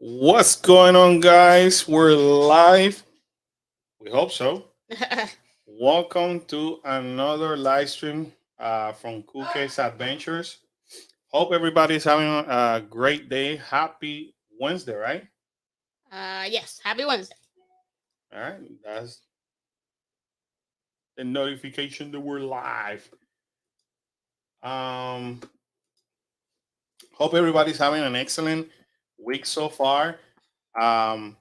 What's going on, guys? We're live. We hope so. Welcome to another live stream from Cool Case Adventures. Hope everybody's having a great day. Happy Wednesday, right? Yes, happy Wednesday. All right. That's the notification that we're live. Um, Hope everybody's having an excellent week so far. Um,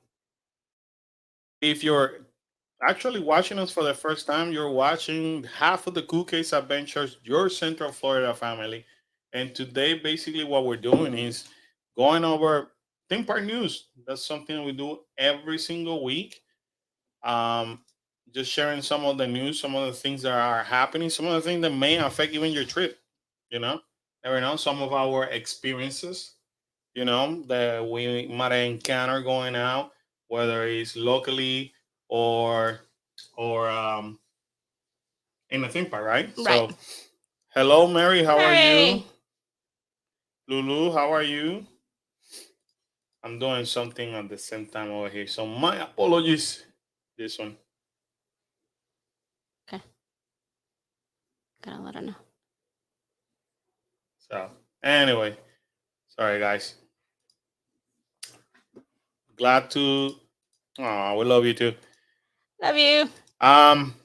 if you're actually watching us for the first time, you're watching half of the Cool Case Adventures, your Central Florida family. And today, basically, what we're doing is going over theme park news. That's something we do every single week. Um, just sharing some of the news, some of the things that are happening, some of the things that may affect even your trip. You know, never know, some of our experiences, that we might encounter going out, whether it's locally or or in a theme park, right? Right. So, hello, Mary. How are you? Mary. Lulu, how are you? I'm doing something at the same time over here, so my apologies. This one. Okay, gotta let her know. So, anyway, sorry, guys. Glad to. Oh, we love you too. Love you.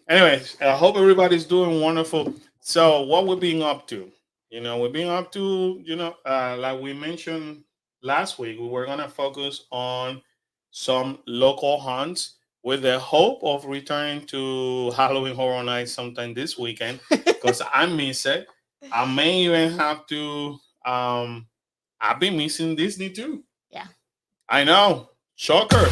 Anyways, I hope everybody's doing wonderful. So, what we're being up to? We're being up to, like we mentioned last week, we were gonna focus on some local hunts with the hope of returning to Halloween Horror Nights sometime this weekend because I miss it. I may even have to. I've been missing Disney too. Yeah, I know, shocker.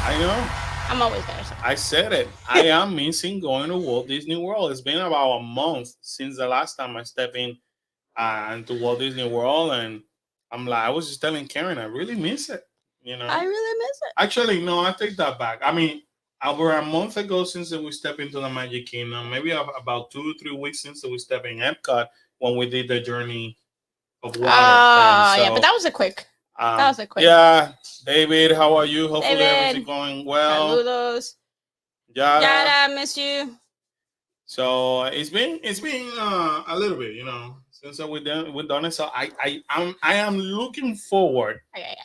I know. I'm always there. So. I said it. I am missing going to Walt Disney World. It's been about a month since the last time I stepped in into Walt Disney World, and I was just telling Karen, I really miss it. I really miss it. Actually, no, I take that back. I mean, over a month ago since we stepped into the Magic Kingdom, maybe about 2 or 3 weeks since we stepped in Epcot when we did the journey of water. Oh, yeah, but that was a quick. That was a quick. Yeah, David, how are you? Hopefully David, everything's going well. Saludos. Yada. Yada, miss you. So it's been a little bit, since we done it. So I am looking forward Okay.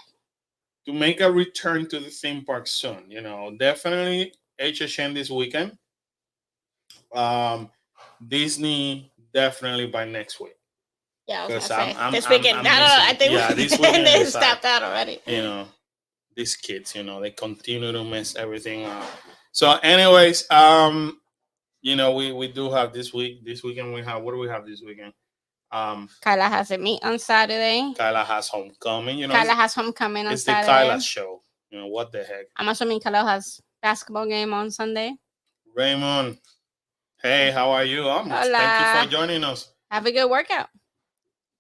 to make a return to the theme park soon. Definitely HHN this weekend. Um, Disney definitely by next week. Yeah, I was Because gonna say I'm this I'm, weekend. I'm No, I think yeah, this weekend they is stopped out already. These kids, they continue to mess everything up. So, anyways, we do have this weekend we have, what do we have this weekend? Kyla has a meet on Saturday. Kyla has homecoming. Kyla has homecoming on It's the Saturday. Kyla show. What the heck? I'm assuming Kyla has basketball game on Sunday. Raymond, hey, how are you? Thank you for joining us. Have a good workout.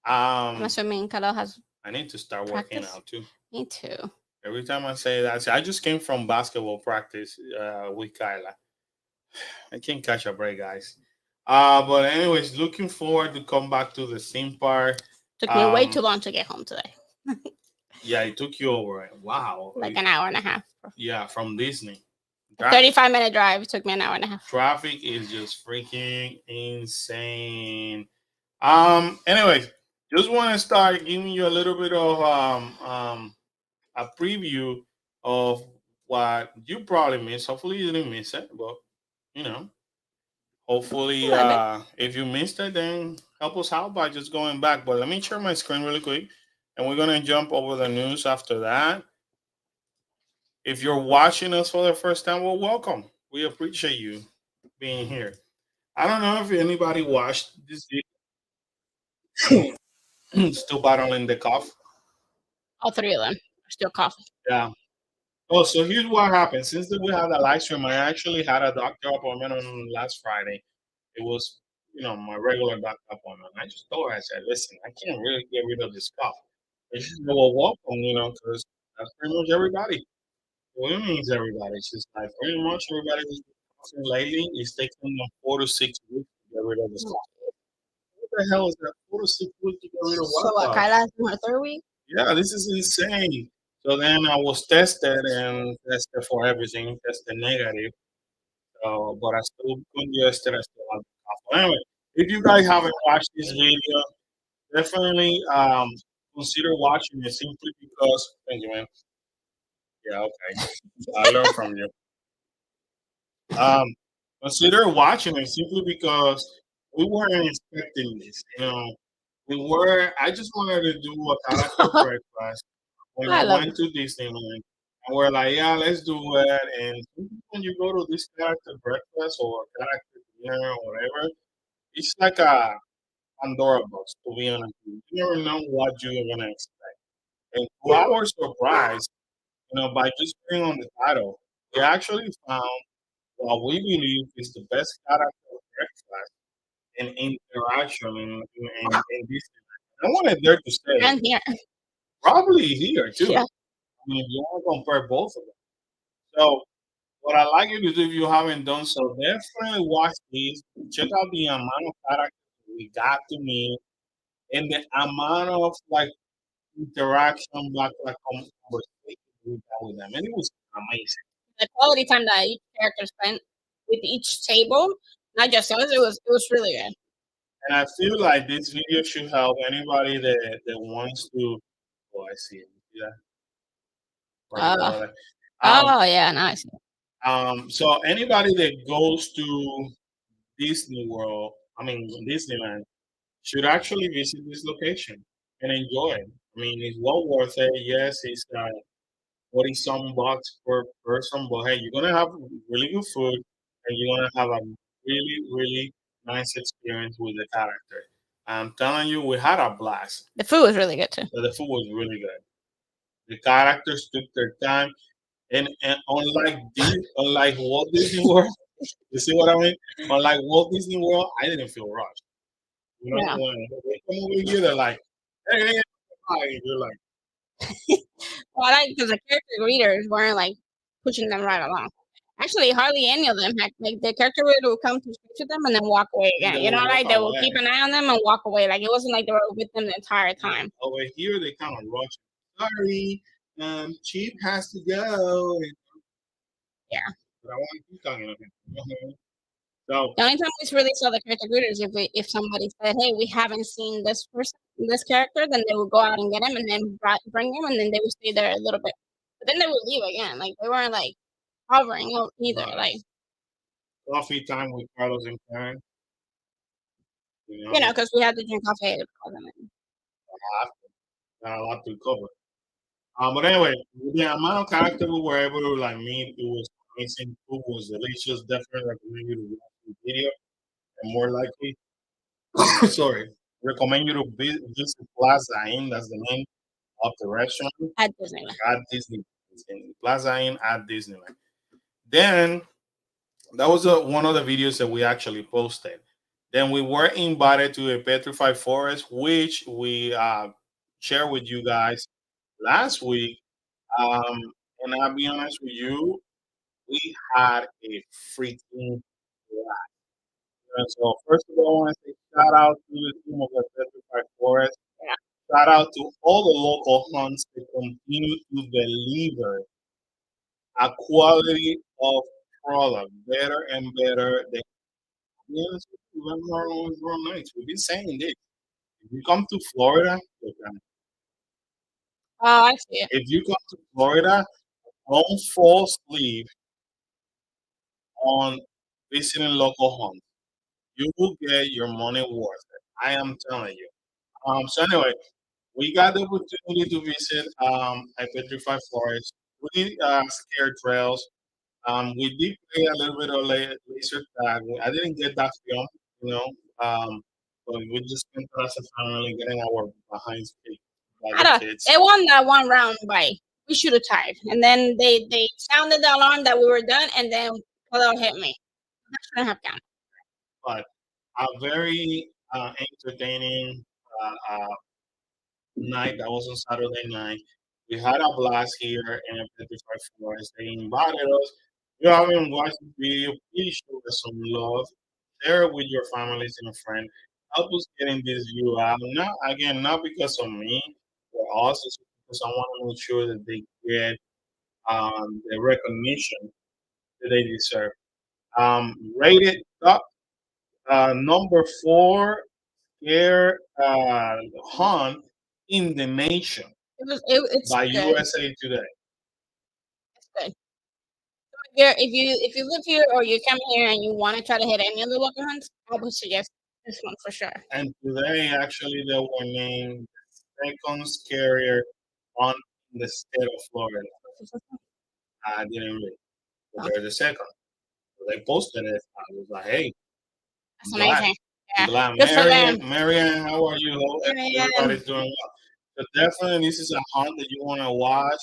I'm Um, assuming Kyla has. I need to start working out too. Me too. Every time I say that, I just came from basketball practice with Kyla. I can't catch a break, guys. But anyways, looking forward to come back to the theme park. Took me way too long to get home today. Yeah, it took you over. Wow. Like an hour and a half. Yeah, from Disney. 35-minute drive. It took me an hour and a half. Traffic is just freaking insane. Anyways, just want to start giving you a little bit of a preview of what you probably missed. Hopefully you didn't miss it, but you know, hopefully if you missed it, then help us out by just going back. But let me share my screen really quick, and we're gonna jump over the news after that. If you're watching us for the first time, well, welcome. We appreciate you being here. I don't know if anybody watched this video. Still battling the cough. All three of them are still coughing. Yeah. Oh, so here's what happened. Since we had a live stream, I actually had a doctor appointment on last Friday. It was, my regular doctor appointment. I just told her, I said, listen, I can't really get rid of this cough. And she said, well, welcome, because that's pretty much everybody. What it means everybody. It's just like pretty much everybody who's been coughing lately is taking them 4 to 6 weeks to get rid of this cough. What the hell is that? 4 to 6 weeks to get rid of what? So what? Kyla's in her third week. Yeah, this is insane. So then I was tested and tested for everything, tested negative. So, but I still congested. I still have the cough. Anyway, if you guys haven't watched this video, definitely consider watching it simply because. Thank you, man. Yeah, okay. I learned from you. Um, consider watching it simply because we weren't expecting this. We were. I just wanted to do a character breakfast when I we love went it. to Disneyland. And we're like, yeah, let's do it. And when you go to this character breakfast or character dinner or whatever, it's like a Pandora box, to be honest. You never know what you're going to expect. And to our surprise, by just putting on the title, we actually found what we believe is the best character breakfast and interaction in Disneyland. I wanted there to say, And here. probably here too. Yeah. I mean, if you want to compare both of them. So, what I like you to do if you haven't done so, definitely watch these. Check out the amount of characters we got to meet and the amount of like interaction, conversation we got with them. And it was amazing. The quality time that each character spent with each table, not just us, it was really good. And I feel like this video should help anybody that wants to. Oh, I see it. Yeah, right Uh, over there. oh yeah, nice. So anybody that goes to Disney World, I mean Disneyland, should actually visit this location and enjoy it. I mean, it's well worth it. Yes, it's 40 some bucks per person, but hey, you're gonna have really good food and you're gonna have a really, really nice experience with the character. I'm telling you, we had a blast. The food was really good too. So the food was really good. The characters took their time, and unlike Walt Disney World, you see what I mean? Unlike Walt Disney World, I didn't feel rushed. Yeah. When they come over here, they're like, "Hey, hey, hey," and you're like, Well, I because the character greeters weren't like pushing them right along. Actually, hardly any of them had like the character greeter would come to speak to them and then walk away and again. they You know, will walk like they will away. keep an eye on them and walk away. Like it wasn't like they were with them the entire time. Over here, they kind of rush. Sorry, Chief has to go. Yeah. But I want to keep talking to him. So The only time we really saw the character greeters if somebody said, "Hey, we haven't seen this person, this character," then they would go out and get him and then bring him, and then they would stay there a little bit. But then they would leave again. Like they weren't like hovering either. Like coffee time with Carlos and Karen. because we had to drink coffee to call them in. Got a lot to cover. But anyway, with the amount of character we were able to like meet, it was amazing. Food was delicious. Definitely recommend you to watch the video. And more likely, sorry, recommend you to visit Plaza Inn. That's the name of the restaurant At Disneyland. at Disney. Plaza Inn at Disneyland. Then that was one of the videos that we actually posted. Then we were invited to a petrified forest, which we shared with you guys last week. Um, and I'll be honest with you, we had a freaking blast. And so, first of all, I want to say shout out to the team of the Petrified Forest. Yeah. Shout out to all the local hunts that continue to deliver a quality of product better and better. Yes, we are always grown nights. We've been saying this. If you come to Florida, look, Oh, I see it. if you come to Florida, don't fall asleep on visiting local homes. You will get your money worth it. I am telling you. So anyway, we got the opportunity to visit a petrified forest, really scared trails. We did play a little bit of laser tag. I didn't get that film, you know, but we just spent it as a family getting our behinds kicked by I the don't. kids. They won that one round by we should have tied, and then they sounded the alarm that we were done, and then Khalil hit me. That shouldn't have counted. But a very entertaining night. That was on Saturday night. We had a blast here in a petrified forest. They invited us. If you haven't watched the video, please show us some love. Share it with your families and friends. Help us getting this view out. Not again, not because of me or us, it's because I want to make sure that they get the recognition that they deserve. Rated top number four scare hunt in the nation It's by good. USA Today. It's good. If you live here or you come here and you want to try to hit any of the local hunts, I would suggest this one for sure. And today, actually, they were named the second scarier hunt in the state of Florida. I didn't read, but Oh, they're the second. So they posted it. I was like, hey, that's I'm glad. amazing. I'm Yeah, glad. good for them. Marianne, how are you? Man. Everybody's doing well. So definitely, this is a hunt that you want to watch.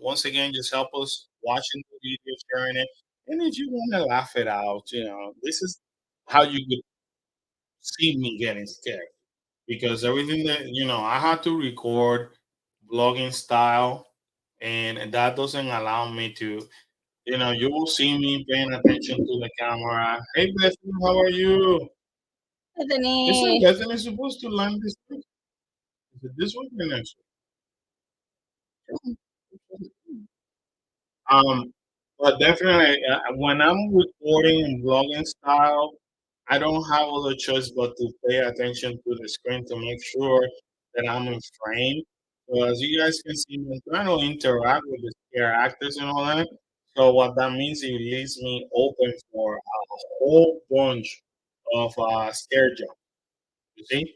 Once again, just help us watching the video, sharing it, and if you want to laugh it out, this is how you could see me getting scared because everything that I had to record vlogging style, and that doesn't allow me to. You will see me paying attention to the camera. Hey, Bethany, how are you? Isn't Bethany. Bethany supposed to land this week? Is it this week or next week? Um, but definitely, when I'm recording in vlogging style, I don't have other choice but to pay attention to the screen to make sure that I'm in frame. So as you guys can see, I'm trying to interact with the scare actors and all that. So what that means, it leaves me open for a whole bunch of scare jumps. You see,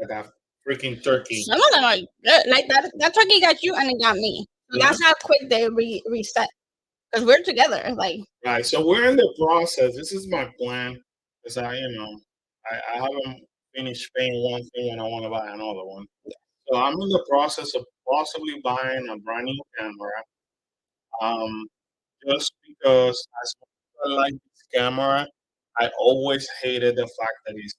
like a freaking turkey. Some of them are good. Like that turkey got you and it got me. So Yeah. that's how quick they reset. Because we're together. Like Right. So we're in the process. This is my plan. Because I haven't finished paying one thing and I want to buy another one. So I'm in the process of possibly buying a brand new camera. Um, just because as much as I like this camera, I always hated the fact that it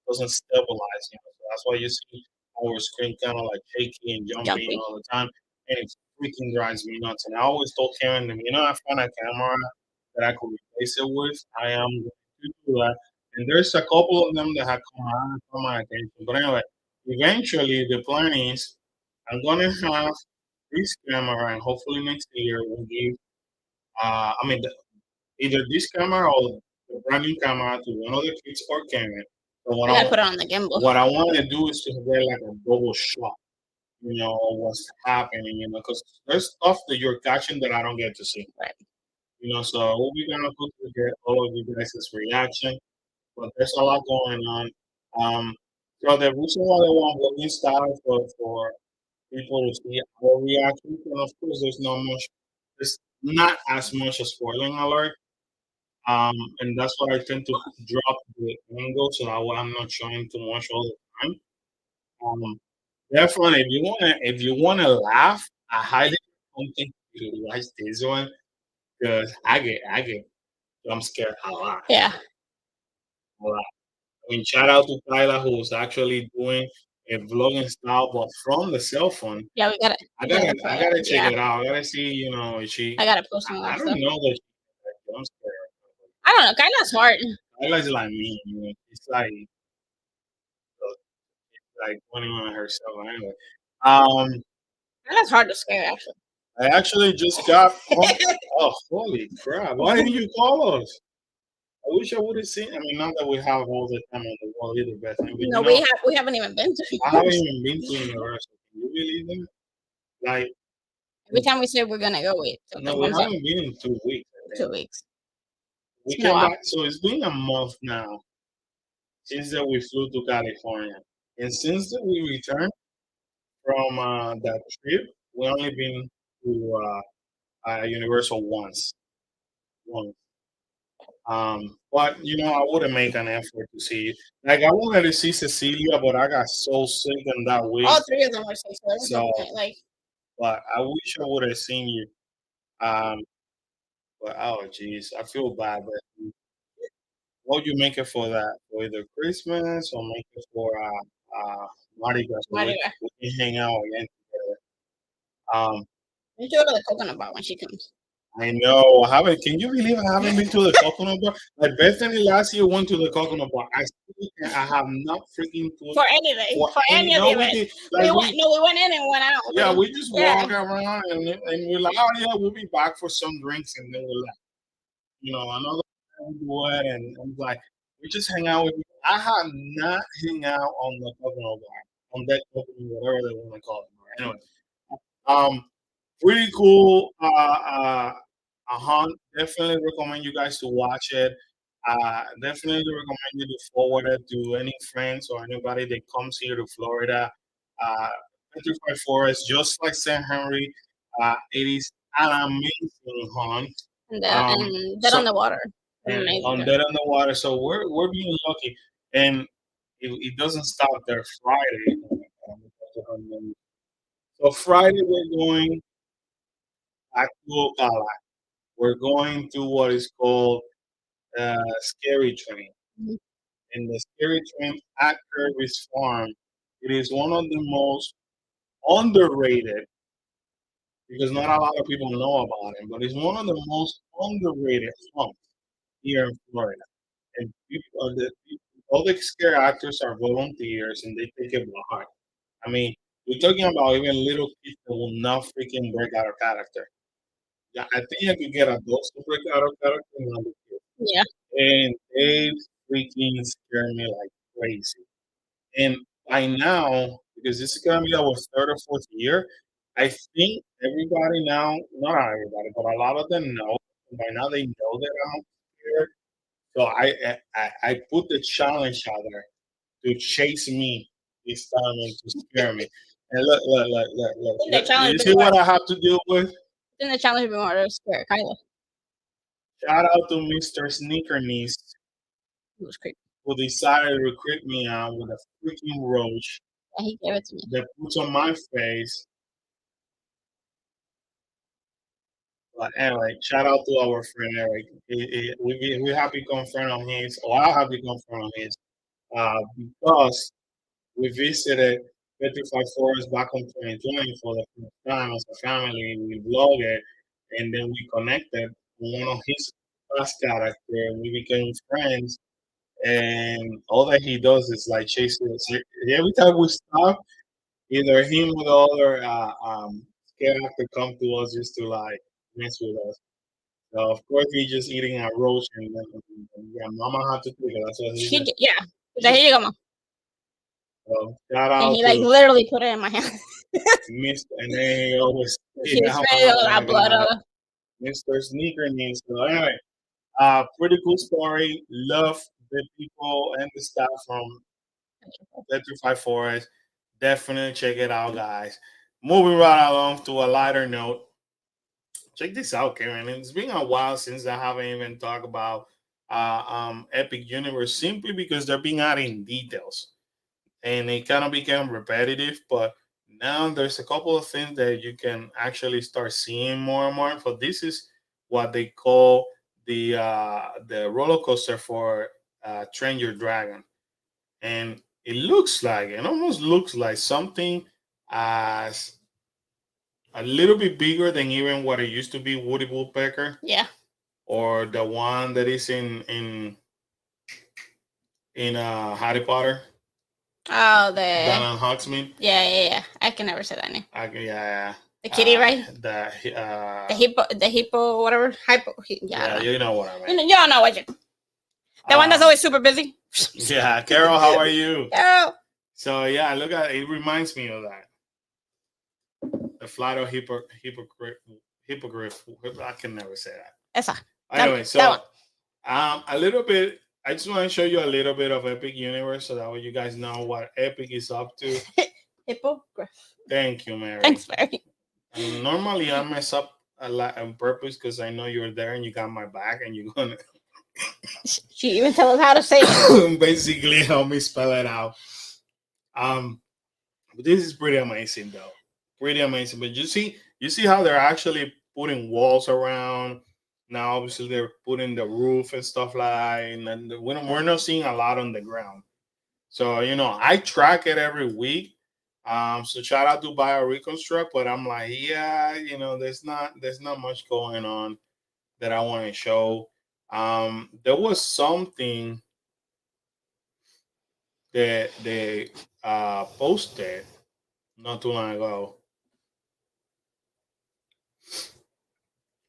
doesn't stabilize. So that's why you see our screen kind of like shaky and jumping jumpy. all the time, and it freaking drives me nuts. And I always told Karen, I found a camera that I could replace it with. I am going to do that. And there's a couple of them that have come out for my attention. But anyway, eventually the plan is I'm gonna have this camera, and hopefully next year we'll give either this camera or the brand new camera to one of the kids or Karen. So I gotta put it on the gimbal. what I want to do is to get like a double shot, of what's happening, because there's stuff that you're catching that I don't get to see. Right. So we're gonna put to get all of you guys' reaction, but there's a lot going on. Um, so the reason why I want vlogging style for people to see our reactions, and of course, there's not as much a spoiling alert. And that's why I tend to drop the angle so that way I'm not showing too much all the time. Um, definitely, if you wanna laugh, I highly recommend you to watch this one because I get jump scared a lot. Yeah. A lot. I mean, shout out to Kyla who's actually doing a vlogging style, but from the cell phone. Yeah, we gotta. I gotta check Yeah, it out. I gotta see, is she. I gotta post some of I that don't stuff. know that she's jump scared. I don't know. Kyla's hard. Kyla's like me. It's like pointing on herself. Anyway, um, Kyla's hard to scare, actually. I actually just got. Oh, holy crap! Why didn't you call us? I wish I would have seen. I mean, not that we have all the time on the world either, Bethany, but No, we haven't even been to. I haven't even been to Universal. Can you believe that? Like, Every time we say we're gonna go, wait, no, something we comes up. haven't been in 2 weeks. I think. 2 weeks. We It's been a came while. back, so it's been a month now since that we flew to California, and since that we returned from that trip, we only been to Universal once. Once. But I wouldn't make an effort to see it. Like I wanted to see Cecilia, but I got so sick in that week. All three of them were sick, so there was So, no point. Like but I wish I would have seen you. Um, but oh jeez, I feel bad. But what you make it for that? For either Christmas or make it for Mardi Gras? So Mardi Gras. we can hang out again together. Um, We should go to the coconut bar when she comes. I know. I haven't. Can you believe I haven't been to the coconut bar? Like Bethany last year went to the coconut bar. I have not freaking put For anything, for for any. any of the No, we events. did. Like we, We went in and went out. yeah, we just Yeah. walk around and we're like, oh yeah, we'll be back for some drinks, and then we're like, another time we do it, and I'm like, we just hang out with. I have not hang out on the coconut bar, on that coconut, whatever they want to call it. Anyway, um, pretty cool. A hunt. Definitely recommend you guys to watch it. Definitely recommend you to forward it to any friends or anybody that comes here to Florida. Petrified Forest, just like St. Henry, it is an amazing hunt. And Dead on So the Water. and Amazing. on Dead on the Water, so we're being lucky, and it doesn't stop there. Friday, so Friday we're going back to Ocala. We're going to what is called Scary Train. Mhm. And the Scary Train at Kirby's Farm, it is one of the most underrated because not a lot of people know about it, but it's one of the most underrated hunts here in Florida. And all the scare actors are volunteers and they take it by heart. I mean, we're talking about even little kids that will not freaking break out of character. Yeah, I think I could get adults to break out of character, not the kids. Yeah. And they freaking scare me like crazy. And by now, because this is gonna be our third or fourth year, I think everybody now, not everybody, but a lot of them know. By now, they know that I'm scared. So I put the challenge out there to chase me this time and to scare me. And look. I think the You challenge see been more. what I have to deal with? I think the challenge been more to scare Kyla. Shout out to Mr. Sneaker Niece It was creepy. who decided to recruit me out with a freaking roach Yeah, he gave it to me. that puts on my face. But anyway, shout out to our friend Eric. We have become friend on his, or I have become friend on his, because we visited Petrified Forest back in 2020 for the first time as a family. We vlogged it, and then we connected with one of his past characters. We became friends, and all that he does is like chasing us. Every time we stop, either him or the other scared actor come to us just to like mess with us. So of course he's just eating a roach, and yeah, Mama had to take it. That's what he did. Yeah. He's like, here you go, mom. So shout And out he like to literally put it in my hand. Mr. And then he always He was ready to got blood out of. Mr. Sneaker Needs. So anyway, pretty cool story. Love the people and the staff from Petrified Forest. Definitely check it out, guys. Moving right along to a lighter note. Check this out, Karen. It's been a while since I haven't even talked about Epic Universe simply because they're being adding details and it kind of became repetitive. But now there's a couple of things that you can actually start seeing more and more. So this is what they call the roller coaster for Train Your Dragon, and it almost looks like something as a little bit bigger than even what it used to be Woody Woodpecker. Yeah. Or the one that is in Harry Potter. Oh, the Donald Hogsmeade. Yeah. I can never say that name. Yeah. The kitty, right? The hippo, whatever. Yeah, you know what I mean. Y'all know what you. The one that's always super busy. Yeah, Carol, how are you? Carol. So yeah, look at it. Reminds me of that. The flight of hippogriff. I can never say that. Esa. Anyway, so a little bit. I just want to show you a little bit of Epic Universe so that way you guys know what Epic is up to. Hippogriff. Thank you, Mary. Thanks, Mary. Normally, I mess up a lot on purpose because I know you're there and you got my back and you're gonna. She even tell us how to say it. Basically, help me spell it out. But this is pretty amazing, though. Pretty amazing. But you see how they're actually putting walls around. Now, obviously, they're putting the roof and stuff like that, and we're not seeing a lot on the ground. So I track it every week, So shout out to Bio Reconstruct, but I'm like, yeah, there's not much going on that I want to show. There was something that they posted not too long ago.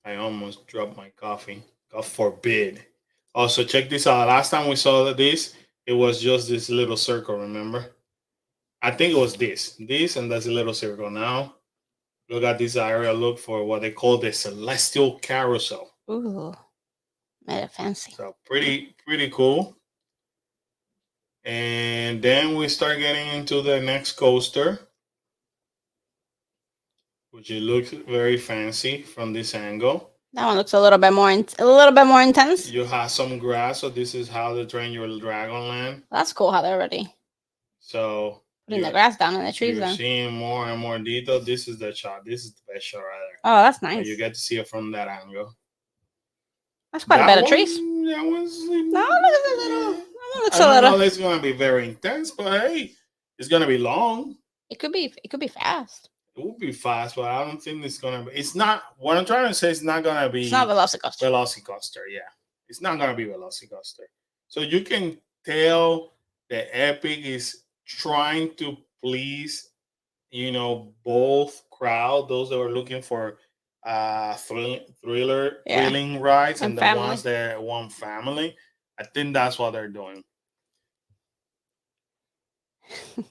I almost dropped my coffee. God forbid. Also, check this out. Last time we saw this, it was just this little circle. Remember? I think it was this, and that's a little circle. Now, look at this area. Look for what they call the celestial carousel. Ooh, made it fancy. So pretty cool. And then we start getting into the next coaster, which it looks very fancy from this angle. That one looks a little bit more intense. You have some grass, so this is how to train your Dragonland. That's cool how they're already So putting the grass down and the trees you're down. seeing more and more detail. This is the shot. This is the best shot right there. Oh, that's So nice. you get to see it from that angle. That's quite a bit of trees. That one's No, look at the little. That one looks I a don't know little. it's gonna be very intense, but hey, it's gonna be long. It could be fast. It will be fast, but I don't think it's gonna be. It's not. What I'm trying to say is not gonna be. It's not Velocicoaster. Velocicoaster, yeah, it's not gonna be Velocicoaster. So you can tell the Epic is trying to please, both crowd, those that are looking for thrilling rides, And and the family. ones that want family. I think that's what they're doing.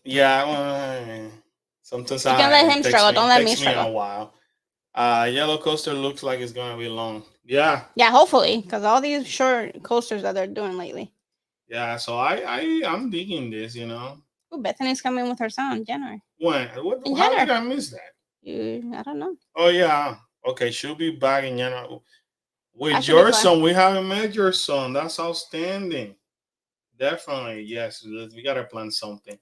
Yeah, sometimes You can let him takes struggle. Don't let me takes me a struggle. while. Yellow coaster looks like it's gonna be long. Yeah, Yeah, hopefully, because all these short coasters that they're doing lately. yeah. So I'm digging this. Ooh, Bethany's coming with her son in January. When? In How did January. I miss that? I don't know. Oh yeah. Okay, she'll be back in January. That With should be your fun. son, we haven't met your son. That's outstanding. Definitely, yes. We gotta plan something.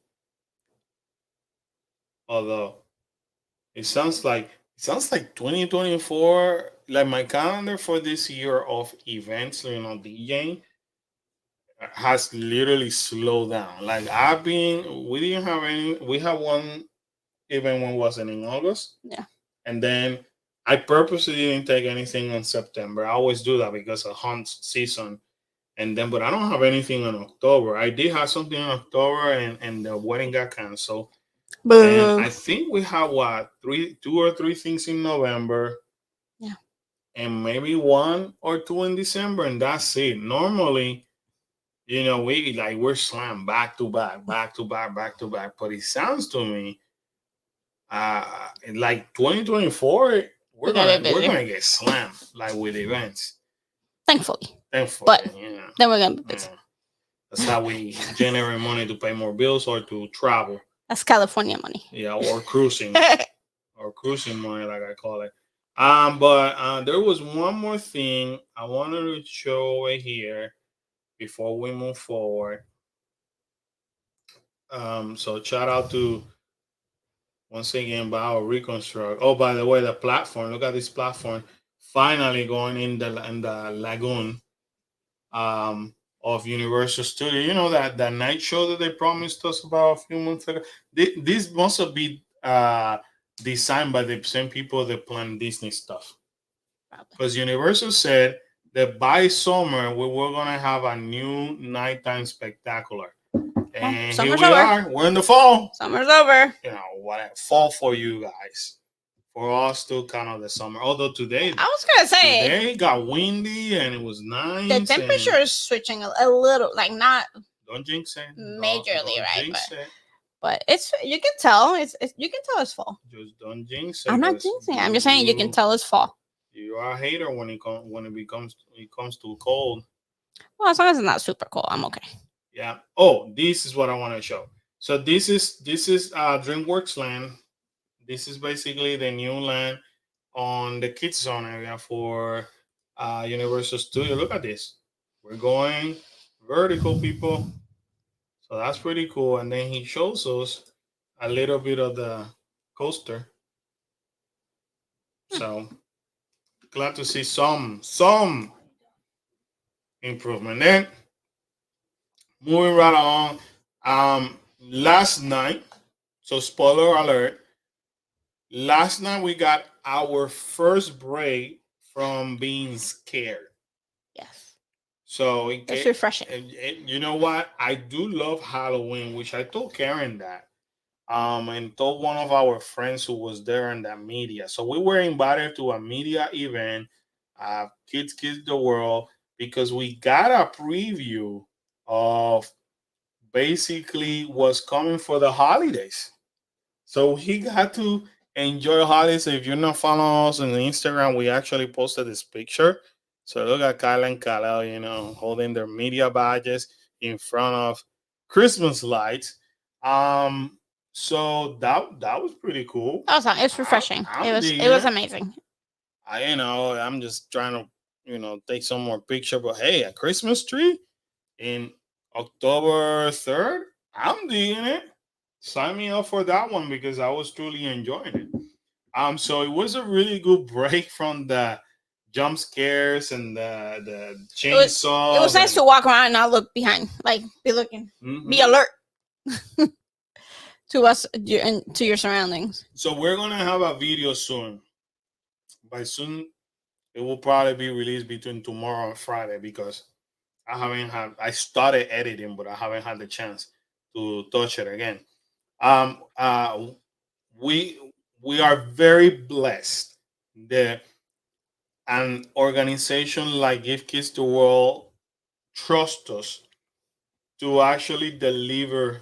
Although it sounds like 2024. Like my calendar for this year of events, DJing has literally slowed down. Like we didn't have any. We have one event when wasn't in August. Yeah. And then I purposely didn't take anything in September. I always do that because of hunt season. But I don't have anything in October. I did have something in October, and the wedding got canceled. And I think we have two or three things in November. Yeah. And maybe one or two in December, and that's it. Normally, we're slammed back to back, back to back, back to back. But it sounds to me, like 2024, we're gonna get slammed like with events. Thankfully. But then we're gonna be busy. Yeah. That's how we generate money to pay more bills or to travel. That's California money. Yeah, or cruising. Or cruising money, like I call it. But there was one more thing I wanted to show over here before we move forward. So shout out to once again Bio Reconstruct. Oh, by the way, the platform. Look at this platform. Finally going in the lagoon of Universal Studio. You know that night show that they promised us about a few months ago. This must have been designed by the same people that plan Disney stuff. Because Universal said that by summer we were gonna have a new nighttime spectacular. And here we are. We're in the fall. Summer's over. What fall for you guys. For us to kind of the summer. Although today, I was gonna say today got windy and it was nice. The temperature is switching a little, like not. Don't jinx it. Majorly, right? Jinx it. But it's you can tell you can tell it's fall. Just don't jinx it. I'm not jinxing. I'm just saying you can tell it's fall. You are a hater when it comes to cold. Well, as long as it's not super cold, I'm okay. Yeah. Oh, this is what I want to show. So this is DreamWorks Land. This is basically the new land on the Kids Zone area for Universal Studio. Look at this. We're going vertical, people. So that's pretty cool. And then he shows us a little bit of the coaster. So glad to see some improvement. Then moving right along. Last night So spoiler alert. Last night we got our first break from being scared. Yes. So It's refreshing. you know what? I do love Halloween, which I told Karen that. And told one of our friends who was there in that media. So we were invited to a media event, Kids the World, because we got a preview of basically what's coming for the holidays. So he got to enjoy holidays. If you're not following us on Instagram, we actually posted this picture. So look at Kyle and Kyle, holding their media badges in front of Christmas lights. Um, so that was pretty cool. Awesome. It's refreshing. I'm It digging was it. amazing. I'm just trying to, take some more picture. But hey, a Christmas tree in October 3rd, I'm digging it. Sign me up for that one because I was truly enjoying it. So it was a really good break from the jump scares and the It was chainsaws nice to walk around and not look behind, like be looking, be Mhm. alert to us and to your surroundings. So we're gonna have a video soon. By soon, it will probably be released between tomorrow and Friday because I started editing, but I haven't had the chance to touch it again. Um, uh, we we are very blessed that an organization like Give Kids the World trust us to actually deliver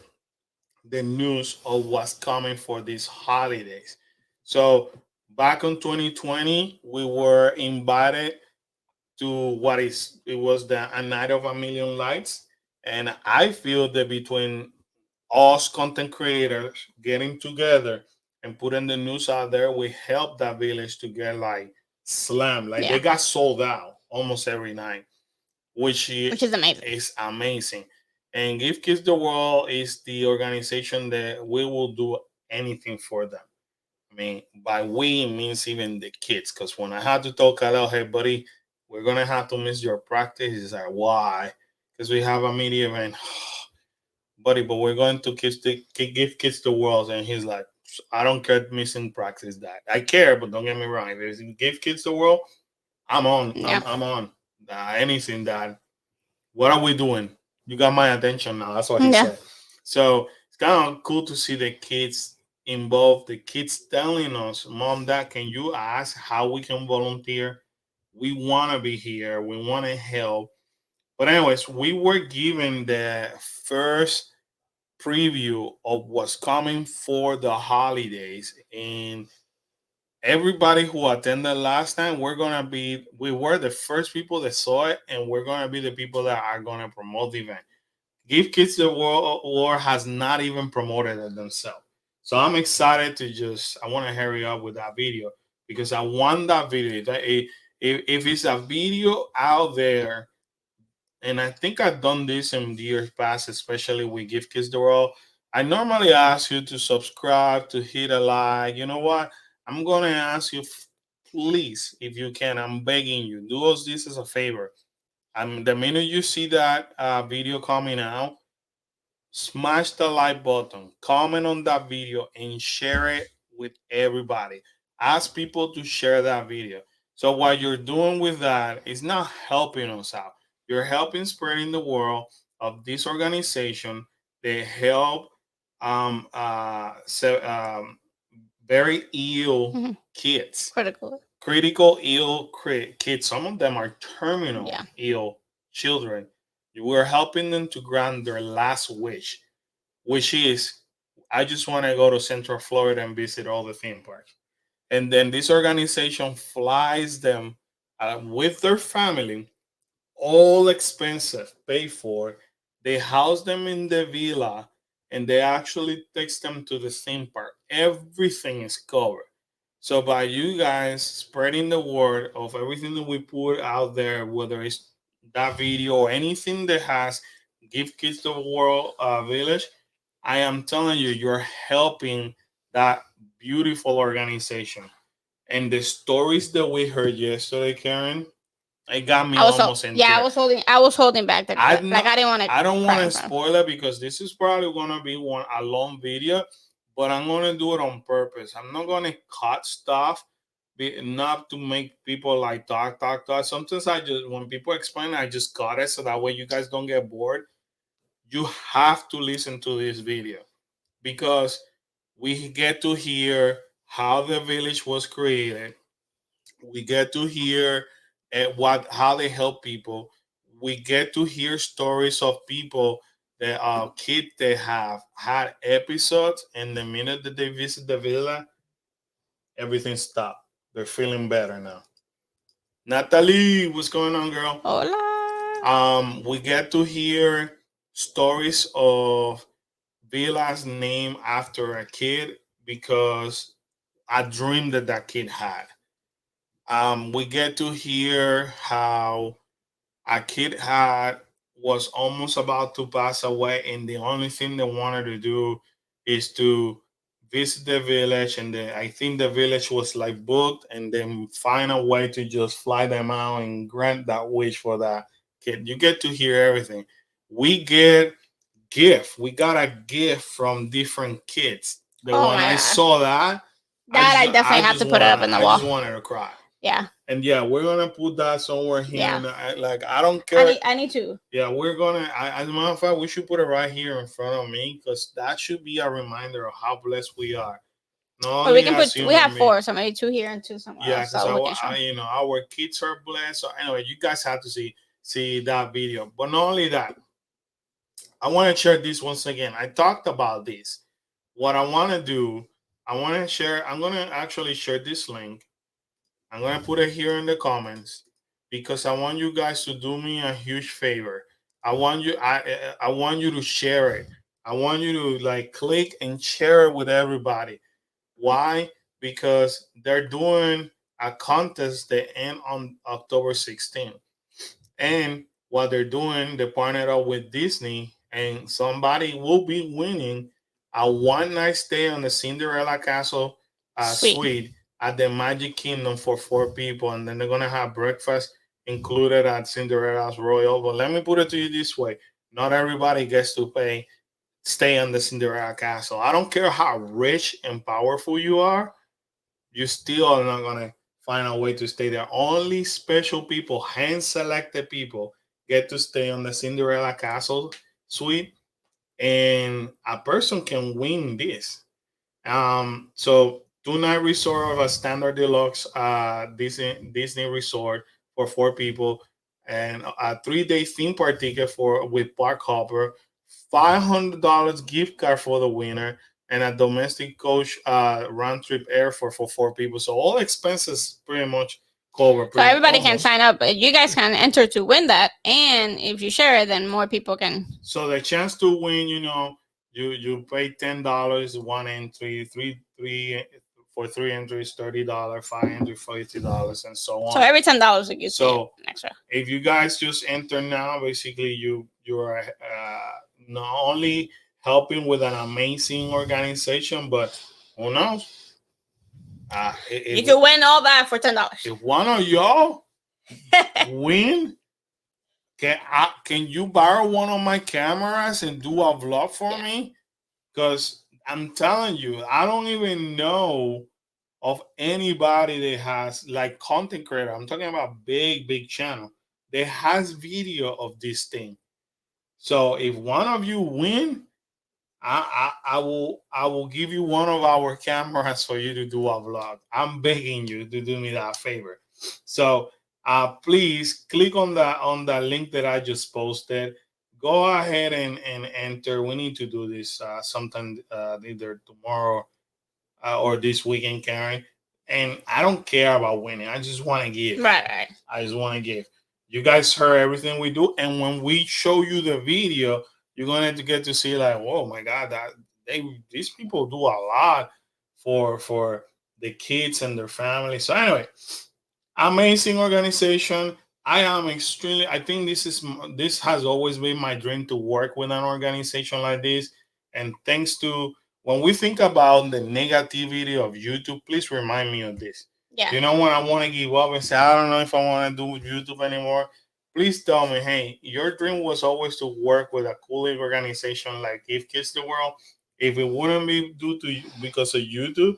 the news of what's coming for these holidays. So back in 2020, we were invited to it was the A Night of a Million Lights, and I feel that between us content creators getting together and putting the news out there, we helped that village to get like slammed. Like they Yeah, got sold out almost every night, which is amazing. is amazing. And Give Kids the World is the organization that we will do anything for them. I mean, by we it means even the kids. Because when I had to talk about, hey, buddy, we're gonna have to miss your practice. He's like, why? Because we have a media event, buddy. But we're going to give kids the world, and he's like, I don't care missing practice. That I care, but don't get me wrong. If you give kids the world, I'm on. Yeah, I'm on. Anything that. What are we doing? You got my attention now. That's what he yeah. said. So it's kind of cool to see the kids involved, the kids telling us, Mom, Dad, can you ask how we can volunteer? We want to be here, we want to help. But, anyways, we were given the first preview of what's coming for the holidays. And everybody who attended last time, we were the first people that saw it, and we're going to be the people that are going to promote the event. Give Kids the World War has not even promoted it themselves. So I'm excited I want to hurry up with that video because I want that video. If it's a video out there, and I think I've done this in years past, especially with Give Kids the World, I normally ask you to subscribe, to hit a like. You know what? I'm going to ask you, please, if you can, I'm begging you, do us this as a favor. The minute you see that video coming out, smash the like button, comment on that video, and share it with everybody. Ask people to share that video. So what you're doing with that is not helping us out. You're helping spreading the world of this organization. They help um, uh, so, um, very ill Mhm. kids, Critical. critical ill kids. Some of them are terminal Yeah. ill children. We're helping them to grant their last wish, which is, I just want to go to Central Florida and visit all the theme parks. And then this organization flies them with their family, all expensive, paid for. They house them in the villa, and they actually takes them to the theme park. Everything is covered. So by you guys spreading the word of everything that we put out there, whether it's that video or anything that has Give Kids the World Village, I am telling you, you're helping that beautiful organization. And the stories that we heard yesterday, Karen, it got me almost in Yeah, tears. I was holding back the I like I didn't want to I don't cry want in to front of. spoil it because this is probably gonna be a long video. but I'm gonna do it on purpose. I'm not gonna cut stuff, not to make people like talk. Sometimes I just when people explain, I just cut it so that way you guys don't get bored. You have to listen to this video because we get to hear how the village was created. We get to hear what how they help people. We get to hear stories of people that kids they have had episodes, and the minute that they visit the villa, everything stopped. They're feeling better now. Natalie, what's going on, girl? Hola. We get to hear stories of villas named after a kid because a dream that that kid had. We get to hear how a kid had was almost about to pass away, and the only thing they wanted to do is to visit the village, and I think the village was like booked, and then find a way to just fly them out and grant that wish for that kid. You get to hear everything. We get gift. We got a gift from different kids. That Oh when my I god. saw that, I definitely have to put it up in the I just wall. wanted to cry. Yeah. And yeah, we're gonna put that somewhere here. Yeah. And like I don't care. I need to. Yeah, we're gonna. As a matter of fact, we should put it right here in front of me because that should be a reminder of how blessed we are. Not Or we only can as put. We human have beings. 4, so maybe 2 here and 2 somewhere Yeah, else. because So we can show. you know, our kids are blessed. So anyway, you guys have to see that video. But not only that, I want to share this once again. I talked about this. What I want to do, I want to share. I'm gonna actually share this link. I'm gonna put it here in the comments because I want you guys to do me a huge favor. I want you to share it. I want you to like click and share it with everybody. Why? Because they're doing a contest that end on October 16th. And what they're doing, they partnered up with Disney, and somebody will be winning a one night stay on the Cinderella Castle Sweet. suite at the Magic Kingdom for 4 people, and then they're gonna have breakfast included at Cinderella's Royal. But let me put it to you this way: not everybody gets to pay stay on the Cinderella Castle. I don't care how rich and powerful you are, you still are not gonna find a way to stay there. Only special people, hand selected people, get to stay on the Cinderella Castle suite, and a person can win this. So 2 night resort of a standard deluxe Disney resort for 4 people, and a 3 day theme park ticket for with Park Hopper, $500 gift card for the winner, and a domestic coach round trip air for 4 people. So all expenses pretty much covered. So everybody can almost. sign up. You guys can enter to win that, and if you share it, then more people can. So the chance to win, you know, you pay $10 one entry, three for 3 entries, $30, 5 entries, $50, and so on. So every $10 it gives you So an extra. if you guys just enter now, basically you are not only helping with an amazing organization, but who knows? You can win all that for $10. If one of y'all win, can you borrow one of my cameras and do a vlog for me? Because I'm telling you, I don't even know of anybody that has like content creator. I'm talking about big channel that has video of this thing. So if one of you win, I will give you one of our cameras for you to do a vlog. I'm begging you to do me that favor. So please click on the link that I just posted. Go ahead and enter. We need to do this sometime either tomorrow or this weekend, Karen. And I don't care about winning. I just want to give. Right. I just want to give. You guys heard everything we do, and when we show you the video, you're going to get to see like, whoa, my God, that these people do a lot for the kids and their families. So anyway, amazing organization. I am extremely. I think this has always been my dream to work with an organization like this. And thanks to when we think about the negativity of YouTube, please remind me of this. Yeah. You know, when I want to give up and say I don't know if I want to do YouTube anymore, please tell me, hey, your dream was always to work with a cool organization like Give Kids the World. If it wouldn't be due to because of YouTube,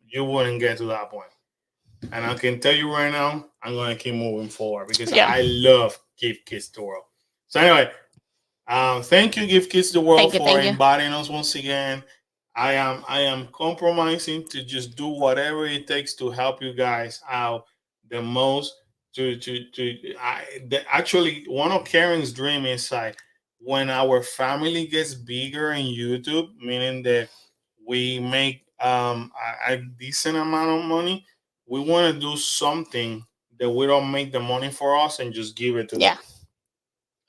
you wouldn't get to that point. And I can tell you right now, I'm gonna keep moving forward because Yeah. I love Give Kids the World. So anyway, thank you, Give Kids the World, Thank you. for Thank you. inviting us once again. I am compromising to just do whatever it takes to help you guys out the most. Actually, one of Karen's dream is like when our family gets bigger in YouTube, meaning that we make a decent amount of money. We want to do something that we don't make the money for us and just give it to them. Yeah.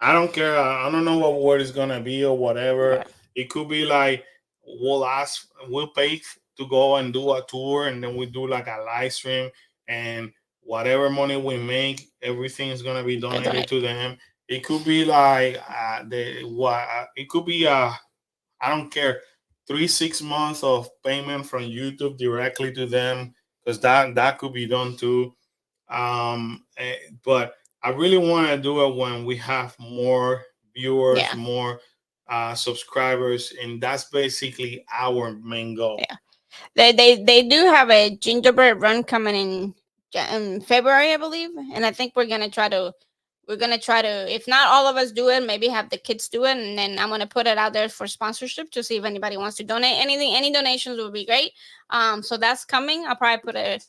I don't care. I don't know what word it's gonna be or whatever. Right. It could be like we'll pay to go and do a tour, and then we do like a live stream, and whatever money we make, everything is gonna be They donated donate. to them. It could be like it could be I don't care 3 6 months of payment from YouTube directly to them because that could be done too. But I really want to do it when we have more viewers, Yeah. more subscribers, and that's basically our main goal. Yeah. They do have a gingerbread run coming in February, I believe, and I think we're gonna try to, if not all of us do it, maybe have the kids do it, and then I'm gonna put it out there for sponsorship to see if anybody wants to donate anything. Any donations would be great. So that's coming. I'll probably put it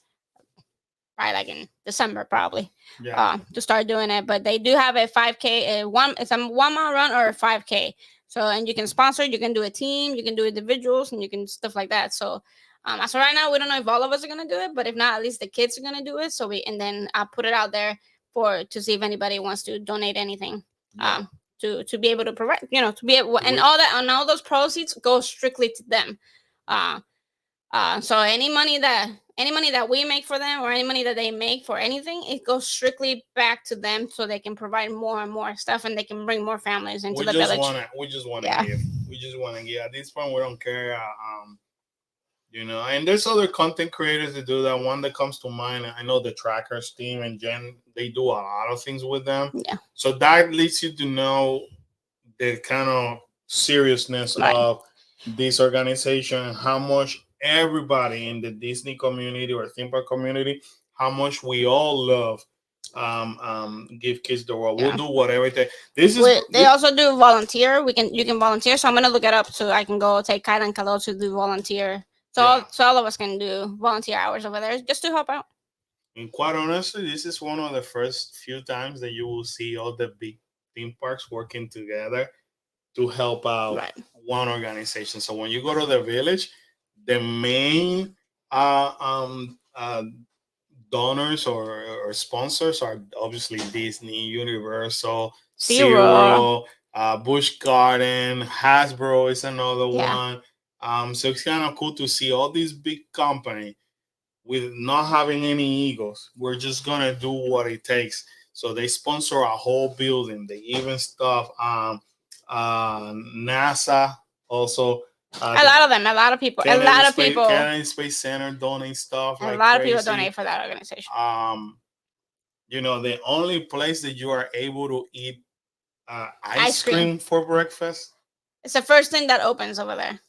probably like in December, probably, Yeah. to start doing it. But they do have a 5K, it's a 1 mile run or a 5K. So, and you can sponsor, you can do a team, you can do individuals, and you can stuff like that. So, so right now we don't know if all of us are gonna do it, but if not, at least the kids are gonna do it. So and then I'll put it out there to see if anybody wants to donate anything. Yeah. To be able to provide, to be able, and We- all that, and all those proceeds go strictly to them. So any money that we make for them or any money that they make for anything, it goes strictly back to them so they can provide more and more stuff and they can bring more families into we the just village. wanna Yeah. give. We just wanna give. At this point, we don't care. And there's other content creators that do that. One that comes to mind, I know the Trackers team and Jen, they do a lot of things with them. Yeah. So that leads you to know the kind of seriousness Right. of this organization, how much everybody in the Disney community or theme park community, how much we all love Give Kids the World. Yeah. We'll do whatever it takes. They also do volunteer. You can volunteer. So I'm gonna look it up so I can go take Kyla and Khalil to do volunteer. Yeah. So all of us can do volunteer hours over there just to help out. And quite honestly, this is one of the first few times that you will see all the big theme parks working together to help out Right. one organization. So when you go to the village, the main donors or sponsors are obviously Disney, Universal, SeaWorld. Busch Garden, Hasbro is another Yeah. one. So it's kind of cool to see all these big companies with not having any egos. We're just gonna do what it takes. So they sponsor a whole building. They even stuff NASA also. A lot of them. A lot of people. Kennedy Space Center donate stuff A like lot of crazy. people donate for that organization. The only place that you are able to eat Ice cream for breakfast. It's the first thing that opens over there.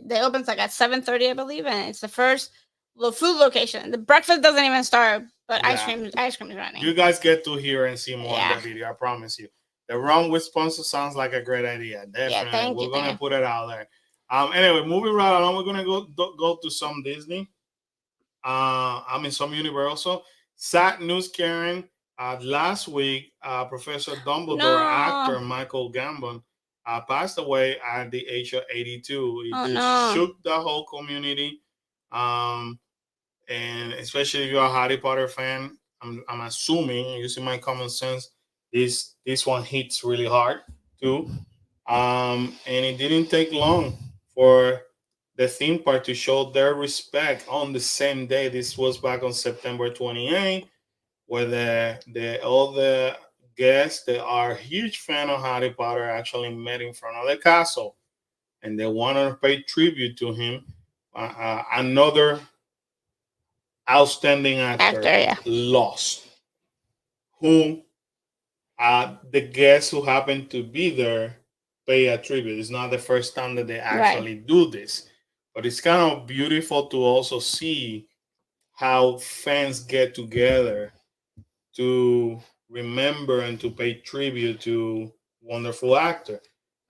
They opens like at 7:30, I believe, and it's the first food location. The breakfast doesn't even start, but Yeah. ice cream is running. You guys get to hear and see more Yeah. in the video. I promise you. The Run with sponsor sounds like a great idea. Definitely, thank we're you, gonna thank put it out there. Anyway, moving right along, we're gonna go to some Disney. Some Universal. Sad news, Karen. Last week, Professor Dumbledore No. actor Michael Gambon passed away at the age of 82. It Oh, just no. shook the whole community. And especially if you're a Harry Potter fan, I'm assuming, using my common sense, this one hits really hard too. And it didn't take long for the theme park to show their respect on the same day. This was back on September 28th, where all the guests that are huge fan of Harry Potter actually met in front of the castle, and they wanted to pay tribute to him. Another outstanding actor lost, who the guests who happened to be there pay a tribute. It's not the first time that they Right. actually do this, but it's kind of beautiful to also see how fans get together to remember and to pay tribute to wonderful actor.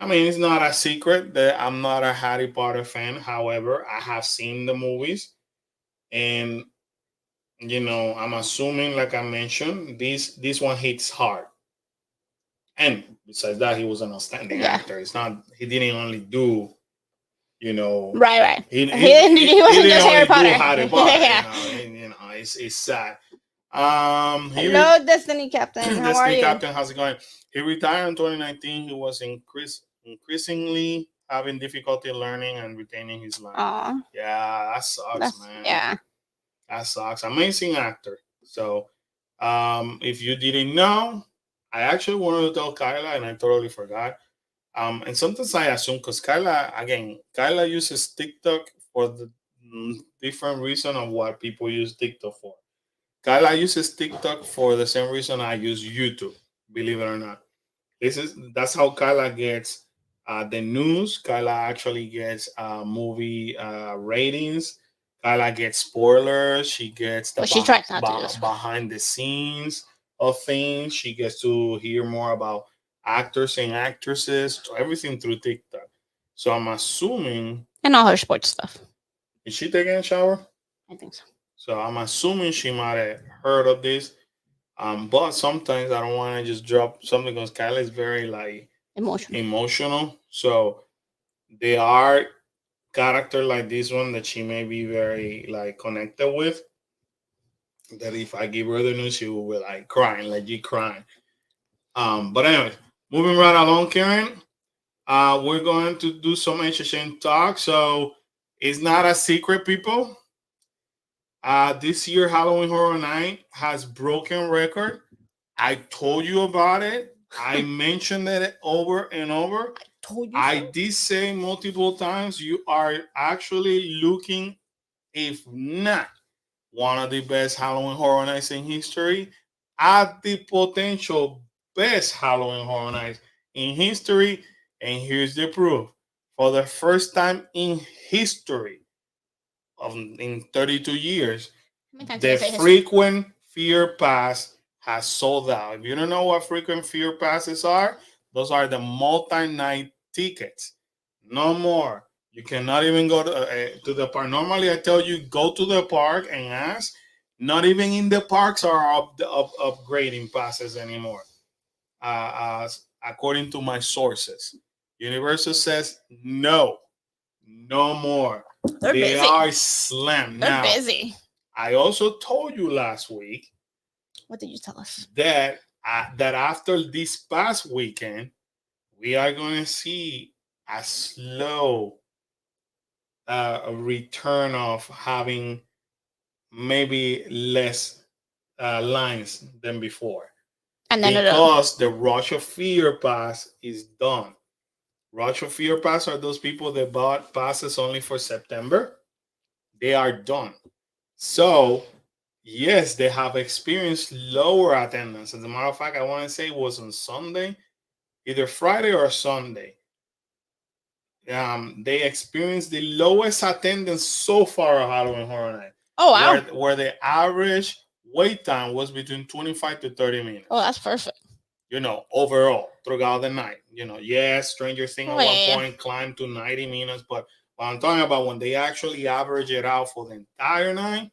I mean, it's not a secret that I'm not a Harry Potter fan. However, I have seen the movies, and I'm assuming, like I mentioned, this one hits hard. And besides that, he was an outstanding Yeah. actor. It's not he didn't only do you know Right. Right. he He didn't. He he wasn't didn't just Harry only do Potter. Harry Potter. Yeah. And, it's sad. He Hello, Destiny Captain. How are Destiny you? Captain, how's it going? He retired in 2019. He was increasingly having difficulty learning and retaining his line. Aw, Yeah, that sucks, that's man. yeah. That sucks. Amazing actor. So, if you didn't know, I actually wanted to tell Kyla, and I totally forgot. And sometimes I assume because Kyla uses TikTok for the different reason of what people use TikTok for. Kyla uses TikTok for the same reason I use YouTube. Believe it or not, that's how Kyla gets the news. Kyla actually gets movie ratings. Kyla gets spoilers. She gets the But she tried not to do this. behind the scenes of things. She gets to hear more about actors and actresses. Everything through TikTok. So I'm assuming, And all her sports stuff. is she taking a shower? I think so. So I'm assuming she might have heard of this. But sometimes I don't want to just drop something because Kyla is very like Emotional. emotional. So there are character like this one that she may be very like connected with. That if I give her the news, she will be like crying, like you crying. But anyways, moving right along, Karen. We're going to do some interesting talk. So it's not a secret, people. This year Halloween Horror Night has broken record. I told you about it. I mentioned it over and over. Told you I so. did say multiple times you are actually looking, if not one of the best Halloween Horror Nights in history, at the potential best Halloween Horror Nights in history. And here's the proof. For the first time in history, in 32 years, How many times did I the say history? frequent fear pass has sold out. If you don't know what frequent fear passes are, those are the multi-night tickets. No more. You cannot even go to the park. Normally, I tell you go to the park and ask. Not even in the parks are upgrading passes anymore. According to my sources, Universal says no, no more. They're They busy. are slammed They're now. busy. I also told you last week What did you tell us? that that after this past weekend, we are going to see a slow return of having maybe less lines than before And then because the Rush of Fear pass is done. Rush of Fear pass are those people that bought passes only for September. They are done. So yes, they have experienced lower attendance. As a matter of fact, I want to say it was on Sunday, either Friday or Sunday. They experienced the lowest attendance so far at Halloween Horror Night. Oh wow. Where the average wait time was between 25 to 30 minutes. Oh, that's perfect. Overall throughout the night. Yes, Stranger Things at one Yeah. point climbed to 90 minutes, but what I'm talking about when they actually average it out for the entire night,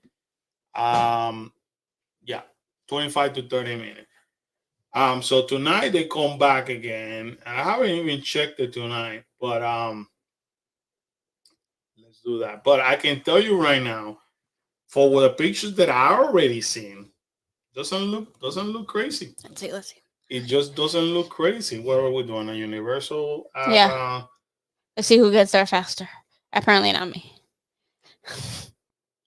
yeah, 25 to 30 minutes. So tonight they come back again. I haven't even checked it tonight, but let's do that. But I can tell you right now, for the pictures that I already seen, doesn't look crazy. Let's see. It just doesn't look crazy. What are we doing? A Universal? Yeah. Let's see who gets there faster. Apparently not me.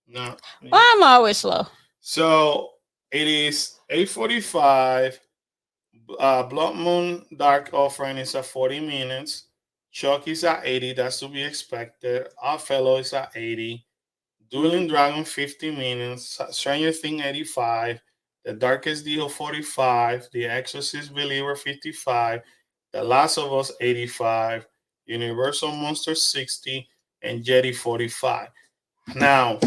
No. Well, I'm always slow. So it is 8:45. Blood Moon Dark Offering is at 40 minutes. Chuck is at 80. That's to be expected. Oddfellow is at 80. Dueling Dragon 50 minutes. Stranger Thing 85. The Darkest Deal 45. The Exorcist Believer 55. The Last of Us 85, Universal Monsters 60, and Jedi 45. Now,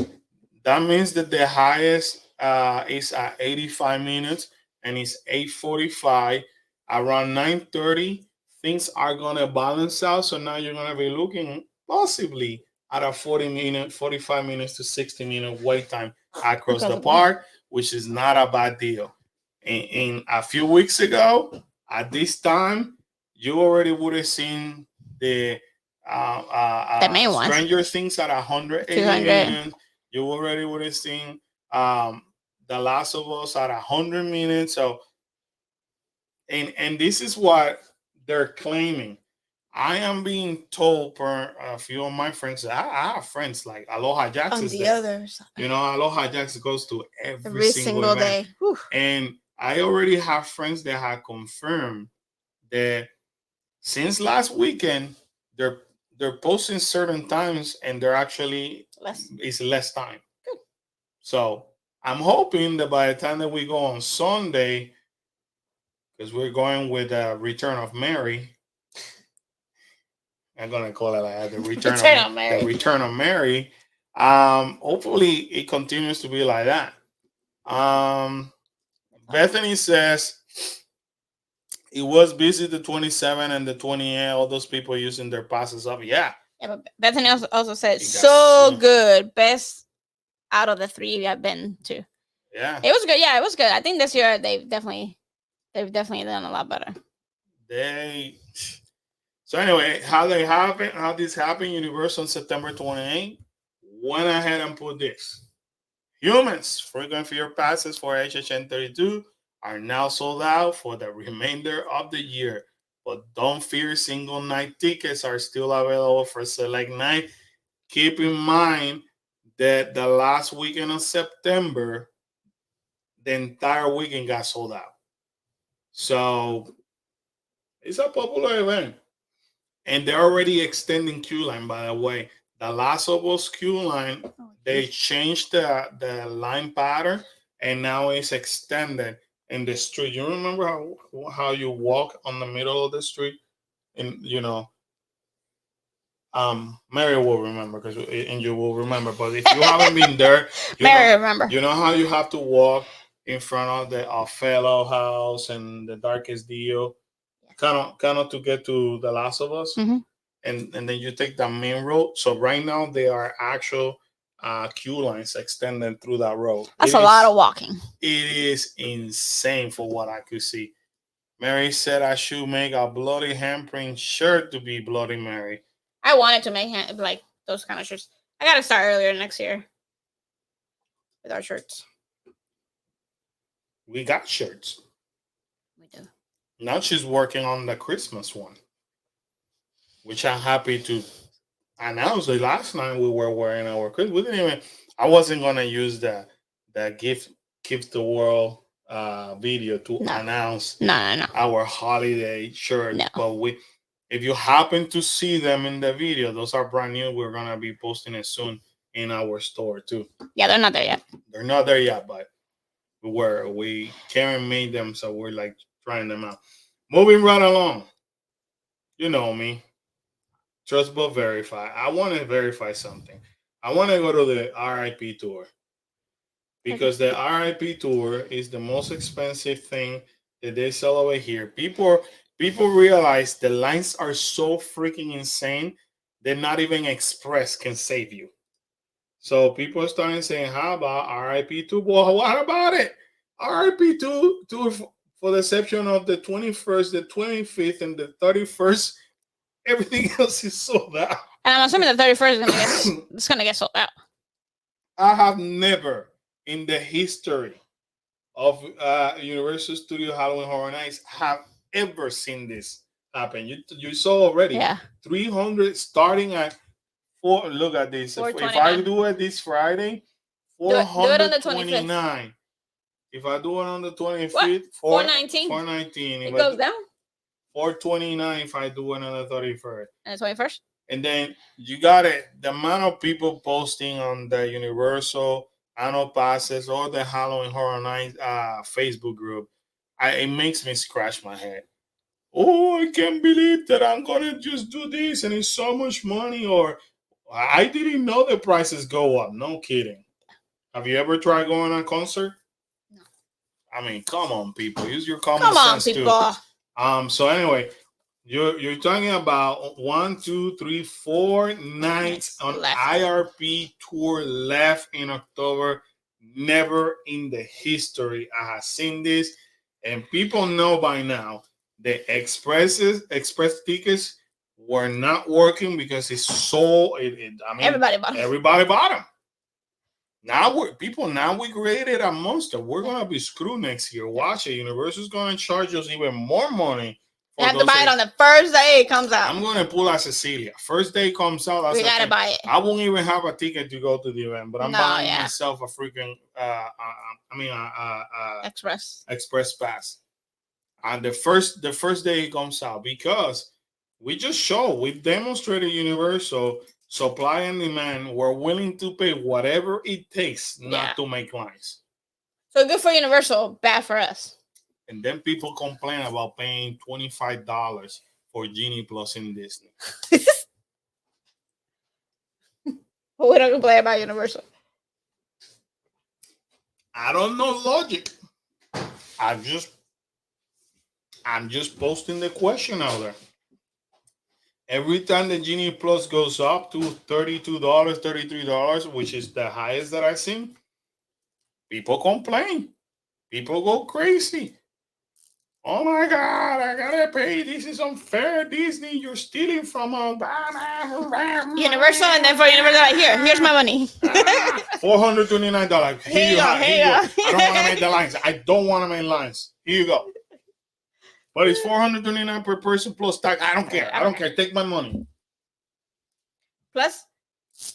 that means that the highest is at 85 minutes and it's 8:45. Around 9:30, things are gonna balance out. So now you're gonna be looking possibly at a 40-minute, 45 minutes to 60-minute wait time across the park, which is not a bad deal. In a few weeks ago, at this time, you already would have seen the The main ones. Stranger Things at 180 200. minutes. You already would have seen The Last of Us at 100 minutes. So, and this is what they're claiming. I am being told per a few of my friends. I have friends like Aloha Jax On is the there. other side. You know, Aloha Jax goes to Every single event. day. Whew. And I already have friends that have confirmed that since last weekend, they're posting certain times and they're actually it's less time. Good. So I'm hoping that by the time that we go on Sunday, because we're going with Return of Mary. I'm gonna call it like the Return of Mary. The Return of Mary. Hopefully it continues to be like that. Bethany says it was busy the 27 and the 28. All those people using their passes up. Yeah. Yeah, but Bethany also said so good. Best out of the 3 I've been to. Yeah. It was good. Yeah, it was good. I think this year they've definitely done a lot better. So anyway, how this happened, Universal on September 28th, went ahead and put this. Humans, frequent fear passes for HHN 32 are now sold out for the remainder of the year. But don't fear, single night tickets are still available for select night. Keep in mind that the last weekend of September, the entire weekend got sold out. So it's a popular event. And they're already extending queue line, by the way. The Last of Us queue line, they changed the line pattern and now it's extended in the street. You remember how you walk on the middle of the street? And Mary will remember and you will remember. But if you haven't been there, remember. You know how you have to walk in front of the fellow house and the Darkest Deal, kind of to get to The Last of Us. Mm-hmm. And then you take the main road. So right now there are actual queue lines extended through that road. That's a lot of walking. It is insane for what I could see. Mary said I should make a Bloody handprint shirt to be Bloody Mary. I wanted to make like those kind of shirts. I gotta start earlier next year with our shirts. We got shirts. We do. Now she's working on the Christmas one, which I'm happy to announce. The last night we were wearing our Christmas. We didn't even. I wasn't gonna use the gift the world video to announce our holiday shirt. No. But if you happen to see them in the video, those are brand new. We're gonna be posting it soon in our store too. Yeah, they're not there yet. They're not there yet, but we Karen made them, so we're like trying them out. Moving right along. You know me. Trust but verify. I want to verify something. I want to go to the RIP tour because the RIP tour is the most expensive thing that they sell over here. People realize the lines are so freaking insane that not even Express can save you. So people are starting saying, "How about RIP tour?" Well, what about it? RIP tour for the exception of the 21st, the 25th, and the 31st. Everything else is sold out. And I'm assuming the 31st is gonna get sold out. I have never in the history of Universal Studio Halloween Horror Nights have ever seen this happen. You saw already 300 starting at 4. Look at this. If I do it this Friday, 429. If I do it on the 25th, 419. 419. It goes down. 429 if I do it on the 31st. And the 21st? And then you got it. The amount of people posting on the Universal Annual Passes or the Halloween Horror Nights Facebook group, it makes me scratch my head. oh, I can't believe that I'm gonna just do this and it's so much money, or I didn't know the prices go up. No kidding. Have you ever tried going on a concert? No. I mean, come on, people. Use your common Come on, sense too. people. So anyway, you're talking about 1, 2, 3, 4 nights on left. IRP tour left in October. Never in the history I have seen this, and people know by now the express tickets were not working because it's so. I mean, everybody bought them. Now we created a monster. We're gonna be screwed next year. Watch it. Universal's gonna charge us even more money. You have to buy it on the first day it comes out. I'm gonna pull out Cecilia. First day comes out. We gotta buy it. I won't even have a ticket to go to the event, but I'm buying myself a freaking express pass. And the first day it comes out, because we've demonstrated Universal supply and demand. We're willing to pay whatever it takes not to make lines. So good for Universal, bad for us. And then people complain about paying $25 for Genie Plus in Disney. But we don't complain about Universal. I don't know logic. I'm just posting the question out there. Every time the Genie Plus goes up to $32, $33, which is the highest that I've seen, people complain. People go crazy. Oh my God, I gotta pay. This is unfair, Disney. You're stealing from a Universal, and then for Universal, here's my money. $429. Here you go. I don't want to make the lines. I don't want to make lines. Here you go. But it's $429 per person plus tax. I don't care. I don't care. Take my money. Plus?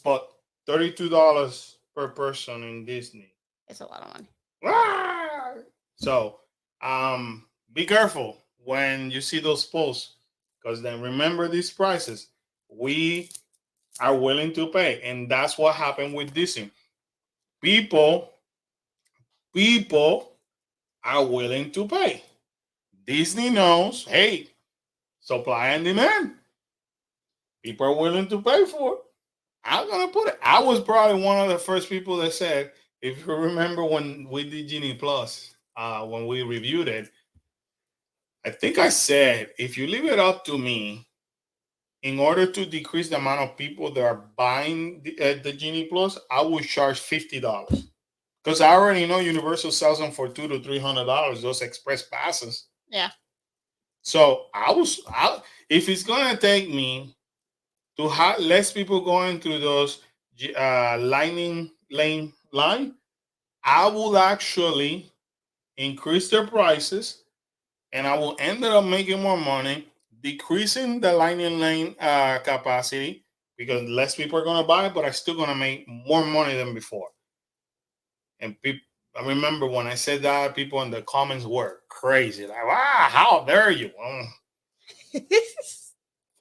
But $32 per person in Disney. It's a lot of money. So, be careful when you see those posts, because then remember these prices. We are willing to pay, and that's what happened with Disney. People are willing to pay. Disney knows, hey, supply and demand. People are willing to pay for it. I'm gonna put it. I was probably one of the first people that said, if you remember when we did Genie Plus, when we reviewed it, I think I said, if you leave it up to me, in order to decrease the amount of people that are buying the Genie Plus, I would charge $50, because I already know Universal sells them for $200 to $300. Those express passes. Yeah. So if it's gonna take me to have less people going through those lightning lane line, I will actually increase their prices. And I will end up making more money, decreasing the lightning lane capacity, because less people are going to buy it, but I'm still going to make more money than before. And I remember when I said that, people in the comments were crazy. Like, wow, how dare you?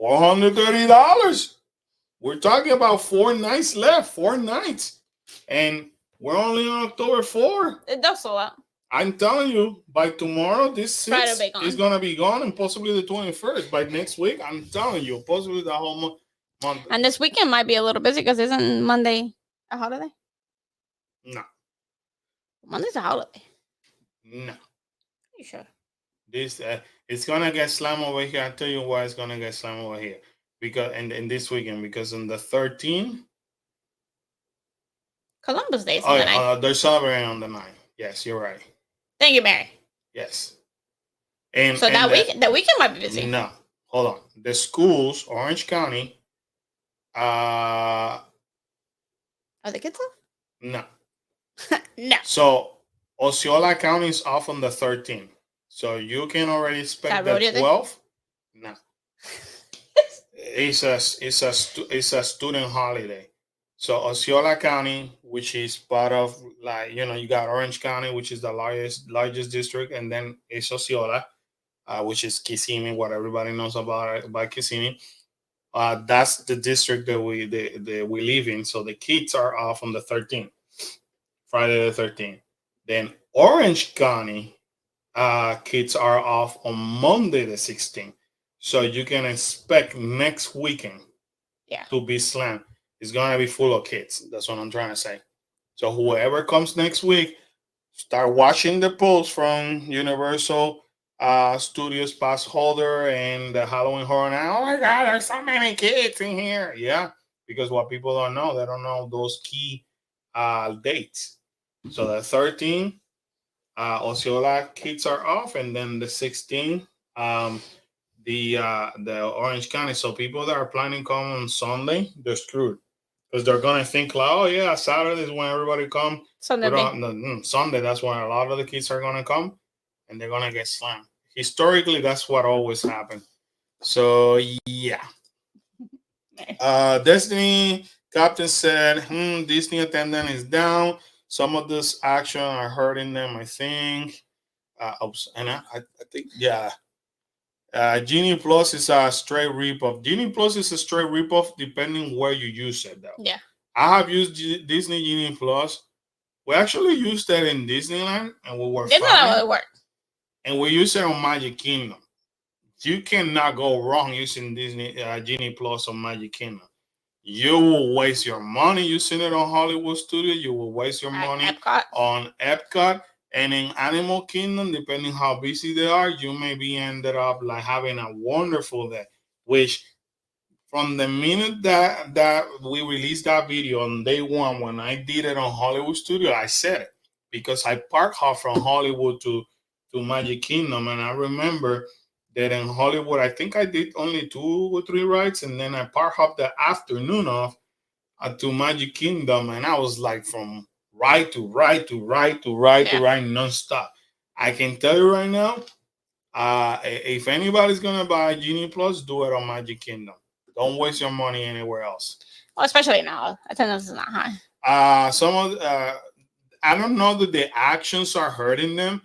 $430. We're talking about 4 nights left, 4 nights. And we're only on October 4. It does sell out. I'm telling you, by tomorrow, this 6 is going to be gone, and possibly the 21st. By next week, I'm telling you, possibly the whole month. And this weekend might be a little busy, because isn't Monday a holiday? No. Monday's a holiday. No. You sure? This it's going to get slammed over here. I'll tell you why it's going to get slammed over here. Because in this weekend, because on the 13th, Columbus Day is on the 9th. They're celebrating on the 9th. Yes, you're right. Thank you, Mary. Yes. So that weekend might be busy. No, hold on. The schools, Orange County. Are the kids off? No. No. So Osceola County is off on the 13th. So you can already expect the 12th. No. It's a student holiday. So Osceola County, which is part of, like, you got Orange County, which is the largest district, and then it's Osceola, which is Kissimmee, what everybody knows about Kissimmee. That's the district that we live in. So the kids are off on the 13th, Friday the 13th. Then Orange County kids are off on Monday the 16th. So you can expect next weekend Yeah. to be slammed. It's gonna be full of kids. That's what I'm trying to say. So whoever comes next week, start watching the post from Universal Studios pass holder and the Halloween Horror Night. Oh my God, there's so many kids in here. Yeah, because what people don't know, they don't know those key dates. So the 13th, Osceola kids are off, and then the 16th, um, the Orange County. So people that are planning to come on Sunday, they're screwed because they're gonna think like, oh yeah, Saturday is when everybody come. Sunday. But on Sunday, that's when a lot of the kids are gonna come, and they're gonna get slammed. Historically, that's what always happened. So yeah, Destiny Captain said, Disney attendance is down. Some of this action are hurting them, I think. And I think, yeah. Genie Plus is a straight ripoff. Genie Plus is a straight ripoff depending where you use it, though. Yeah. I have used Disney Genie Plus. We actually used that in Disneyland, and we were Didn't know fine. how it worked. And we use it on Magic Kingdom. You cannot go wrong using Disney Genie Plus on Magic Kingdom. You will waste your money using it on Hollywood Studio. You will waste your money Epcot. on Epcot. And in Animal Kingdom, depending how busy they are, you may be ended up like having a wonderful day. Which from the minute that we released that video on day one, when I did it on Hollywood Studio, I said it because I park hop from Hollywood to Magic Kingdom, and I remember that in Hollywood, I think I did only 2 or 3 rides, and then I park hop the afternoon off to Magic Kingdom, and I was like from ride to ride to ride to ride to ride nonstop. I can tell you right now, if anybody's gonna buy Genie Plus, do it on Magic Kingdom. Don't waste your money anywhere else. Well, especially now, attendance is not high. Some of I don't know that the actions are hurting them.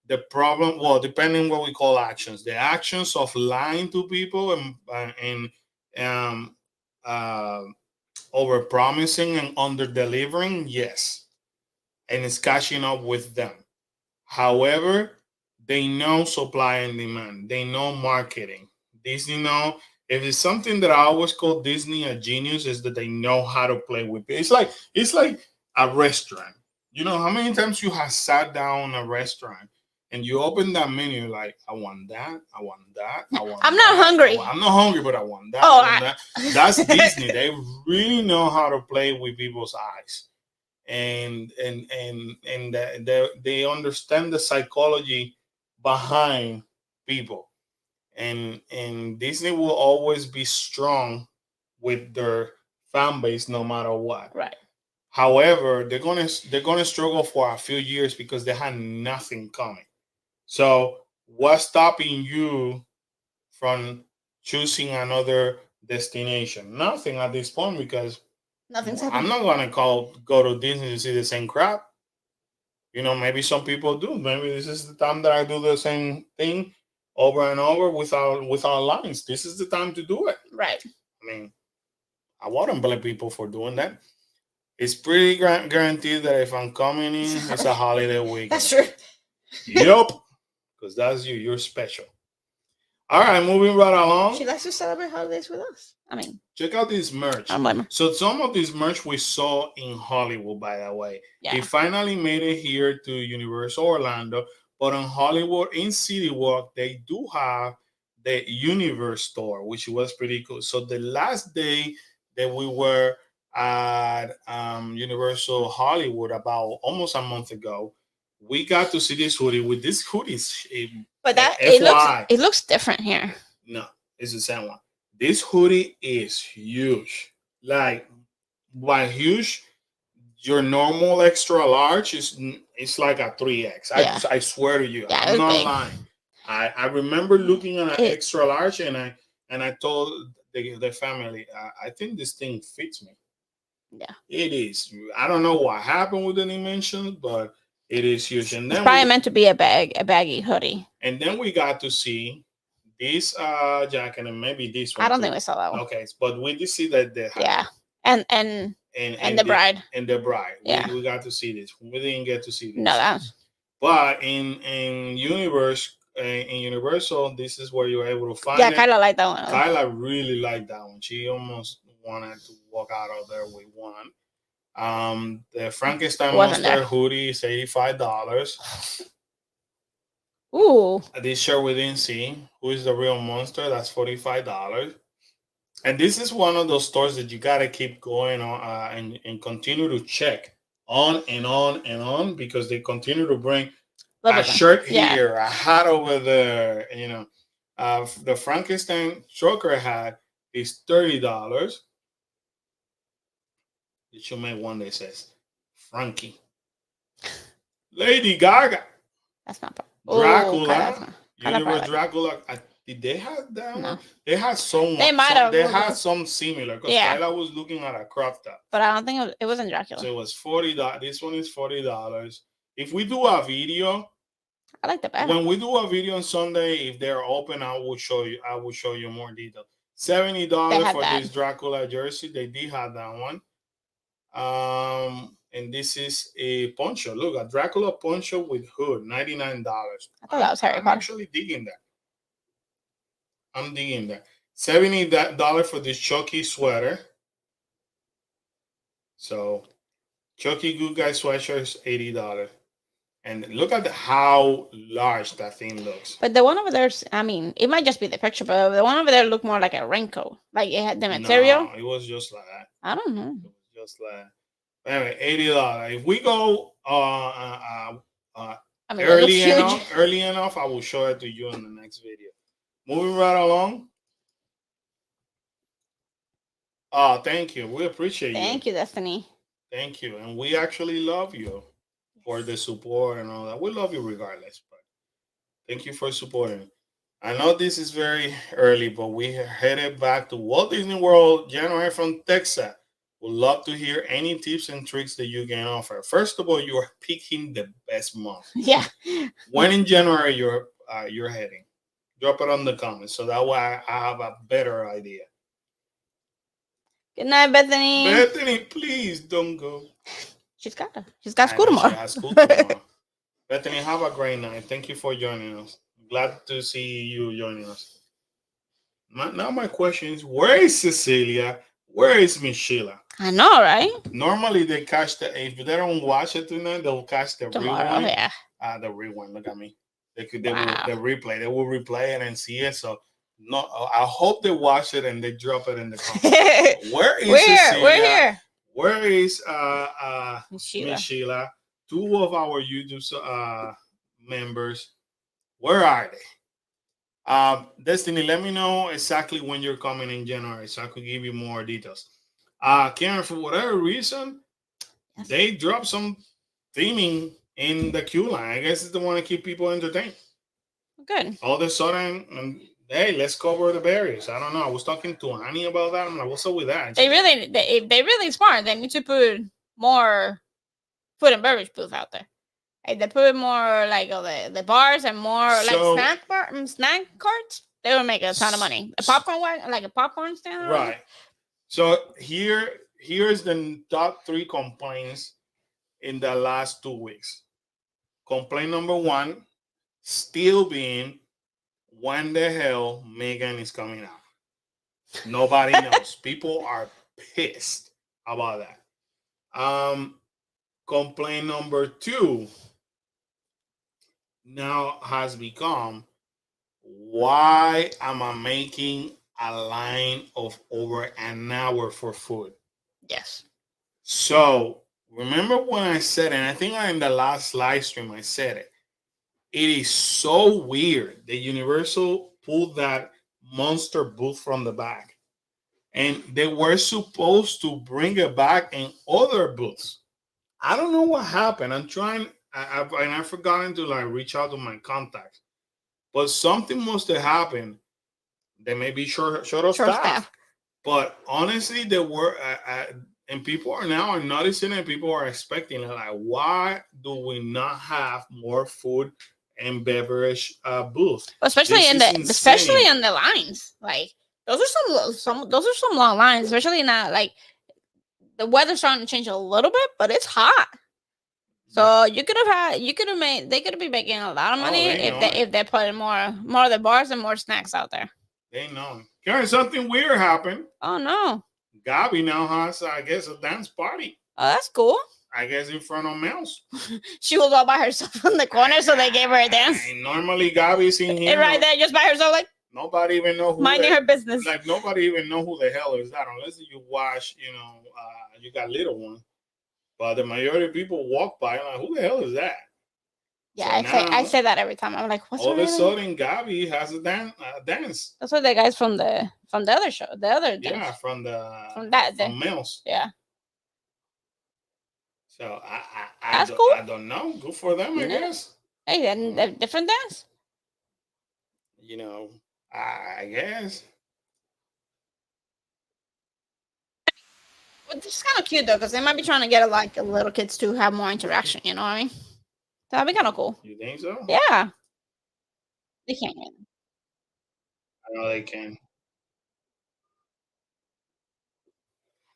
The problem, well, depending what we call actions, the actions of lying to people and um, uh, over promising and under delivering, yes, and it's catching up with them. However, they know supply and demand. They know marketing. Disney know if it's something that I always call Disney a genius is that they know how to play with it. It's like a restaurant. You know how many times you have sat down in a restaurant and you open that menu like I want that, I want that, I want. I'm not hungry. I'm not hungry, but I want that. Oh, I want that. That's Disney. They really know how to play with people's eyes, and they understand the psychology behind people, and Disney will always be strong with their fan base no matter what. Right. However, they're gonna struggle for a few years because they had nothing coming. So what's stopping you from choosing another destination? Nothing at this point because Nothing's I'm happening. not gonna go to Disney to see the same crap. Maybe some people do. Maybe this is the time that I do the same thing over and over without lines. This is the time to do it. Right. I mean, I wouldn't blame people for doing that. It's pretty guaranteed that if I'm coming in, it's a holiday weekend. That's true. Yup, because that's you. You're special. All right, moving right along. She likes to celebrate holidays with us. I mean, Check out this merch. I'm blaming. So some of this merch we saw in Hollywood, by the way. Yeah. It finally made it here to Universal Orlando, but in Hollywood, in City Walk, they do have the Universe store, which was pretty cool. So the last day that we were at Universal Hollywood, about almost a month ago, we got to see this hoodie with this hoodies. But that FYI. it looks different here. No, it's the same one. This hoodie is huge. Like, by huge, your normal extra large is it's like a 3X. Yeah. I swear to you. Yeah, I'm not big. lying. I remember looking at an extra large and I told the family, I think this thing fits me. Yeah. It is. I don't know what happened with the dimensions, but it is huge. And then It's probably meant to be a baggy hoodie. And then we got to see this jacket and maybe this one. I don't too. think we saw that one. Okay, but we did see that the and the bride. And the bride. Yeah. We got to see this. We didn't get to see this. No, that But in Universal, this is where you're able to Yeah, find it. Kyla liked that one. Kyla really liked that one. She almost wanted to walk out of there with one. The Frankenstein Wasn't Monster there. hoodie is $85. Ooh, This shirt we didn't see. Who is the real monster? That's $45. And this is one of those stores that you gotta keep going on and continue to check on and on and on because they continue to bring little a bit. shirt Yeah. here, a hat over there. You know, the Frankenstein trucker hat is $30. It should make one that says Frankie, Lady Gaga, That's not. Dracula, Kyla Universe probably. Dracula. Did they have that No. one? They had some. They might have. They had some similar because Yeah. Kyla was looking at a crop top. But I don't think it wasn't Dracula. So it was $40. This one is $40. If we do a video, I like the back. when we do a video on Sunday, if they're open, I will show you. I will show you more detail. $70 for this Dracula jersey. They did have that one. And this is a poncho. Look, a Dracula poncho with hood, $99. I thought that was Harry Potter. I'm actually digging that. I'm digging that. $70 for this Chucky sweater. So, Chucky Good Guy sweatshirt is $80. And look at how large that thing looks. But the one over there, I mean, it might just be the picture, but the one over there looked more like a raincoat. Like it had the material. No, it was just like that. I don't know. It was just like anyway, $80. If we go early enough, I will show it to you in the next video. Moving right along. Oh, thank you. We appreciate you. Thank you, Destiny. Thank you. And we actually love you for the support and all that. We love you regardless. But thank you for supporting. I know this is very early, but we are headed back to Walt Disney World, January from Texas. Would love to hear any tips and tricks that you can offer. First of all, you are picking the best month. Yeah. When in January you're heading? Drop it on the comments so that way I have a better idea. Good night, Bethany. Bethany, please don't go. She's got school tomorrow. She has school tomorrow. Bethany, have a great night. Thank you for joining us. Glad to see you joining us. Now my question is, where is Cecilia? Where is Miss Sheila? I know, right? Normally they catch if they don't watch it tonight, they'll catch the tomorrow, rewind. Yeah. The rewind. Look at me. They will replay. They will replay it and see it. So no, I hope they watch it and they drop it in the comments. Where is Cecilia? We're here. Where is Miss Sheila? Two of our YouTube members. Where are they? Destiny, let me know exactly when you're coming in January so I could give you more details. Karen, for whatever reason, they dropped some theming in the queue line. I guess it's the one to keep people entertained. Good. All of a sudden, hey, let's cover the barriers. I don't know. I was talking to Annie about that. I'm like, what's up with that? They really smart. They need to put more food and beverage booth out there. Like they put more like the bars and more like snack carts. They would make a ton of money. A popcorn wagon, like a popcorn stand. Right. So here's the top 3 complaints in the last 2 weeks. Complaint number 1 still being, when the hell Megan is coming out? Nobody knows. People are pissed about that. Complaint number 2 now has become, why am I making a line of over an hour for food? Yes. So remember when I said, and I think in the last live stream I said it, it is so weird that Universal pulled that monster booth from the back. And they were supposed to bring it back in other booths. I don't know what happened. I'm trying, I've forgotten to reach out to my contacts. But something must have happened. They may be short of staff. But honestly, they were, and people are now noticing it. People are expecting it. Like, why do we not have more food and beverage booths? Especially in the lines. Like those are some long lines. Especially now, like the weather's starting to change a little bit, but it's hot. So you could have had, you could have made, they could be making a lot of Oh, money they if know they it. if they put more of the bars and more snacks out there. They know. Karen, something weird happened. Oh no! Gabi now has, I guess, a dance party. Oh, that's cool. I guess in front of Mel's. She was all by herself in the corner, so they gave her a dance. And normally Gabi's in here. And right there, just by herself, like Nobody even know who minding her business. Like nobody even know who the hell is that unless you watch. You got little one. But the majority of people walk by and like, who the hell is that? Yeah, So I say that every time. I'm like, what's all of a her name? sudden Gabi has a dance. That's what the guys from the other show, the other dance. Yeah, from Mel's. Yeah. So That's cool. I don't know. Good for them, I guess. Hey, and different dance. I guess. But it's kind of cute though, because they might be trying to get like little kids to have more interaction. You know what I mean? So that'd be kind of cool. You think so? Yeah. They can't win. I know they can.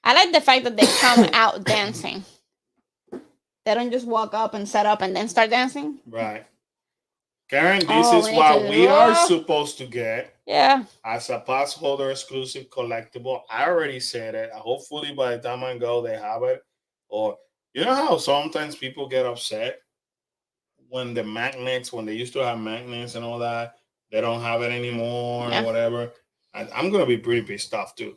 I like the fact that they come out dancing. They don't just walk up and set up and then start dancing. Right. Karen, this is what we are supposed to get. Yeah. As a pass holder exclusive collectible. I already said it. Hopefully by the time I go, they have it. Or you know how sometimes people get upset when when they used to have magnets and all that, they don't have it anymore or whatever. I'm gonna be pretty pissed off too.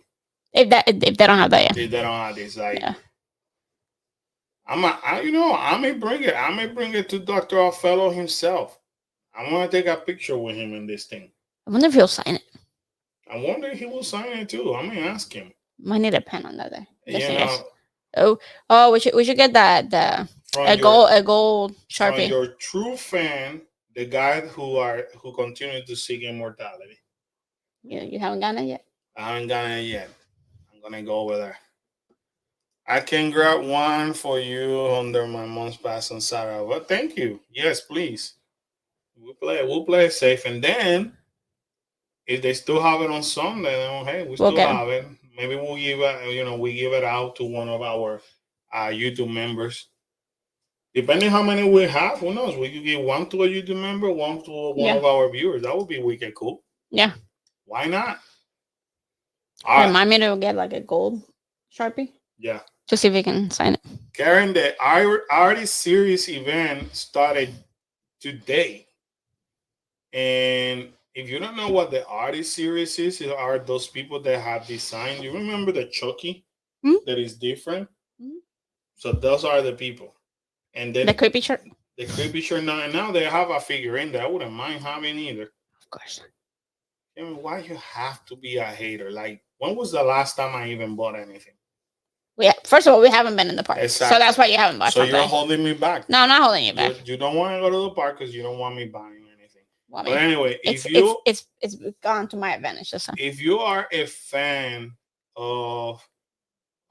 If they don't have that, yeah. If they don't have this, like, yeah. I may bring it. I may bring it to Dr. Othello himself. I want to take a picture with him in this thing. I wonder if he'll sign it. I wonder if he will sign it too. I may ask him. Might need a pen on that day. You know, we should get that a gold Sharpie. From your true fan, the guy who continues to seek immortality. You haven't gotten it yet? I haven't gotten it yet. I'm gonna go over there. I can grab one for you under my mom's pass on Saturday. Well, thank you. Yes, please. We'll play it safe, and then if they still have it on Sunday, then hey, we still have it. Maybe we'll give it. We give it out to one of our YouTube members. Depending how many we have, who knows? We could give one to a YouTube member, one to one of our viewers. That would be wicked cool. Yeah. Why not? Remind me to get like a gold Sharpie. Yeah. To see if we can sign it. Karen, the Artist Series event started today. And if you don't know what the Artist Series is, it are those people that have designed. You remember the Chucky that is different? Mm-hmm. So those are the people. And then the creepy shirt. The creepy shirt now they have a figurine that I wouldn't mind having either. Of course. I mean, why you have to be a hater? Like, when was the last time I even bought anything? First of all, we haven't been in the park. Exactly. So that's why you haven't bought something. So you're holding me back. No, I'm not holding you back. You don't want to go to the park because you don't want me buying anything. But anyway, it's gone to my advantage. If you are a fan of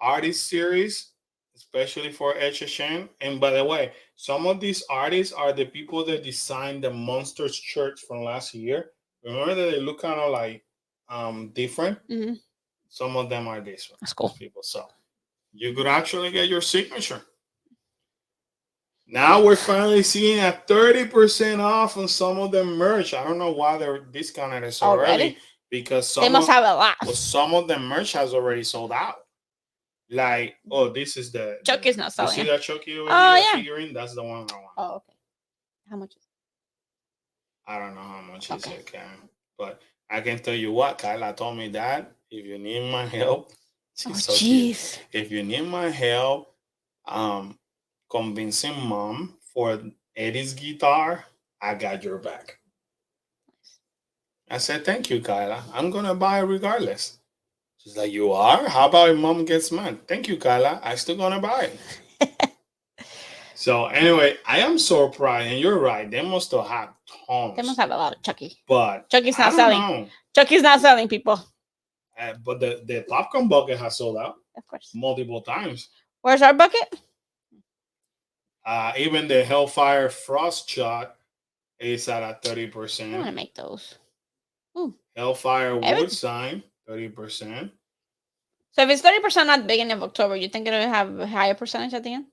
Artist Series, especially for HSN, and by the way, some of these artists are the people that designed the Monsters Church from last year. Remember that they look kind of like different? Mm-hmm. Some of them are this one. That's cool. People. So you could actually get your signature. Now we're finally seeing a 30% off on some of the merch. I don't know why they're discounted so early because they must have a lot. Well, some of the merch has already sold out. Like, this is the Chucky's not selling. You see that Chucky over figurine? That's the one I want. Oh, okay. How much is it? I don't know how much is it, Karen. But I can tell you what, Kyla told me that if you need my help, if you need my help, convincing mom for Eddie's guitar, I got your back. I said, thank you, Kyla. I'm gonna buy it regardless. She's like, you are? How about if mom gets mad? Thank you, Kyla. I'm still gonna buy it. So anyway, I am surprised, and you're right. They must have had tons. They must have a lot of Chucky. But Chucky's not selling. Chucky's not selling, people. But the popcorn bucket has sold out. Of course. Multiple times. Where's our bucket? Even the Hellfire Frost Shot is at a 30%. I want to make those. Ooh. Hellfire Wood Sign, 30%. So if it's 30% at the beginning of October, you think it'll have a higher percentage at the end?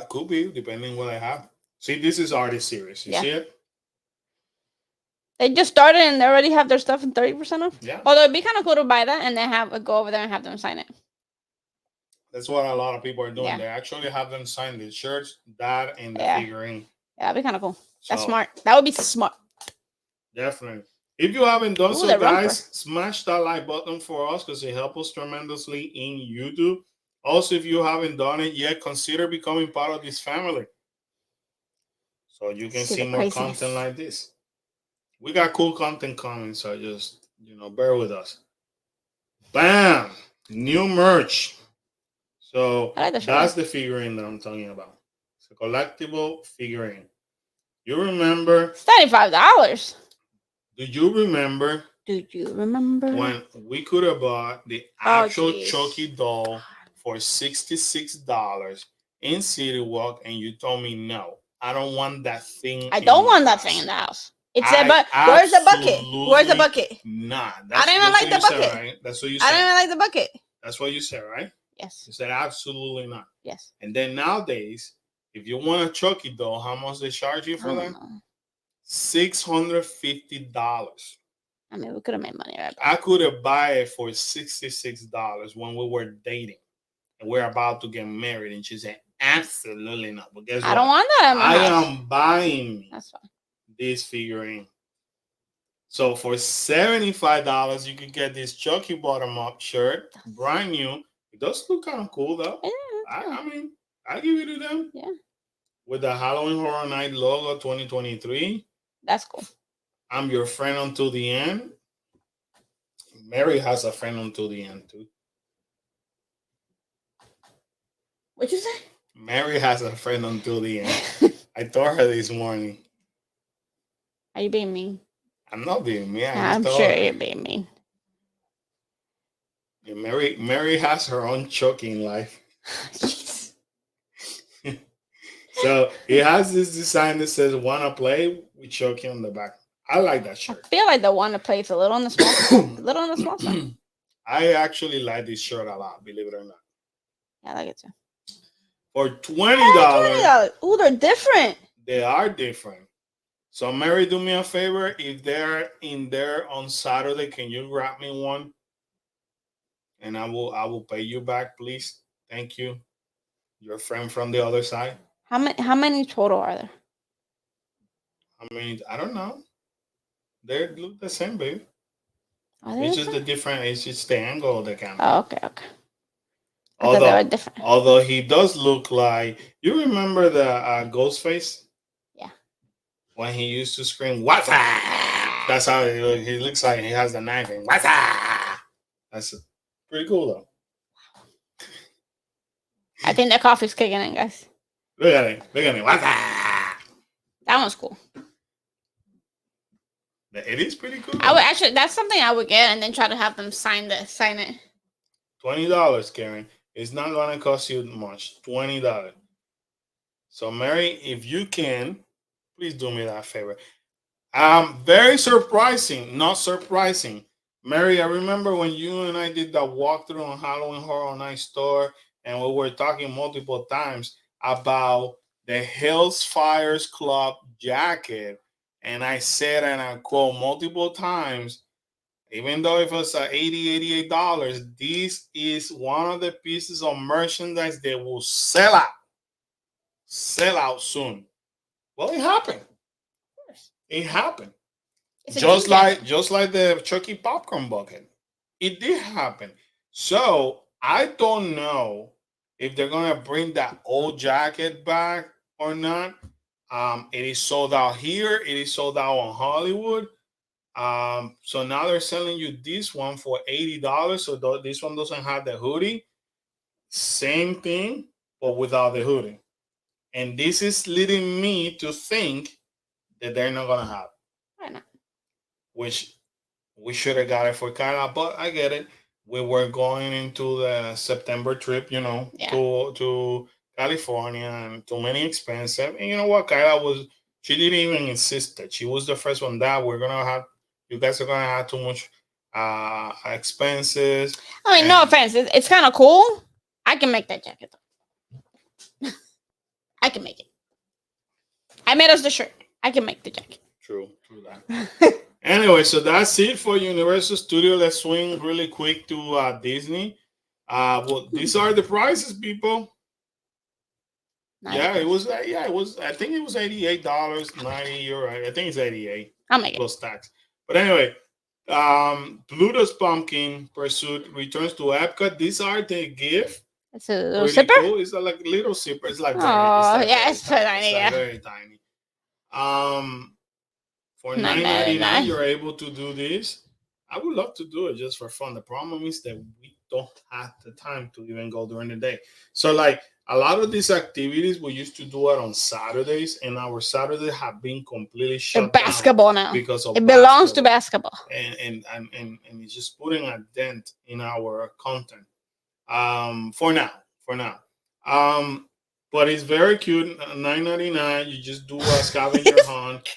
Could be depending what I have. See, this is artist series. You Yeah. see it? They just started and they already have their stuff in 30% off. Yeah. Although it'd be kind of cool to buy that and then go over there and have them sign it. That's what a lot of people are doing. Yeah. They actually have them sign the shirts, that, and the Yeah. figurine. Yeah, that'd be kind of cool. That's So, smart. That would be smart. Definitely. If you haven't done Ooh, so, the guys, romper. smash that like button for us because it helps us tremendously in YouTube. Also, if you haven't done it yet, consider becoming part of this family so you can see the more craziness. content like this. We got cool content coming, so just bear with us. Bam! New merch. So I like the that's shirt. the figurine that I'm talking about. It's a collectible figurine. You remember? It's $95. Do you remember Do you remember when we could have bought the Oh, actual jeez. Chucky doll for $66 in City Walk, and you told me no, I don't want that thing. I don't in my want that house. thing in the house. It's I a but. Where's the bucket? Where's the absolutely bucket? Nah, I don't even like the what you said, bucket. right? That's what you I don't said. even like the bucket. That's what you said, right? Yes. You said absolutely not. Yes. And then nowadays, if you want a Chucky doll, how much they charge you for that? $650. I mean, we could have made money right back. I could have buy it for $66 when we were dating and we're about to get married. And she said, absolutely not. But guess what? I don't want that in my house. am buying That's fine. this figurine. So for $75, you can get this Chucky bottom up shirt, brand new. It does look kind of cool though. Yeah, I mean, I give it to them. Yeah. With the Halloween Horror Night logo 2023. That's cool. I'm your friend until the end. Mary has a friend until the end too. What'd you say? Mary has a friend until the end. I told her this morning. Are you being mean? I'm not being mean. I'm sure you're being mean. Yeah, Mary has her own Chucky in life. Jeez. So it has this design that says "Wanna play" with Chucky on the back. I like that I shirt. feel like the one to play is a little on the small, little on the small side. I actually like this shirt a lot, believe it or not. Yeah, I like it too. For $20, $20. Ooh, they're different. they are different. So Mary, do me a favor. If they're in there on Saturday, can you grab me one? And I will pay you back, please. Thank you. Your friend from the other side. How many total are there? I mean, I don't know. They look the same, babe. Are they It's just different? the different. It's just the angle of the camera. Oh, okay. I thought they were different. Although he does look like, you remember the Ghostface? Yeah. When he used to scream, "What's that?" That's how he looks like. He has the knife in. What's that? That's pretty cool though. I think the coffee's kicking in, guys. Look at it. Look at it. What's that? That one's cool. It is pretty cool. I would actually. That's something I would get and then try to have them sign it. $20, Karen. It's not gonna cost you much. $20. So Mary, if you can, please do me that favor. Very surprising, not surprising. Mary, I remember when you and I did that walkthrough on Halloween Horror Night store, and we were talking multiple times about the Hills Fires Club jacket. And I said, and I quote multiple times, even though it was $80, $88, this is one of the pieces of merchandise that will sell out soon. Well, it happened. It happened. Just like the Chucky popcorn bucket. It did happen. So I don't know if they're gonna bring that old jacket back or not. It is sold out here. It is sold out on Hollywood. So now they're selling you this one for $80. So this one doesn't have the hoodie. Same thing, but without the hoodie. And this is leading me to think that they're not gonna have. Why not? Which we should have got it for Kyla, but I get it. We were going into the September trip, to California, and too many expensive. And you know what? She didn't even insist that she was the first one that you guys are gonna have too much expenses. I mean, no offense. It's kind of cool. I can make that jacket though. I can make it. I made us the shirt. I can make the jacket. True that. Anyway, so that's it for Universal Studio. Let's swing really quick to Disney. Well, these are the prices, people. Yeah, it was. Yeah, it was. I think it was $88.90. You're right. I think it's 88 I'll make it. plus tax. But anyway, Pluto's Pumpkin Pursuit returns to Epcot. These are the gift. It's a little Really zipper. cool. It's like a little zipper. It's like Oh, very, yeah, it's so tiny. It's Yeah. very tiny. For $9.99. $9.99, you're able to do this. I would love to do it just for fun. The problem is that we don't have the time to even go during the day. So, like a lot of these activities, we used to do it on Saturdays, and our Saturdays have been completely shut They're basketball now. down because of It belongs to basketball. and it's just putting a dent in our content. For now. But it's very cute. $9.99. You just do a scavenger hunt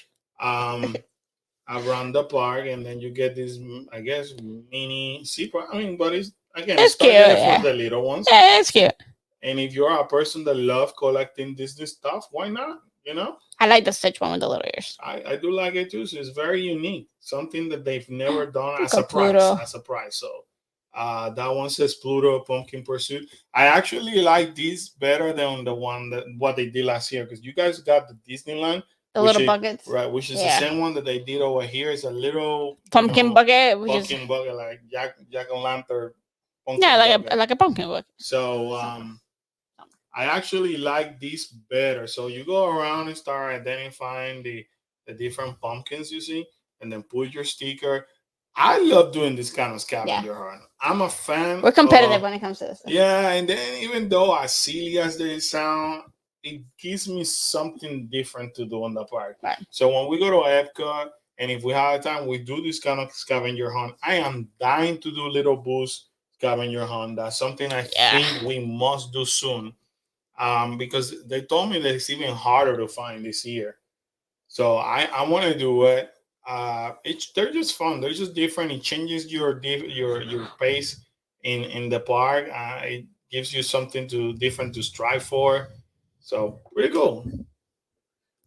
around the park, and then you get this, I guess, mini zebra. I mean, but it's It's targeted cute, for yeah. the little ones. Yeah, it's cute. And if you're a person that loves collecting Disney stuff, why not? You know, I like the Stitch one with the little ears. I do like it too. So it's very unique, something that they've never done as Look a at Pluto. prize. So that one says Pluto Pumpkin Pursuit. I actually like this better than the one that what they did last year, because you guys got the Disneyland, The little buckets. right? Which is Yeah. the same one that they did over here. It's a little Pumpkin bucket. Which pumpkin is, bucket, like Jack o' Lantern. yeah, like a pumpkin bucket. So I actually like this better. So you go around and start identifying the different pumpkins you see, and then put your sticker. I love doing this kind of scavenger hunt. I'm a fan. We're competitive when it comes to this. Yeah, and then even though as silly as they sound, it gives me something different to do on the park. Right. So when we go to Epcot, and if we have time, we do this kind of scavenger hunt. I am dying to do Little Boo's scavenger hunt. That's something I think we must do soon. Because they told me that it's even harder to find this year. So I want to do it. They're just fun. They're just different. It changes your pace in the park. It gives you something different to strive for. So pretty cool.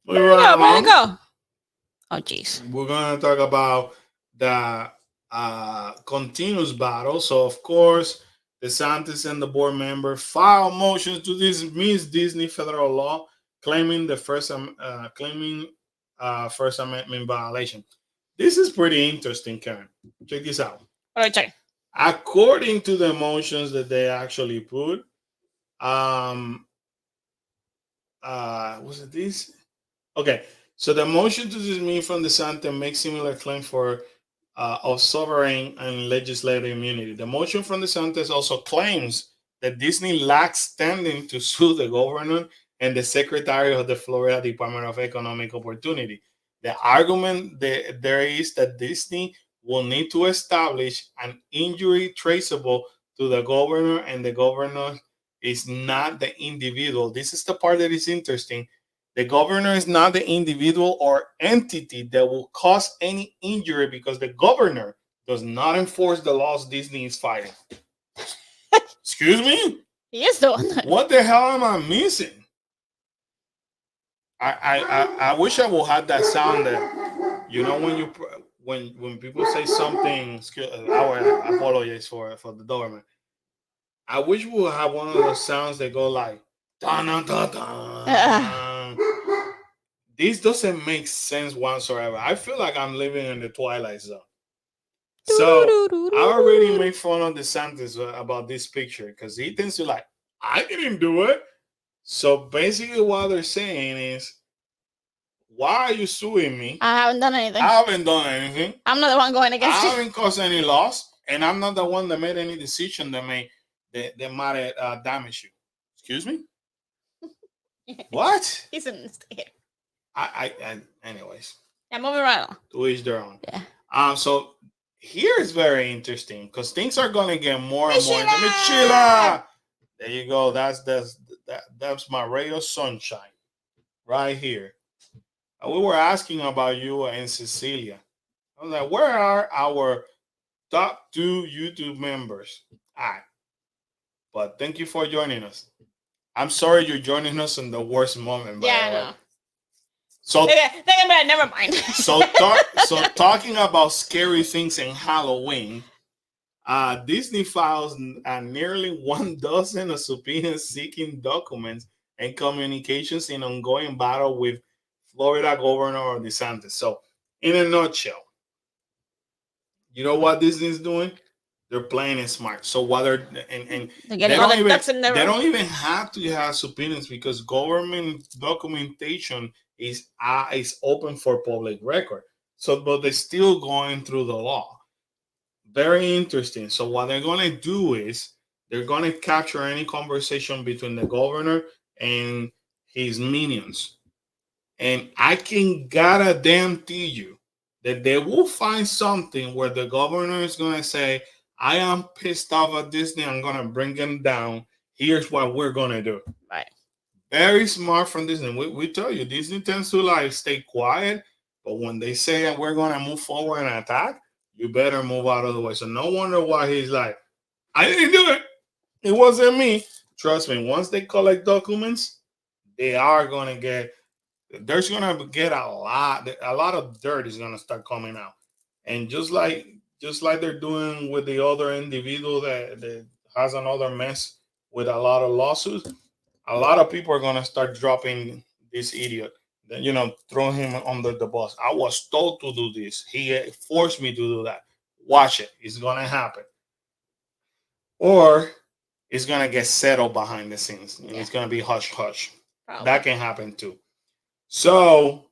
Where you go? Oh jeez. We're gonna talk about the continuous battle. So of course, DeSantis and the board member filed motions to dismiss Disney federal law claiming First Amendment violation. This is pretty interesting, Karen. Check this out. All right, check. According to the motions that they actually put, was it this? Okay, so the motion to dismiss from DeSantis makes similar claims of sovereign and legislative immunity. The motion from DeSantis also claims that Disney lacks standing to sue the governor and the secretary of the Florida Department of Economic Opportunity. The argument there is that Disney will need to establish an injury traceable to the governor, and the governor is not the individual. This is the part that is interesting. The governor is not the individual or entity that will cause any injury because the governor does not enforce the laws Disney is fighting. Excuse me? He is the one. What the hell am I missing? I wish I would have that sound that, you know, when people say something. I apologize for the Doberman. I wish we would have one of those sounds that go like dun dun dun dun. This doesn't make sense whatsoever. I feel like I'm living in the Twilight Zone. So I already made fun of DeSantis about this picture because he tends to like, I didn't do it. So basically what they're saying is, why are you suing me? I haven't done anything. I haven't done anything. I'm not the one going against I you. haven't caused any loss, and I'm not the one that made any decision that might damage you. Excuse me? What? He's an instigator. Anyways. Yeah, moving right on. To each their own. Yeah. So here is very interesting because things are gonna get more and more. Michila! There you go. That's my radio sunshine right here. We were asking about you and Cecilia. I was like, where are our top 2 YouTube members? All right. But thank you for joining us. I'm sorry you're joining us in the worst moment. By Yeah, the I way. know. So Never mind. so talking about scary things in Halloween, Disney files nearly 1 dozen of subpoenas seeking documents and communications in ongoing battle with Florida Governor DeSantis. So, in a nutshell, you know what Disney is doing? They're playing it smart. So what they're and They're they getting all don't the even ducks in the they row. don't even have to have subpoenas because government documentation is open for public record. So, but they're still going through the law. Very interesting. So what they're going to do is they're going to capture any conversation between the governor and his minions. And I can guarantee you that they will find something where the governor is going to say, I am pissed off at Disney. I'm going to bring them down. Here's what we're going to do. Right. Very smart from Disney. We tell you, Disney tends to like stay quiet. But when they say that we're going to move forward and attack, you better move out of the way. So no wonder why he's like, I didn't do it. It wasn't me. Trust me, once they collect documents, they are going to get there's gonna get a lot of dirt is gonna start coming out, and just like they're doing with the other individual that has another mess with a lot of lawsuits, a lot of people are gonna start dropping this idiot, throwing him under the bus. I was told to do this. He forced me to do that. Watch it. It's gonna happen, or it's gonna get settled behind the scenes, and it's gonna be hush hush. Probably. That can happen too. So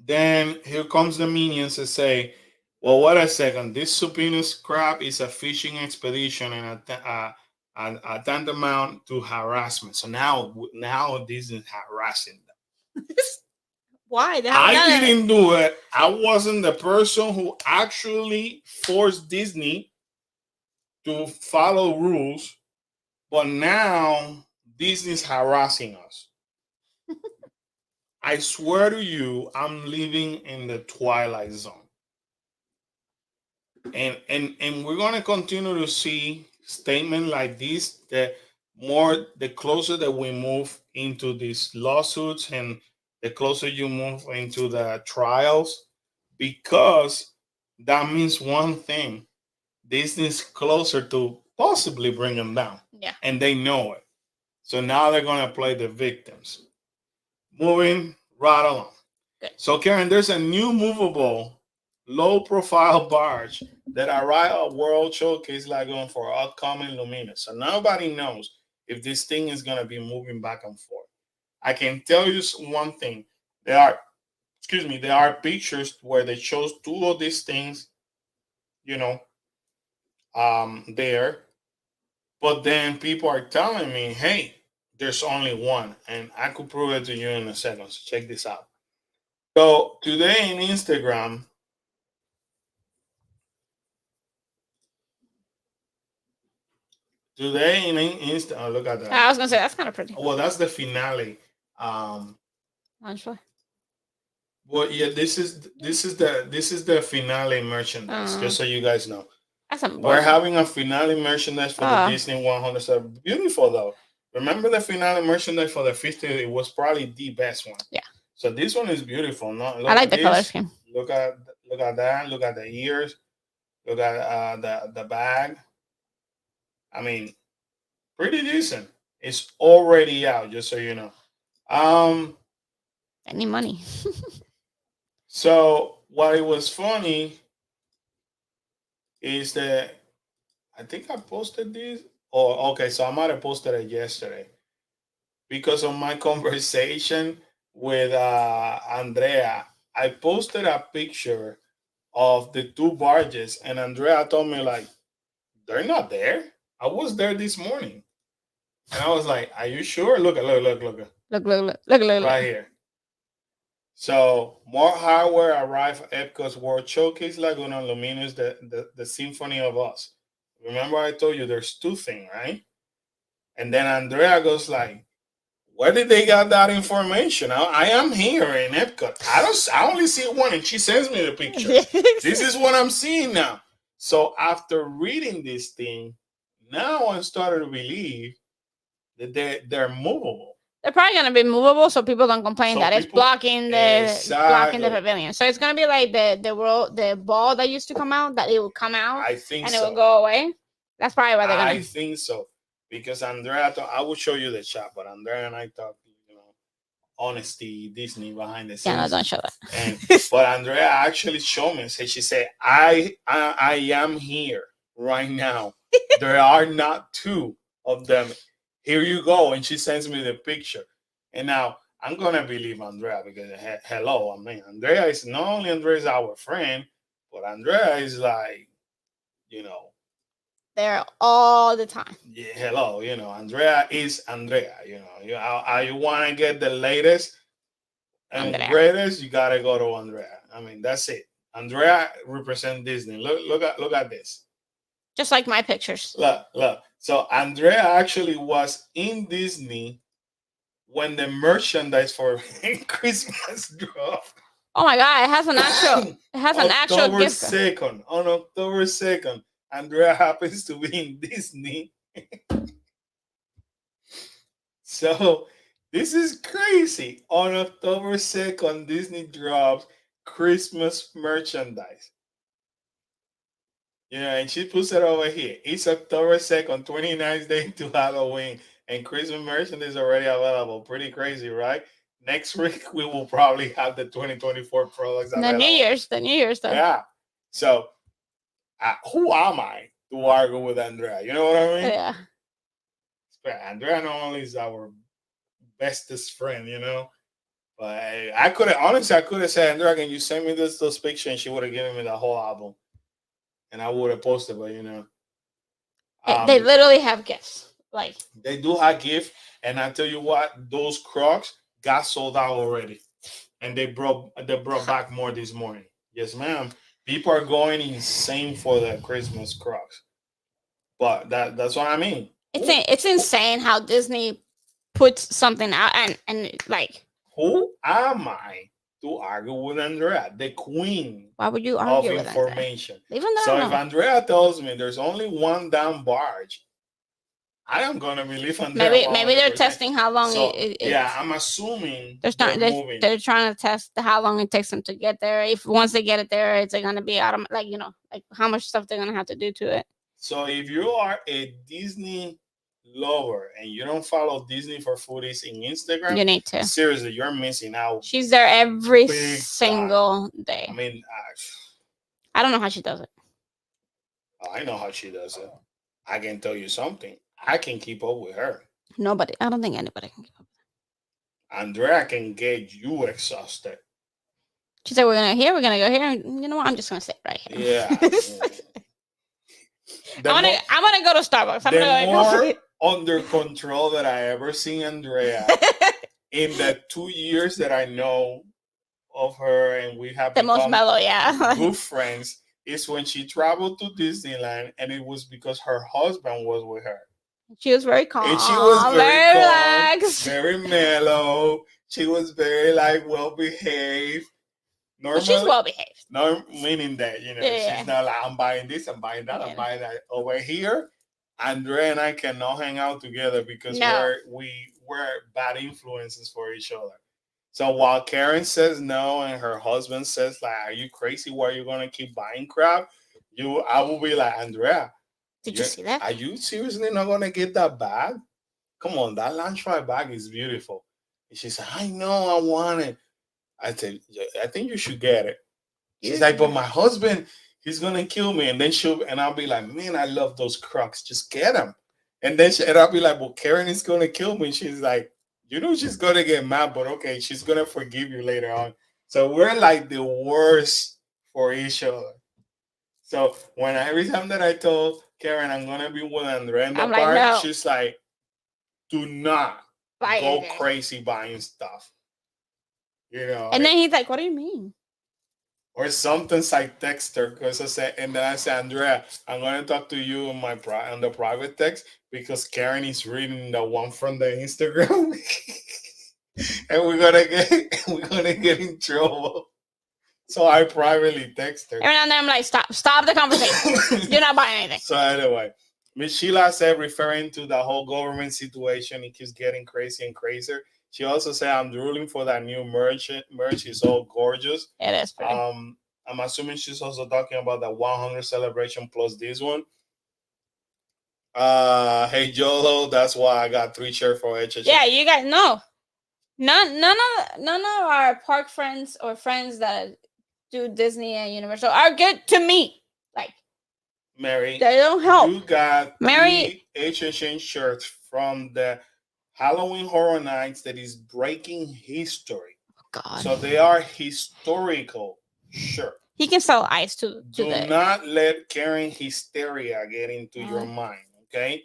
then here comes the minions to say, well, wait a second. This subpoena's crap is a fishing expedition and a tantamount to harassment. So now this is harassing them. Why? I didn't do it. I wasn't the person who actually forced Disney to follow rules, but now Disney's harassing us. I swear to you, I'm living in the twilight zone. And we're gonna continue to see statements like this the closer that we move into these lawsuits and the closer you move into the trials, because that means one thing: Disney's closer to possibly bring them down. Yeah. And they know it. So now they're gonna play the victims. Moving right along. Good. So, Karen, there's a new movable, low-profile barge that arrived at World Showcase Lagoon for upcoming Lumina. So nobody knows if this thing is going to be moving back and forth. I can tell you one thing: there are pictures where they shows two of these things, there. But then people are telling me, hey, there's only one, and I could prove it to you in a second. So check this out. So today in Instagram, look at that. I was gonna say that's kind of pretty. Well, that's the finale. Honestly. Well, yeah, this is the finale merchandise. Just so you guys know, we're having a finale merchandise for the Disney 100. So beautiful though. Remember the finale merchandise for the 50? It was probably the best one. Yeah. So this one is beautiful. No, I like the color scheme. Look at that. Look at the ears. Look at the bag. I mean, pretty decent. It's already out, just so you know. Any money. So what it was funny is that I think I posted this. Oh, okay. So I might have posted it yesterday because of my conversation with Andrea. I posted a picture of the two barges, and Andrea told me like, they're not there. I was there this morning, and I was like, "Are you sure?" Look. Right here. So more hardware arrived at Epcot's World Showcase Lagoon on Luminous, the Symphony of Us. Remember I told you there's two things, right? And then Andrea goes like, where did they get that information? I am here in Epcot. I only see one, and she sends me the picture. This is what I'm seeing now. So after reading this thing, now I'm starting to believe They're movable. They're probably gonna be movable, so people don't complain So that it's people- blocking the Exactly. pavilion. So it's gonna be like the ball that used to come out, that it will come out I think and it so. will go away. That's probably why they're I gonna. think so because Andrea, I will show you the chat, but Andrea and I talked, honesty, Disney behind the scenes. Yeah, no, don't show that. And but Andrea actually showed me. She said, I am here right now. There are not two of them. Here you go. And she sends me the picture. And now I'm gonna believe Andrea because hello, I mean Andrea is not only Andrea is our friend, but Andrea is like, There all the time. yeah, hello, Andrea is Andrea. You want to get the latest and Andrea. greatest, you gotta go to Andrea. I mean, that's it. Andrea represents Disney. Look at this. Just like my pictures. Look. So Andrea actually was in Disney when the merchandise for Christmas dropped. Oh my god! It has an actual. It has an actual October gift. 2nd. On October 2nd, Andrea happens to be in Disney. So this is crazy. On October 2nd, Disney drops Christmas merchandise. And she puts it over here. It's October 2nd, 29th day to Halloween, and Christmas merchandise is already available. Pretty crazy, right? Next week, we will probably have the 2024 products available. The New Year's stuff. Yeah. So, who am I to argue with Andrea? You know what I mean? Yeah. Andrea not only is our bestest friend, but I could have said, Andrea, can you send me those pictures? And she would have given me the whole album, and I would have posted. But they literally have gifts. Like they do have gifts, and I tell you what, those Crocs got sold out already, and they brought back more this morning. Yes, ma'am. People are going insane for the Christmas Crocs, but that's what I mean. It's insane how Disney puts something out and like. Who am I to argue with Andrea, the queen Why would you of argue with information? Even though So if Andrea tells me there's only one damn barge, I am gonna believe Andrea. Maybe they're testing how long yeah, I'm assuming they're trying to test how long it takes them to get there. If once they get it there, it's gonna be automatic, like how much stuff they're gonna have to do to it. So if you are a Disney lover and you don't follow Disney for Foodies in Instagram, you need to. Seriously, you're missing out. She's there every single day. I mean, I don't know how she does it. I know how she does it. I can tell you something. I can keep up with her. Nobody. I don't think anybody can keep up. Andrea can get you exhausted. She said, we're going to go here. And you know what? I'm just going to sit right here. Yeah. I'm gonna go to Starbucks. The more under control that I ever seen Andrea in the 2 years that I know of her, and we have the most mellow, good friends, is when she traveled to Disneyland, and it was because her husband was with her. She was very calm. And she was very calm, relaxed, very mellow. She was very well behaved. Normally, she's well behaved. No, meaning that she's not like, I'm buying this, I'm buying that, I'm buying that. Over here, Andrea and I cannot hang out together because we're bad influences for each other. So while Karen says no and her husband says are you crazy? Why are you gonna keep buying crap? I will be like, Andrea, did you see that? Are you seriously not gonna get that bag? Come on, that Lunchfly bag is beautiful. And she said, I know, I want it. I said, I think you should get it. She's like, but my husband, he's gonna kill me. And then I'll be like, man, I love those Crocs. Just get them. And then I'll be like, well, Karen is gonna kill me. She's like, she's gonna get mad, but okay, she's gonna forgive you later on. So we're like the worst for each other. So every time that I told Karen I'm gonna be with Andrea in the park, no. She's like, do not go crazy buying stuff. And then he's like, what do you mean? Or sometimes I text her because and then I say, Andrea, I'm gonna talk to you on the private text because Karen is reading the one from the Instagram, and we're gonna get in trouble. So I privately text her. And then I'm like, stop the conversation. You're not buying anything. So anyway, Miss Sheila said, referring to the whole government situation, it keeps getting crazy and crazier. She also said, I'm drooling for that new merch. Merch is all gorgeous. It is pretty. I'm assuming she's also talking about the 100 celebration plus this one. Hey Jolo, that's why I got 3 shirts for HHN. Yeah, you guys know. None of our park friends or friends that do Disney and Universal are good to me. Like Mary, they don't help. you got Mary 3 HHN shirts from the Halloween Horror Nights that is breaking history. God. So they are historical shirts. He can sell ice to Do the. not let Karen hysteria get into your mind, okay?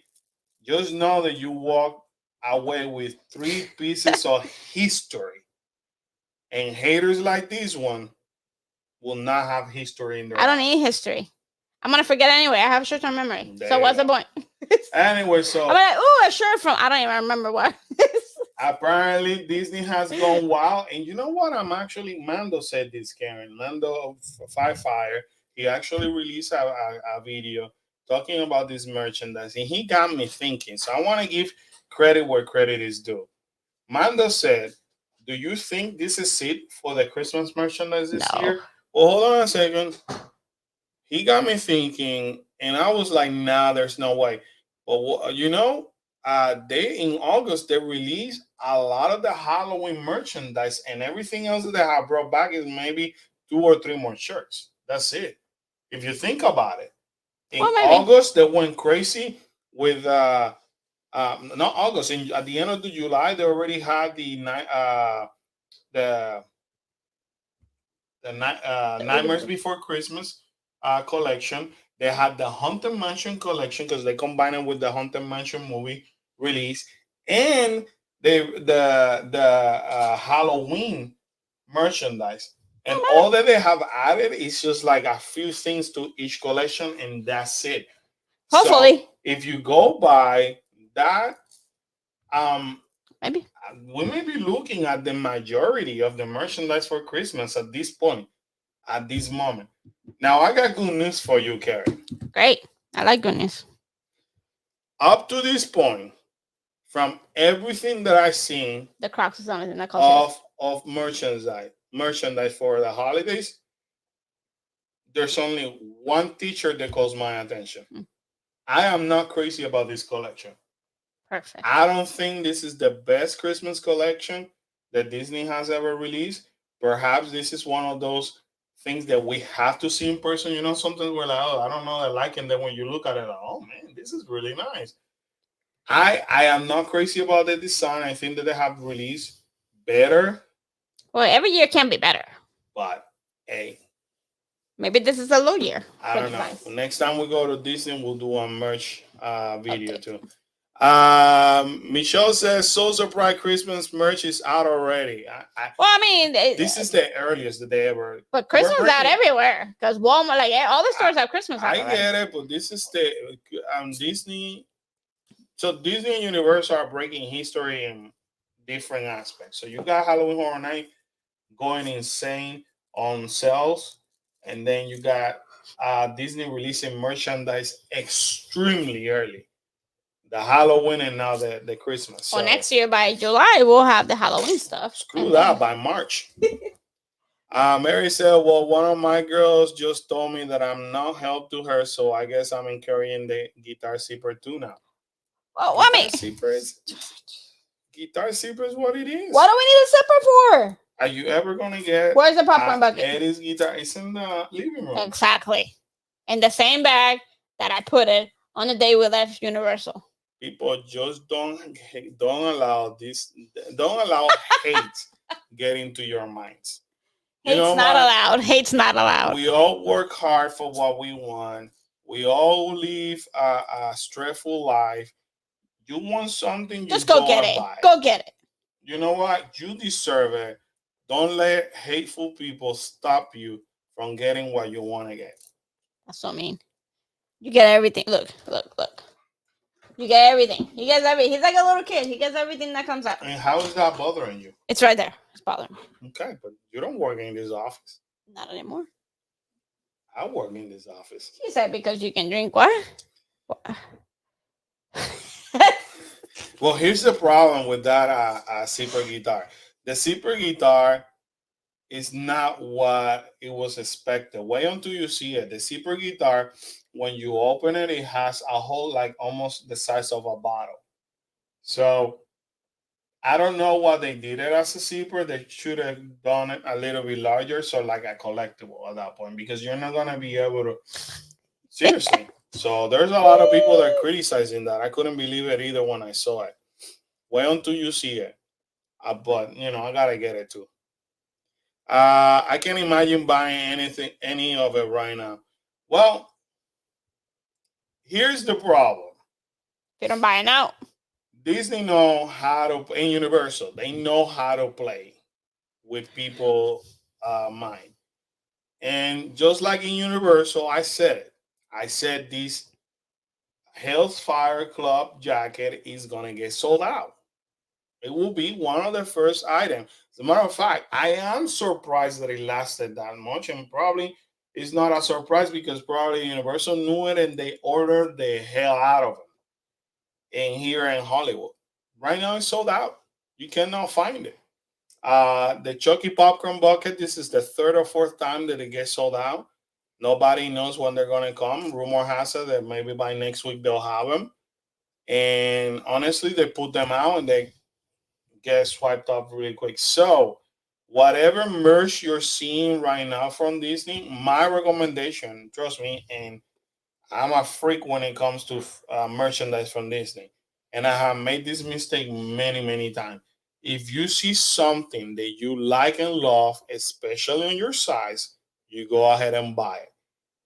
Just know that you walk away with 3 pieces of history. And haters like this one will not have history in their I don't lives. need history. I'm gonna forget anyway. I have short-term memory. There So you what's go. the point? Anyway, so I'm like, ooh, a shirt from I don't even remember what. apparently Disney has gone wild. And you know what? Mando said this, Karen. Mando of Fire. He actually released a video talking about this merchandise. And he got me thinking. So I want to give credit where credit is due. Mando said, do you think this is it for the Christmas merchandise this No. year? Well, hold on a second. He got me thinking, and I was like, nah, there's no way. But they in August they released a lot of the Halloween merchandise, and everything else that they have brought back is maybe 2 or 3 more shirts. That's it. If you think about it, in August they went crazy with not August. At the end of July, they already had the Nightmares Before Christmas collection. They had the Haunted Mansion collection because they combined it with the Haunted Mansion movie release, and the Halloween merchandise. And all that they have added is just like a few things to each collection, and that's it. Hopefully, so if you go by that, maybe we may be looking at the majority of the merchandise for Christmas at this point, at this moment. Now, I got good news for you, Karen. Great. I like good news. Up to this point, from everything that I've seen, the Crocs is something that costs of merchandise for the holidays, there's only one teacher that calls my attention. I am not crazy about this collection. Perfect. I don't think this is the best Christmas collection that Disney has ever released. Perhaps this is one of those things that we have to see in person. You know, sometimes we're like, oh, I don't know, I like it. And then when you look at it, like, oh man, this is really nice. I am not crazy about the design. I think that they have released better. Well, every year can be better. But hey, maybe this is a low year. I don't know. Next time we go to Disney, we'll do a merch video too. Michelle says Soul Surprise Christmas merch is out already. This is the earliest that they ever. But Christmas is out everywhere because Walmart, like all the stores have Christmas out. I get it, but this is the Disney. So Disney and Universal are breaking history in different aspects. So you got Halloween Horror Night going insane on sales, and then you got Disney releasing merchandise extremely early. The Halloween and now the Christmas. Well, next year by July we'll have the Halloween stuff. Screw that, by March. Mary said, well, one of my girls just told me that I'm not help to her, so I guess I'm carrying the guitar zipper too now. Well, guitar zipper is what it is. What do we need a zipper for? Are you ever gonna get? Where's the popcorn bucket? Eddie's guitar. It's in the living room. Exactly, in the same bag that I put it on the day we left Universal. People just don't allow hate get into your minds. Hate's not allowed. Hate's not allowed. We all work hard for what we want. We all live a stressful life. You want something, just go get it. Go get it. You know what? You deserve it. Don't let hateful people stop you from getting what you want to get. That's what I mean. You get everything. Look. You get everything. He gets everything. He's like a little kid. He gets everything that comes out. And how is that bothering you? It's right there. It's bothering me. Okay, but you don't work in this office. Not anymore. I work in this office. She said because you can drink what? Well, here's the problem with that zipper guitar. The zipper guitar is not what it was expected. Wait until you see it. The zipper guitar, when you open it, it has a hole like almost the size of a bottle. So I don't know what they did it as a zipper. They should have done it a little bit larger, so like a collectible at that point, because you're not gonna be able to seriously. So there's a lot of people that are criticizing that. I couldn't believe it either when I saw it. Wait until you see it. But I gotta get it too. I can't imagine buying anything, any of it right now. Well, here's the problem. If you don't buy it now, Disney know how to, and Universal, they know how to play with people mind. And just like in Universal, I said it. I said this Hellfire Club jacket is gonna get sold out. It will be one of the first items. As a matter of fact, I am surprised that it lasted that much, and probably it's not a surprise because probably Universal knew it and they ordered the hell out of it. And here in Hollywood, right now it's sold out. You cannot find it. The Chucky popcorn bucket. This is the third or fourth time that it gets sold out. Nobody knows when they're gonna come. Rumor has it that maybe by next week they'll have them. And honestly, they put them out and they get swiped up really quick. So, whatever merch you're seeing right now from Disney, my recommendation, trust me, and I'm a freak when it comes to merchandise from Disney. And I have made this mistake many, many times. If you see something that you like and love, especially on your size, you go ahead and buy it.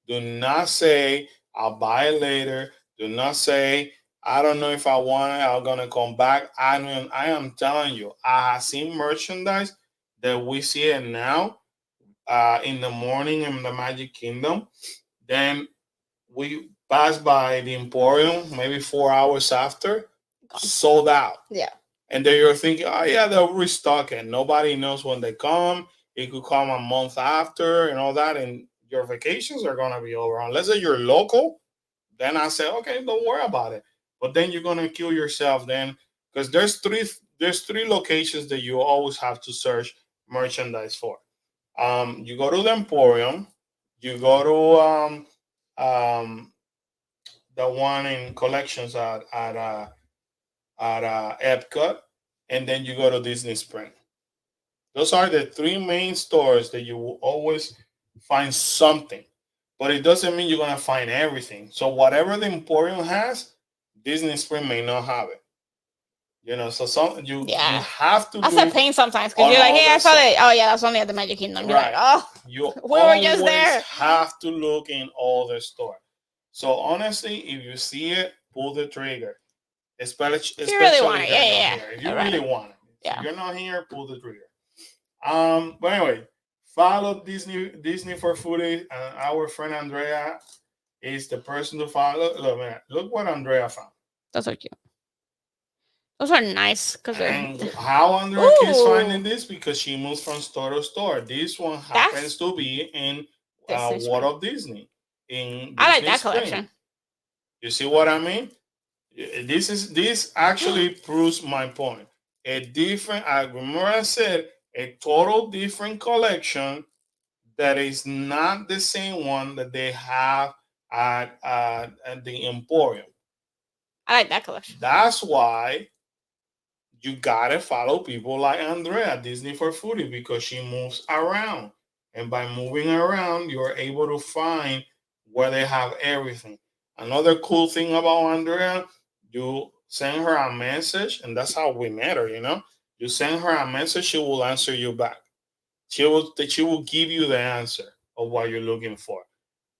Do not say, I'll buy it later. Do not say, I don't know if I want it. I'm gonna come back. I am telling you, I have seen merchandise that we see it now in the morning in the Magic Kingdom. Then we pass by the Emporium maybe 4 hours after, sold out. yeah. And then you're thinking, oh yeah, they'll restock it. Nobody knows when they come. It could come a month after and all that, and your vacations are gonna be over. Unless you're local, then I say, okay, don't worry about it. But then you're gonna kill yourself then, because there's three locations that you always have to search merchandise for. You go to the Emporium, you go to the one in collections at Epcot, and then you go to Disney Spring. Those are the three main stores that you will always find something, but it doesn't mean you're gonna find everything. So whatever the Emporium has, Disney Spring may not have it. So you Yeah. have to That's a look pain sometimes because on you're like, all hey, I that saw stuff. it. Oh, yeah, that's only at the Magic Kingdom. You're like, Right. oh, You we were just always there. have to look in all the store. So honestly, if you see it, pull the trigger. Especially, If you really want especially it. if you're Yeah, not yeah, here. If yeah. you Right. really want it. If Yeah. you're not here, pull the trigger. But anyway, follow Disney for Foodie. Our friend Andrea is the person to follow. Look, man, look what Andrea found. Those are cute. Those are nice because they're. And how Andrea keeps finding Ooh, this because she moves from store to store. This one that's happens to be in Disney World Spring. of Disney in I like Disney that Spring. collection. You see what I mean? This actually proves my point. A different. I remember I said a total different collection that is not the same one that they have at the Emporium. I like that collection. That's why you gotta follow people like Andrea, Disney for Foodie, because she moves around. And by moving around, you're able to find where they have everything. Another cool thing about Andrea, you send her a message, and that's how we met her. You send her a message, she will answer you back. She will give you the answer of what you're looking for.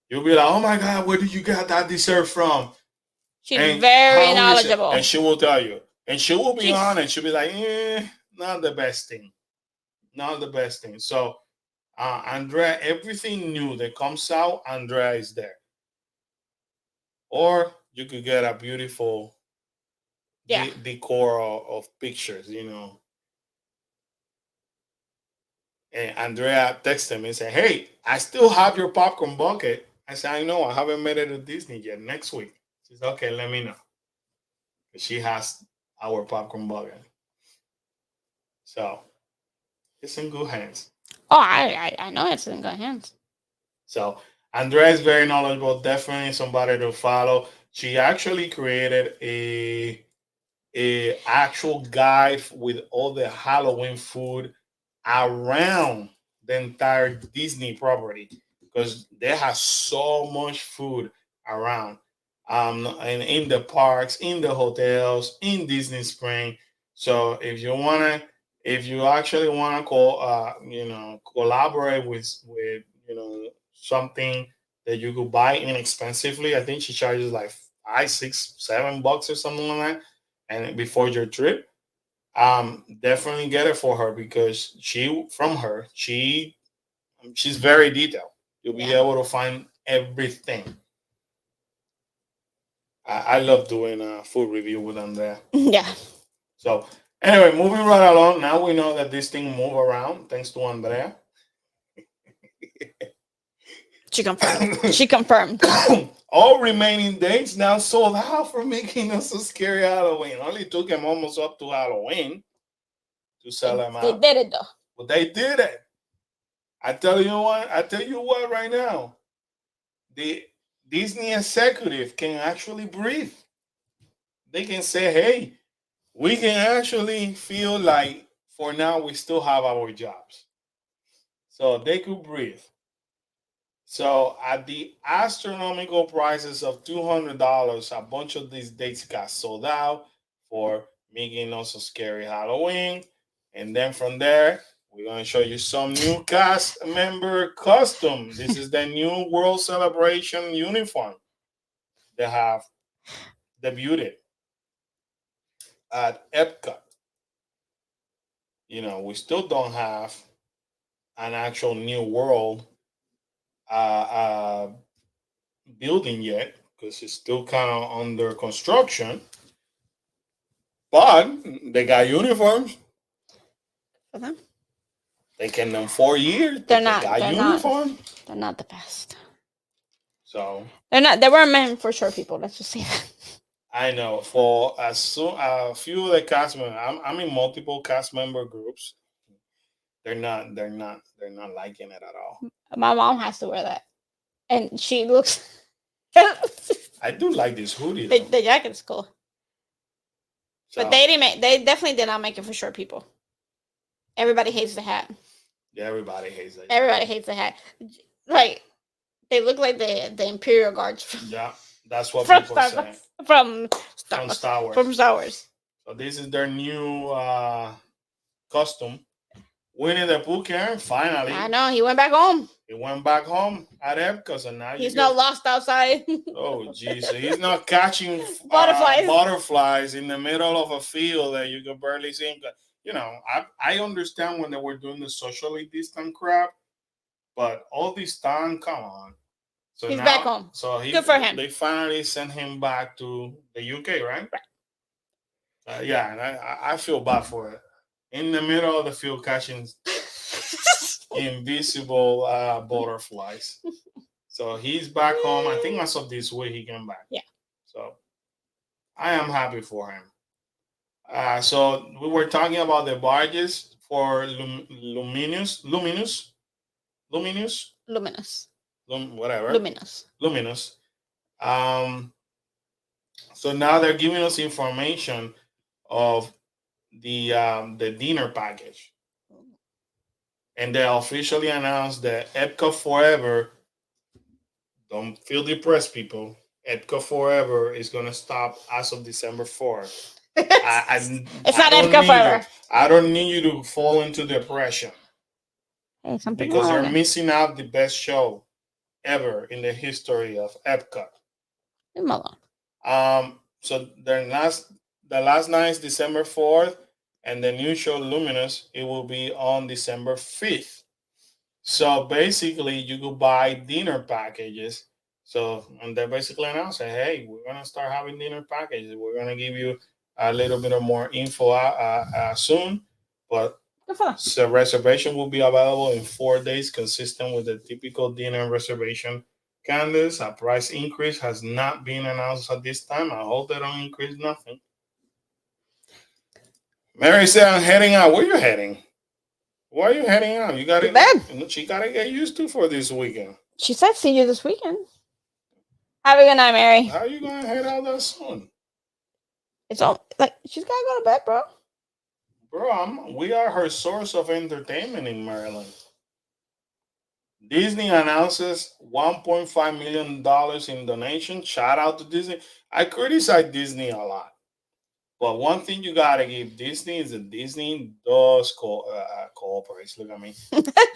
You'll be like, oh my God, where did you get that dessert from? She's And very how is it? knowledgeable. And she will tell you. And she will be She's- honest. She'll be like, not the best thing. Not the best thing. So, Andrea, everything new that comes out, Andrea is there. Or you could get a beautiful Yeah. decor of pictures. And Andrea texted me and said, hey, I still have your popcorn bucket. I said, I know. I haven't made it to Disney yet. Next week. She said, okay, let me know. She has our popcorn bucket. So it's in good hands. Oh, I know it's in good hands. So Andrea is very knowledgeable. Definitely somebody to follow. She actually created a actual guide with all the Halloween food around the entire Disney property because they have so much food around. And in the parks, in the hotels, in Disney Spring. So if you actually wanna collaborate with something that you could buy inexpensively, I think she charges like 5, 6, 7 bucks or something like that, and before your trip, definitely get it for her because she's very detailed. You'll be Yeah. able to find everything. I love doing a food review with them there. Yeah. So anyway, moving right along. Now we know that this thing move around thanks to Andrea. She confirmed. She confirmed. All remaining dates now sold out for Making Us So Scary Halloween. Only took them almost up to Halloween to sell them They out. did it though. But they did it. I tell you what right now. The Disney executive can actually breathe. They can say, hey, we can actually feel like for now we still have our jobs. So they could breathe. So at the astronomical prices of $200, a bunch of these dates got sold out for Making Us So Scary Halloween. And then from there, we're going to show you some new cast member custom. This is the new World Celebration uniform they have debuted at Epcot. We still don't have an actual new world uh, building yet because it's still kind of under construction. But they got uniforms. For them. They can them 4 years. They're They not. got They're uniform. not. They're not the best. So They're not. They weren't meant for short people. Let's just say that. I know for a few of the cast members, I'm in multiple cast member groups. They're not liking it at all. My mom has to wear that, and she looks. I do like this hoodie. The jacket's cool, So, but they didn't make. They definitely did not make it for short people. Everybody hates the hat. yeah, everybody hates it. Everybody hates the hat. Like they look like the Imperial Guards Yeah, that's what from people Star say. Wars. From Star From Wars. Star Wars. From Star Wars. So this is their new costume. Winnie the Pooh, Karen, finally. I know he went back home. He went back home at Epcot, and now He's not lost outside. Oh, jeez. So he's not catching Butterflies. butterflies in the middle of a field that you can barely see. I understand when they were doing the socially distant crap, but all this time, come on. So He's now, back home. So Good for him. They finally sent him back to the UK, right? Yeah, and I feel bad for it. In the middle of the field, catching invisible butterflies. So he's back home. I think as of this week he came back. Yeah. So I am happy for him. So we were talking about the barges for Luminous, whatever. Luminous. So now they're giving us information of the dinner package, and they officially announced that Epcot Forever. Don't feel depressed, people. Epcot Forever is gonna stop as of December 4th. It's not Epcot Forever. I don't need you to fall into depression Hey, because you're missing out the best show ever in the history of Epcot. Leave him alone. So the last night is December 4th, and the new show Luminous, it will be on December 5th. So basically, you could buy dinner packages. So, and they basically announced, hey, we're gonna start having dinner packages. We're gonna give you a little bit of more info soon, but the reservation will be available in 4 days, consistent with the typical dinner reservation. Candace, a price increase has not been announced at this time. I hope they don't increase nothing. Mary said, "I'm heading out." Where you heading? Why are you heading out? You To gotta bed. she gotta get used to for this weekend. She said, "See you this weekend." Have a good night, Mary. How are you gonna head out that soon? It's all like she's gotta go to bed, bro. Bro, we are her source of entertainment in Maryland. Disney announces $1.5 million in donation. Shout out to Disney. I criticize Disney a lot. But one thing you gotta give Disney is that Disney does cooperate. Look at me.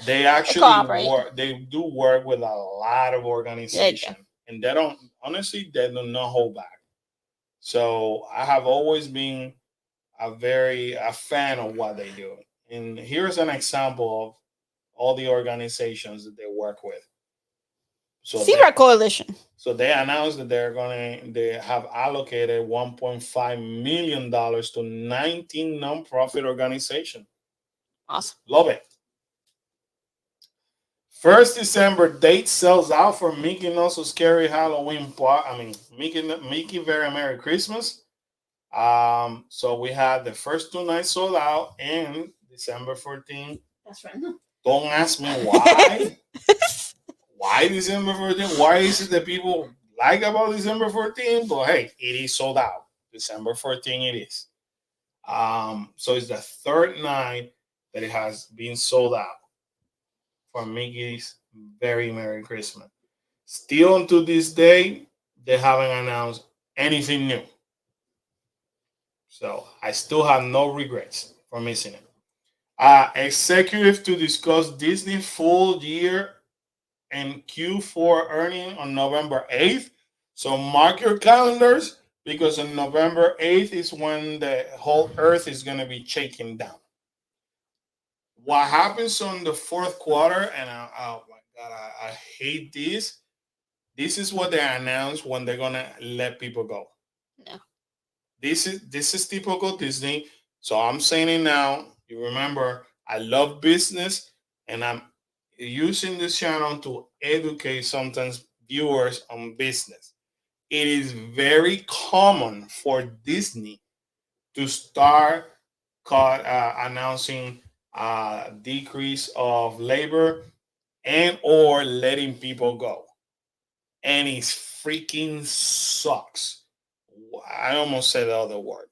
They actually Cooperate. work. They do work with a lot of There you organizations, and they don't. Honestly, they do not hold back. So I have always been a fan of what they do. And here's an example of all the organizations that they work with. So Zebra Coalition. so they announced that they have allocated $1.5 million to 19 nonprofit organizations. Awesome. Love it. 1st December date sells out for Mickey Not So Scary Halloween Park. I mean Mickey Very Merry Christmas. So we had the first 2 nights sold out, and December 14th. That's right. Don't ask me why. Why December 14th? Why is it that people like about December 14th? But hey, it is sold out. December 14th it is. So it's the third night that it has been sold out for Mickey's Very Merry Christmas. Still until this day, they haven't announced anything new. So I still have no regrets for missing it. Executive to discuss Disney full year and Q4 earning on November 8th. So mark your calendars because on November 8th is when the whole earth is going to be shaking down. What happens on the fourth quarter, and oh my God, I hate this. This is what they announce when they're going to let people go. No. This is typical Disney. So I'm saying it now. You remember, I love business, and I'm using this channel to educate sometimes viewers on business. It is very common for Disney to start announcing decrease of labor and or letting people go, and it freaking sucks. I almost said the other word.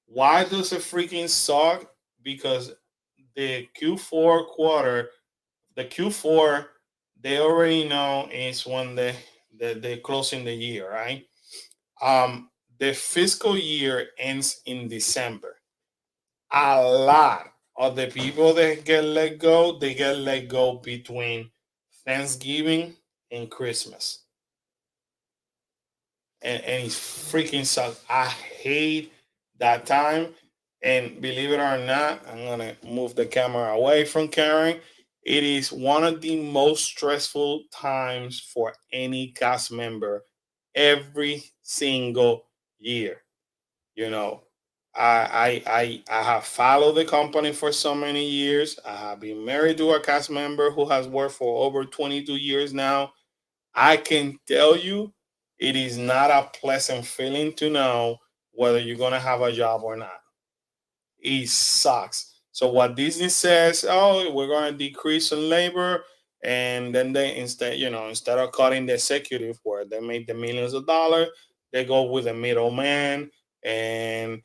Why does it freaking suck? Because the Q4 quarter, the Q4, they already know is when they're closing the year, right? The fiscal year ends in December. A lot of the people that get let go, they get let go between Thanksgiving and Christmas. And it's freaking sucks. I hate that time. And believe it or not, I'm gonna move the camera away from Karen. It is one of the most stressful times for any cast member every single year. You know, I have followed the company for so many years. I have been married to a cast member who has worked for over 22 years now. I can tell you it is not a pleasant feeling to know whether you're going to have a job or not. It sucks. So what Disney says, oh, we're going to decrease in labor, and then they instead of cutting the executive where they make the millions of dollars, they go with a middleman, and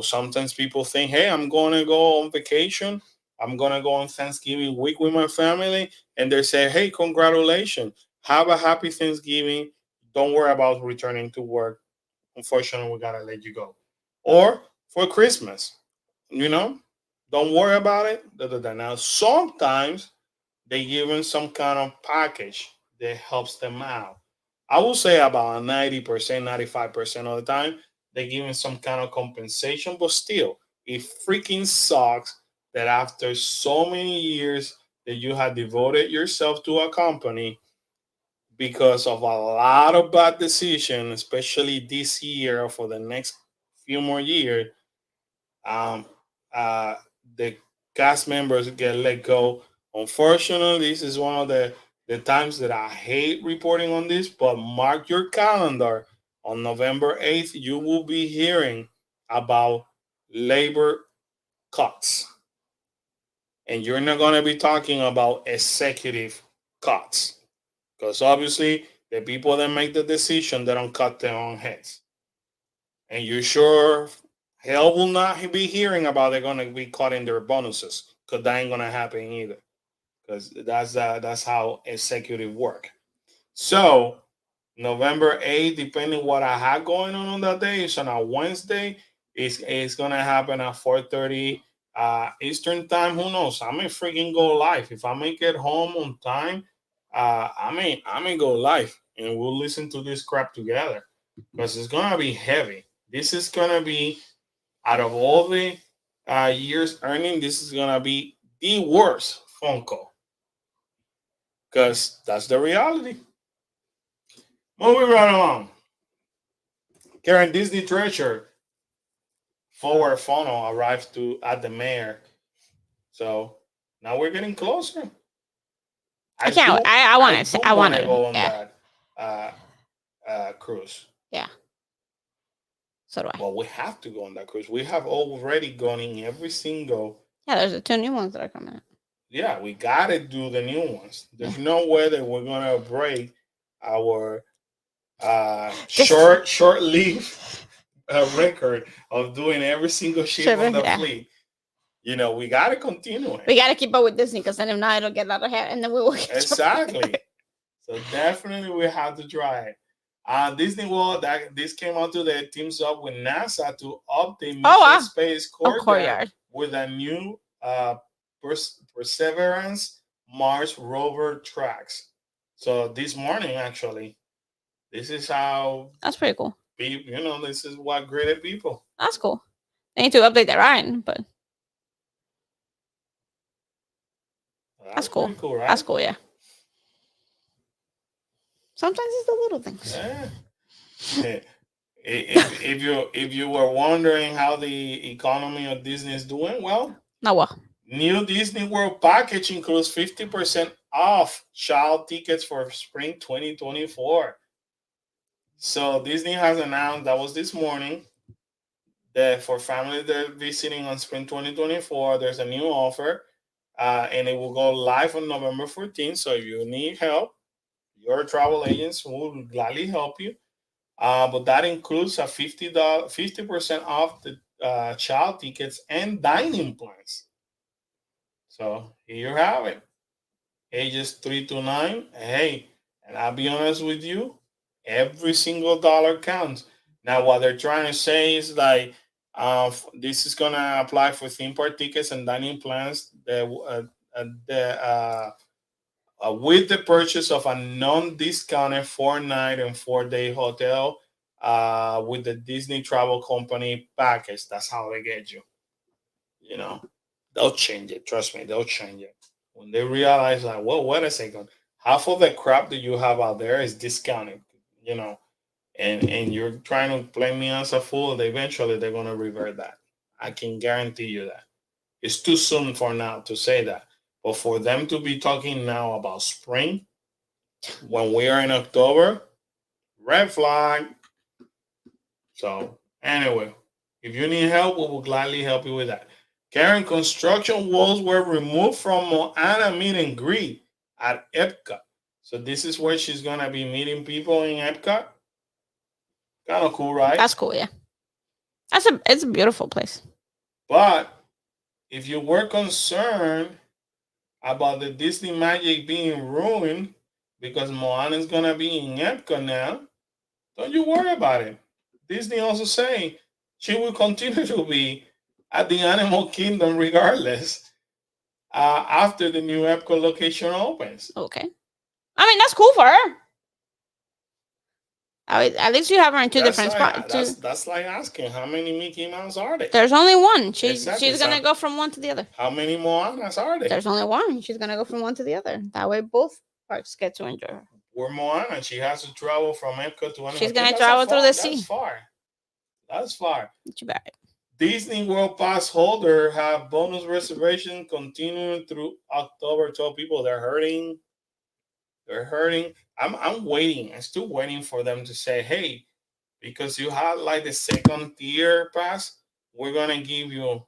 sometimes people think, hey, I'm going to go on vacation. I'm going to go on Thanksgiving week with my family, and they say, hey, congratulations, have a happy Thanksgiving. Don't worry about returning to work. Unfortunately, we gotta let you go. Or for Christmas, you know, don't worry about it. Now, sometimes they give them some kind of package that helps them out. I will say about 90%, 95% of the time, they give them some kind of compensation, but still, it freaking sucks that after so many years that you have devoted yourself to a company because of a lot of bad decisions, especially this year or for the next few more years, um, uh, the cast members get let go. Unfortunately, this is one of the times that I hate reporting on this, but mark your calendar. On November 8th, you will be hearing about labor cuts. And you're not going to be talking about executive cuts. Because obviously, the people that make the decision, they don't cut their own heads. And you sure hell will not be hearing about they're going to be cutting their bonuses. Because that ain't going to happen either. Because that's how executive work. So November 8th, depending what I have going on that day, it's on a Wednesday. It's gonna happen at 4:30 Eastern time. Who knows? I may freaking go live. If I make it home on time, I may go live and we'll listen to this crap together because it's gonna be heavy. This is gonna be out of all the years earning, this is gonna be the worst phone call because that's the reality. Moving right along. Karen, Disney Treasure forward funnel arrived at the mayor. So now we're getting closer. I can't. I want to. I want to go on yeah. that cruise. Yeah. So do I. Well, we have to go on that cruise. We have already gone in every single. Yeah, there's the 2 new ones that are coming out. Yeah, we gotta do the new ones. There's no way that we're gonna break our short leave record of doing every single ship on the fleet. You know, we got to continue it. We got to keep up with Disney because then if not, it'll get out of hand and then we will get exactly. So definitely we have to try it. Disney World, this came out today, teams up with NASA to update Mission Space Courtyard with a new Perseverance Mars rover tracks. So this morning, actually, this is how. That's pretty cool. This is what greeted people. That's cool. They need to update their ride, but that's cool. Cool, right? That's cool, yeah. Sometimes it's the little things. Yeah. if you were wondering how the economy of Disney is doing, well, new Disney World package includes 50% off child tickets for spring 2024. So Disney has announced, that was this morning, that for families that are visiting on spring 2024, there's a new offer, and it will go live on November 14th. So if you need help, your travel agents will gladly help you. But that includes a 50% off the child tickets and dining plans. So here you have it. Ages 3 to 9. Hey, and I'll be honest with you, every single dollar counts. Now, what they're trying to say is like, this is going to apply for theme park tickets and dining plans with the purchase of a non-discounted 4-night and 4-day hotel with the Disney Travel Company package. That's how they get you. They'll change it. Trust me, they'll change it. When they realize, like, well, wait a second, half of the crap that you have out there is discounted, and you're trying to play me as a fool, eventually they're going to revert that. I can guarantee you that. It's too soon for now to say that. But for them to be talking now about spring, when we are in October, red flag. So anyway, if you need help, we will gladly help you with that. Karen, construction walls were removed from Moana meet and greet at Epcot. So this is where she's going to be meeting people in Epcot. Kind of cool, right? That's cool, yeah. It's a beautiful place. But if you were concerned about the Disney magic being ruined because Moana is going to be in Epcot now, don't you worry about it. Disney also saying she will continue to be at the Animal Kingdom regardless after the new Epcot location opens. Okay. I mean, that's cool for her. At least you have her in two different spots. That's like asking, how many Mickey Mouse are there? There's only one. She's going to go from one to the other. How many Moanas are there? There's only one. She's going to go from one to the other. That way both parks get to enjoy her. We're Moana. She has to travel from Epcot to Animal. She's going to travel through the sea. That's far. Too bad. Disney World Pass holder have bonus reservation continuing through October 12. People, they're hurting. I'm waiting. I'm still waiting for them to say, hey, because you have like the second tier pass, we're gonna give you,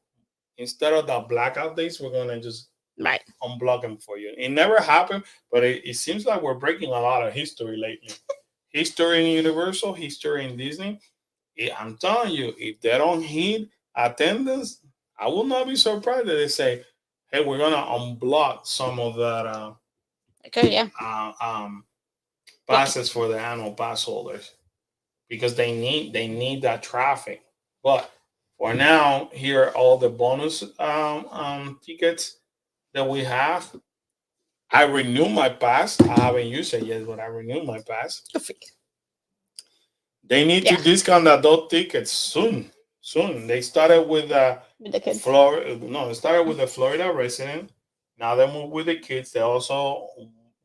instead of the blackout days, we're gonna just Right. unblock them for you. It never happened, but it seems like we're breaking a lot of history lately. History in Universal, history in Disney. I'm telling you, if they don't hit attendance, I will not be surprised that they say, "Hey, we're gonna unblock some of that Okay, yeah. passes for the annual pass holders because they need that traffic." But for now, here are all the bonus tickets that we have. I renew my pass. I haven't used it yet, but I renewed my pass. Good for you. They need Yeah. to discount adult tickets soon. Soon. They started with With the kids. Florida. No, they started with the Florida resident. Now they moved with the kids. They also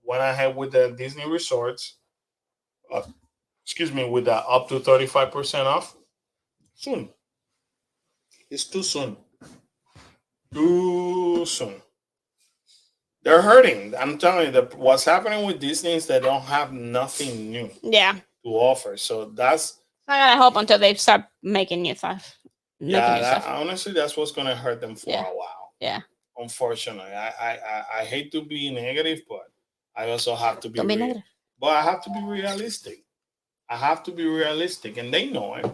went ahead with the Disney resorts. Uh, excuse me, with the up to 35% off. Soon. It's too soon. Too soon. They're hurting. I'm telling you, what's happening with Disney is they don't have nothing new Yeah. to offer. So that's I gotta hope until they start making new stuff. yeah. Honestly, that's what's gonna hurt them for Yeah. a while. Yeah. Unfortunately, I hate to be negative, but I also have to be. Don't be negative. But I have to be realistic. I have to be realistic, and they know it.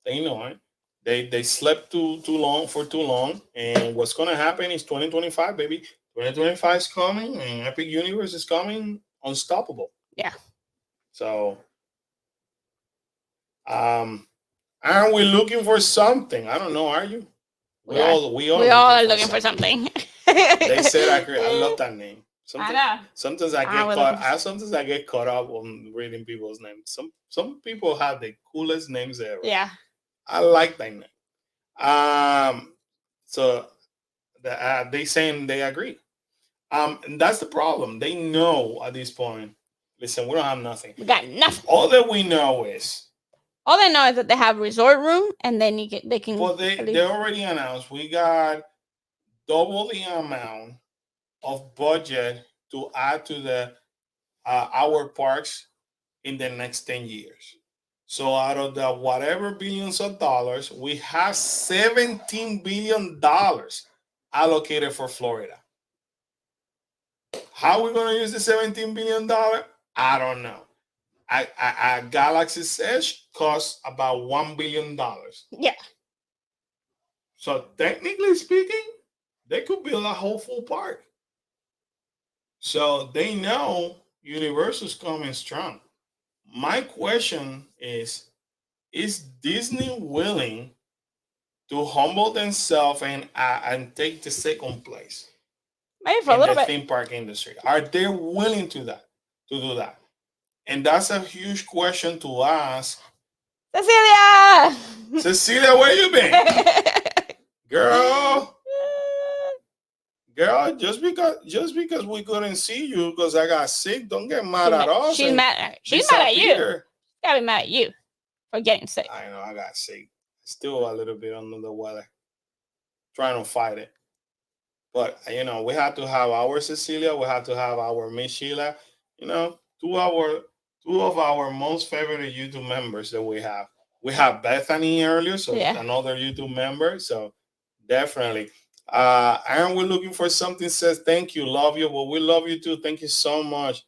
They know it. They slept too long for too long, and what's gonna happen is 2025, baby. 2025 is coming, and Epic Universe is coming, unstoppable. Yeah. So, aren't we looking for something? I don't know. Are you? We all are looking for something. They said I love that name. I know. Sometimes I get caught. Sometimes I get caught up on reading people's names. Some people have the coolest names ever. Yeah. I like that name. So they saying they agree. And that's the problem. They know at this point. Listen, we don't have nothing. We got nothing. All that we know is. All they know is that they have resort room, and then they can. Well, they already announced we got double the amount of budget to add to the our parks in the next 10 years. So out of the whatever billions of dollars, we have $17 billion allocated for Florida. How are we going to use the $17 billion? I don't know. A Galaxy's Edge costs about $1 billion. Yeah. So technically speaking, they could build a whole full park. So they know Universal's coming strong. My question is Disney willing to humble themselves and take the second place? Maybe for a little bit. Theme park industry. Are they willing to do that? And that's a huge question to ask. Cecilia! Cecilia, where you been? Girl, just because we couldn't see you because I got sick, don't get mad at us. She's mad. She's mad at you. Gotta be mad at you for getting sick. I know I got sick. Still a little bit under the weather. Trying to fight it. But we have to have our Cecilia, we have to have our Miss Sheila, two of our most favorite YouTube members that we have. We have Bethany earlier, so another YouTube member. So definitely. Aaron, we're looking for something says thank you, love you. Well, we love you too. Thank you so much.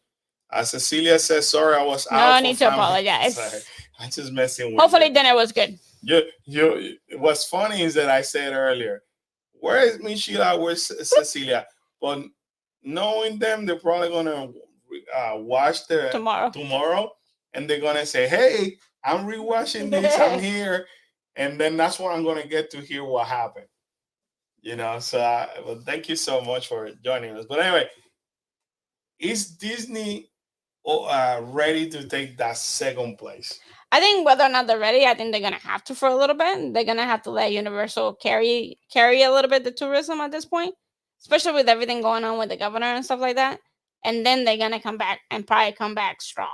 Cecilia says sorry I was out. No need to apologize. Sorry. I'm just messing with Hopefully dinner was good. What's funny is that I said earlier, where is Miss Sheila? Where's Cecilia? But knowing them, they're probably gonna watch tomorrow, and they're gonna say, "Hey, I'm rewatching this. I'm here," and then that's when I'm gonna get to hear what happened. So well, thank you so much for joining us. But anyway, is Disney ready to take that second place? I think whether or not they're ready, I think they're gonna have to for a little bit. They're gonna have to let Universal carry a little bit the tourism at this point, especially with everything going on with the governor and stuff like that. And then they're gonna come back and probably come back strong.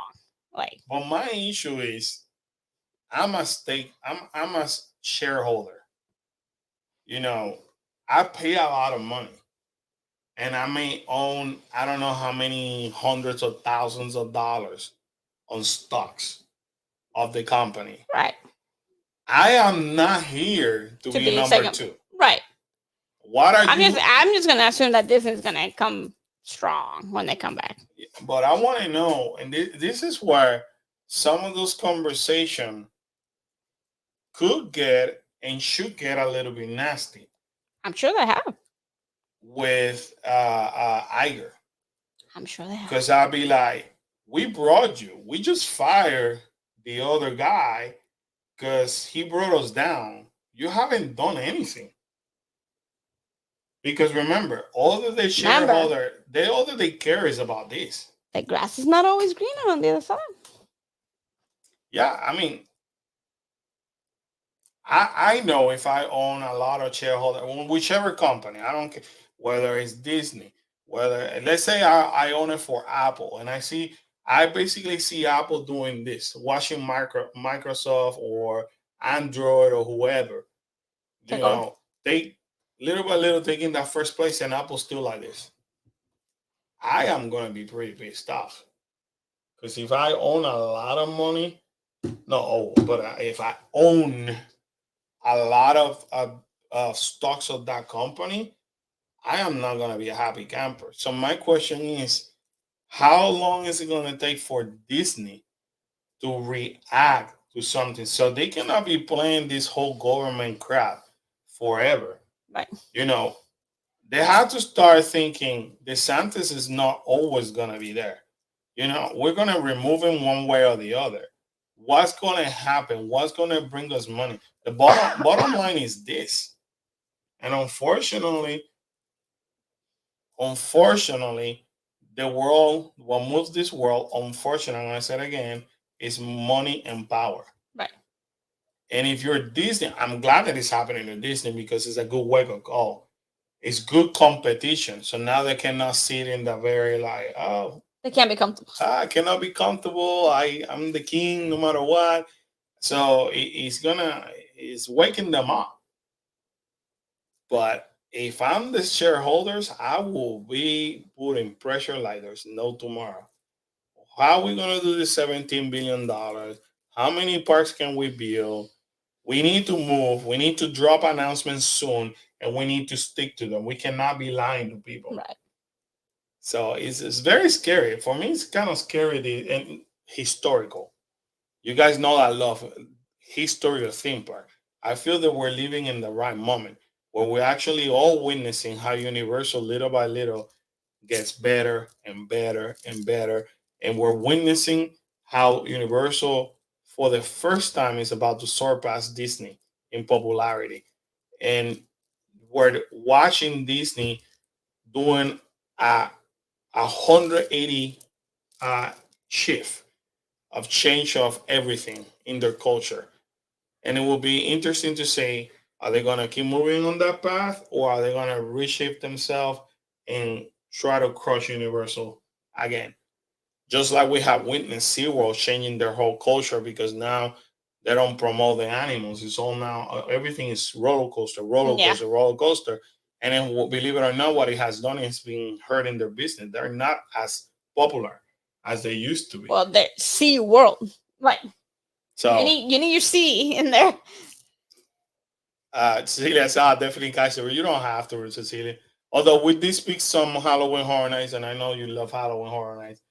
But my issue is, I'm a shareholder. I pay a lot of money, and I may own I don't know how many hundreds of thousands of dollars on stocks of the company. Right. I am not here to To be be number second. two. Right. What are I'm you? just gonna assume that Disney's gonna come strong when they come back. But I want to know, and this is where some of those conversation could get and should get a little bit nasty I'm sure they have. with Iger, I'm sure they have. because I'll be like, we brought you, we just fired the other guy because he brought us down. You haven't done anything. Because remember, all that all that they care is about this. The grass is not always greener on the other side. Yeah, I mean, I know if I own a lot of shareholder, whichever company, I don't care whether it's Disney, whether let's say I own it for Apple, and I basically see Apple doing this, watching Microsoft or Android or whoever, you Take over. know, they little by little taking that first place, and Apple's still like this. I am gonna be pretty pissed off because if I own a lot of money, if I own a lot of stocks of that company, I am not going to be a happy camper. So my question is, how long is it going to take for Disney to react to something? So they cannot be playing this whole government crap forever. Right. You know, they have to start thinking DeSantis is not always going to be there. You know, we're going to remove him one way or the other. What's going to happen? What's going to bring us money? The bottom line is this. And unfortunately, the world, what moves this world, unfortunately, I said again, is money and power. Right. And if you're Disney, I'm glad that it's happening to Disney because it's a good wake up call. It's good competition. So now they cannot sit in the very like, oh, They can't be comfortable. I cannot be comfortable. I'm the king no matter what. So it's waking them up. But if I'm the shareholders, I will be putting pressure like there's no tomorrow. How are we gonna do this $17 billion? How many parks can we build? We need to move. We need to drop announcements soon, and we need to stick to them. We cannot be lying to people. Right. So it's very scary. For me, it's kind of scary and historical. You guys know I love history of theme park. I feel that we're living in the right moment where we're actually all witnessing how Universal, little by little, gets better and better and better. And we're witnessing how Universal, for the first time, is about to surpass Disney in popularity. And we're watching Disney doing a 180 shift of change of everything in their culture. And it will be interesting to say, are they going to keep moving on that path or are they going to reshape themselves and try to crush Universal again? Just like we have witnessed SeaWorld changing their whole culture because now they don't promote the animals. It's all now, everything is roller coaster, roller Yeah. coaster, roller coaster. And then, believe it or not, what it has done is being hurting their business. They're not as popular as they used to be. Well, they're Sea World. Right. So You need your sea in there. Cecilia said, definitely Kaiser. You don't have to, Cecilia. Although we did speak some Halloween Horror Nights, and I know you love Halloween Horror Nights.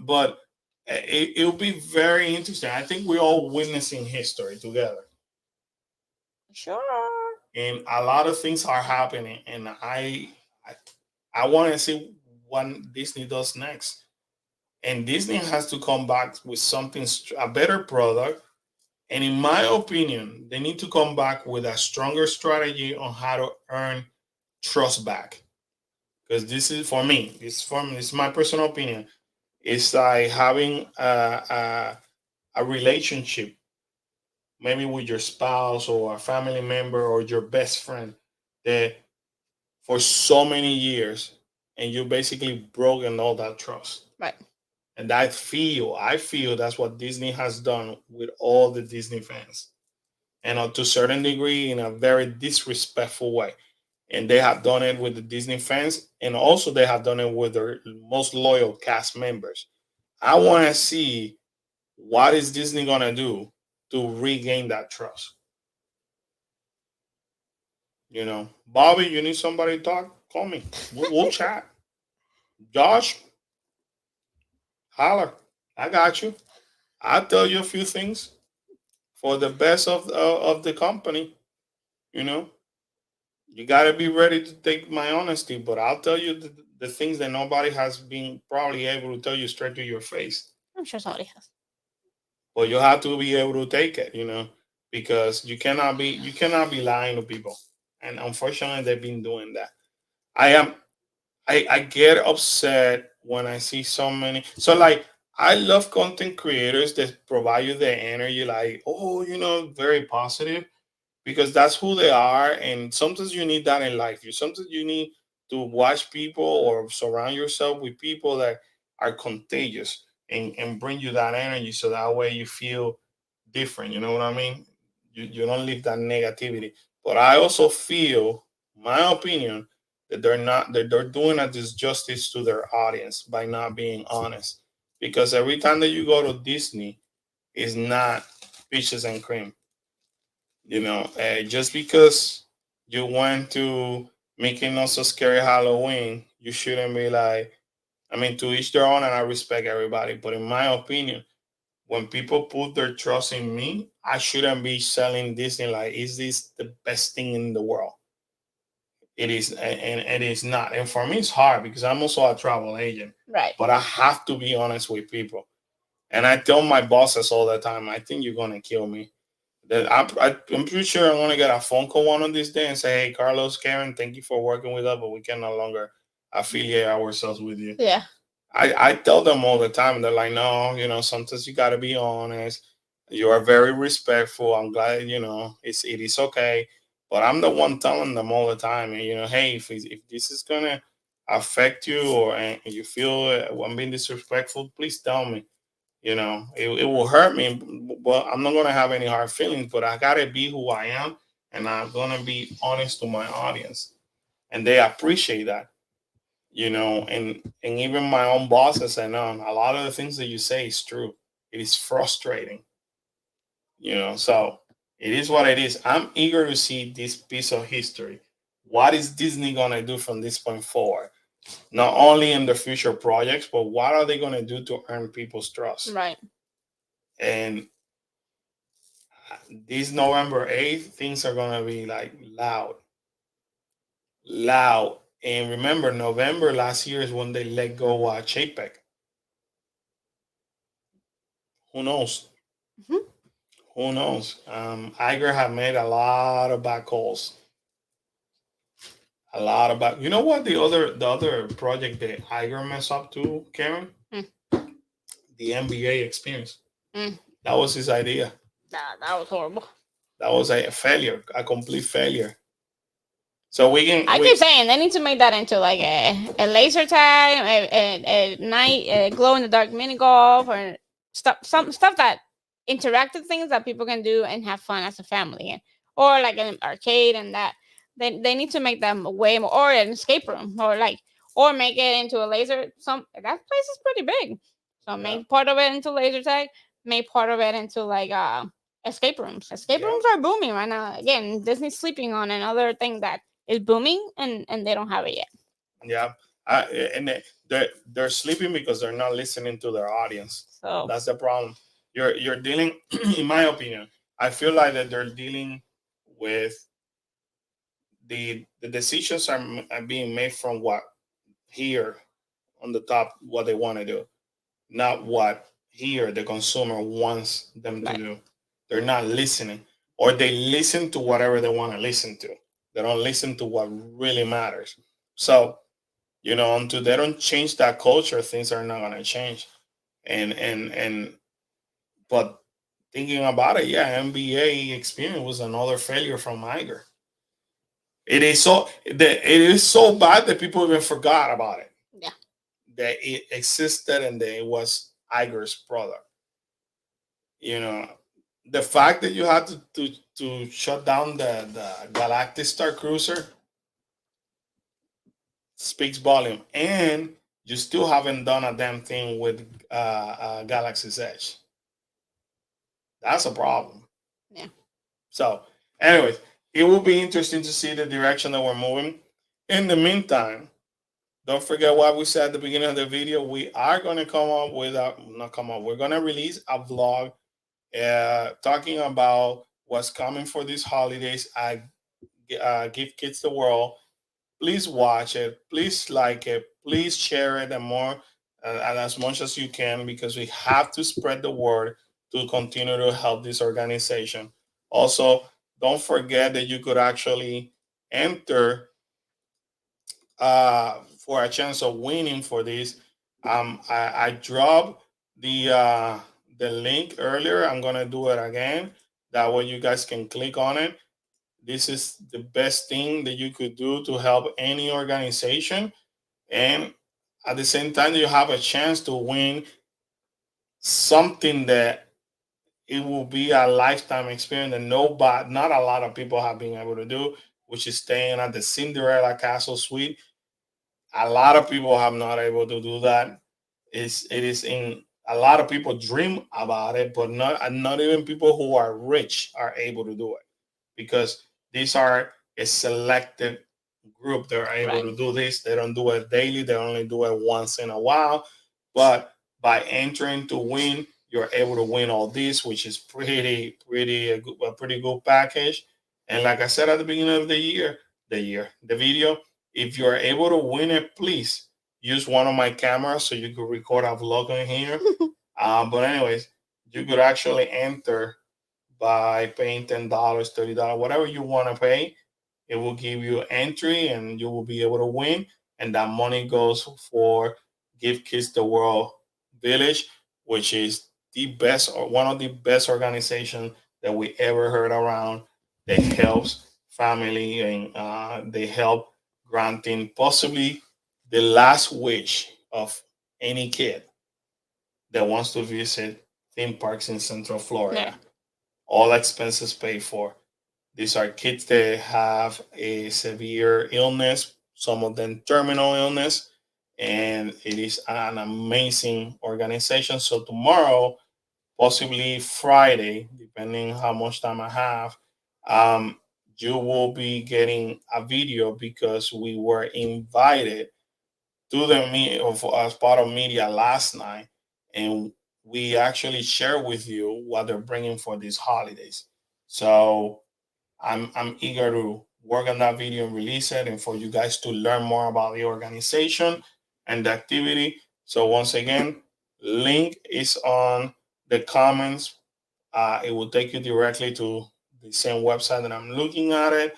But it'll be very interesting. I think we're all witnessing history together. Sure. And a lot of things are happening, and I want to see what Disney does next. And Disney has to come back with something, a better product. And in my opinion, they need to come back with a stronger strategy on how to earn trust back. Because this is for me. This is my personal opinion. It's like having a relationship, maybe with your spouse or a family member or your best friend, that for so many years, and you basically broken all that trust. Right. And I feel that's what Disney has done with all the Disney fans, and to a certain degree, in a very disrespectful way. And they have done it with the Disney fans, and also they have done it with their most loyal cast members. I want to see what is Disney gonna do to regain that trust. Bobby, you need somebody to talk? Call me. We'll chat. Josh, holler. I got you. I'll tell you a few things for the best of the company. You know, you got to be ready to take my honesty, but I'll tell you the things that nobody has been probably able to tell you straight to your face. I'm sure somebody has. But you have to be able to take it, because you cannot be lying to people. And unfortunately, they've been doing that. I am I get upset when I see so many. So like I love content creators that provide you the energy, like, oh, very positive, because that's who they are. And sometimes you need that in life. Sometimes you need to watch people or surround yourself with people that are contagious and bring you that energy, so that way you feel different. You know what I mean? You don't leave that negativity. But I also feel, my opinion, that they're doing a disjustice to their audience by not being honest. Because every time that you go to Disney, it's not peaches and cream. Just because you went to Mickey Not So Scary Halloween, you shouldn't be like, I mean, to each their own, and I respect everybody. But in my opinion, when people put their trust in me, I shouldn't be selling Disney like, is this the best thing in the world? It is, and it is not. And for me, it's hard because I'm also a travel agent, Right. but I have to be honest with people. And I tell my bosses all the time, I think you're going to kill me. That I'm pretty sure I'm going to get a phone call one of these days and say, hey, Carlos, Karen, thank you for working with us, but we can no longer affiliate ourselves with you. Yeah. I tell them all the time. They're like, no, sometimes you got to be honest. You are very respectful. I'm glad, it is okay. But I'm the one telling them all the time, and, hey, if this is going to affect you, or and you feel I'm being disrespectful, please tell me. It will hurt me, but I'm not going to have any hard feelings, but I got to be who I am, and I'm going to be honest to my audience. And they appreciate that, and even my own bosses say, no, a lot of the things that you say is true. It is frustrating, so it is what it is. I'm eager to see this piece of history. What is Disney going to do from this point forward? Not only in the future projects, but what are they going to do to earn people's trust? Right. And this November 8th, things are going to be like loud, loud. And remember, November last year is when they let go Chapek. Who knows? Mhm. Who knows? Iger have made a lot of bad calls. A lot of bad. You know what? The other project that Iger messed up to, Karen, Mm. the NBA experience. Mm. That was his idea. That was horrible. That was a failure, a complete failure. So we can. I keep saying they need to make that into like a laser tag, a night, a glow in the dark mini golf, or some stuff that interactive things that people can do and have fun as a family, or like an arcade and that. They need to make them way more, or an escape room, or make it into a laser. That place is pretty big, so make part of it into laser tag, make part of it into like escape rooms. Escape Yeah. rooms are booming right now. Again, Disney's sleeping on another thing that is booming, and they don't have it yet. Yeah, and they're sleeping because they're not listening to their audience. So That's the problem. You're dealing, in my opinion, I feel like that they're dealing with the decisions are being made from what here on the top, what they want to do, not what here the consumer wants them to right. do. They're not listening, or they listen to whatever they want to listen to. They don't listen to what really matters. So, until they don't change that culture, things are not gonna change. And but thinking about it, yeah, NBA experience was another failure from Iger. It is so bad that people even forgot about it. Yeah. That it existed and that it was Iger's product. The fact that you had to shut down the Galactic Star Cruiser speaks volume, and you still haven't done a damn thing with Galaxy's Edge. That's a problem. Yeah. So, anyways, it will be interesting to see the direction that we're moving. In the meantime, don't forget what we said at the beginning of the video. We are going to come up with a, not come up, we're going to release a vlog talking about what's coming for these holidays. I Give Kids the World. Please watch it. Please like it. Please share it and more and as much as you can because we have to spread the word to continue to help this organization. Also, don't forget that you could actually enter for a chance of winning for this. I dropped the link earlier. I'm gonna do it again. That way you guys can click on it. This is the best thing that you could do to help any organization, and at the same time, you have a chance to win something that it will be a lifetime experience that not a lot of people have been able to do, which is staying at the Cinderella Castle Suite. A lot of people have not able to do that. It is in a lot of people dream about it, but not even people who are rich are able to do it because these are a selected group. They're able Right. to do this. They don't do it daily. They only do it once in a while. But by entering to win, you're able to win all this, which is a pretty good package. And like I said at the beginning of the video, if you're able to win it, please use one of my cameras so you could record a vlog in here. But anyways, you could actually enter by paying $10, $30, whatever you want to pay. It will give you entry and you will be able to win. And that money goes for Give Kids the World Village, which is the best or one of the best organizations that we ever heard around that helps family and they help granting possibly the last wish of any kid that wants to visit theme parks in Central Florida. Yeah. All expenses paid for. These are kids that have a severe illness, some of them terminal illness, and it is an amazing organization. So tomorrow, possibly Friday, depending how much time I have, um, you will be getting a video because we were invited to the as part of media last night, and we actually share with you what they're bringing for these holidays. So I'm eager to work on that video and release it, and for you guys to learn more about the organization and the activity. So once again, link is on the comments. It will take you directly to the same website that I'm looking at it.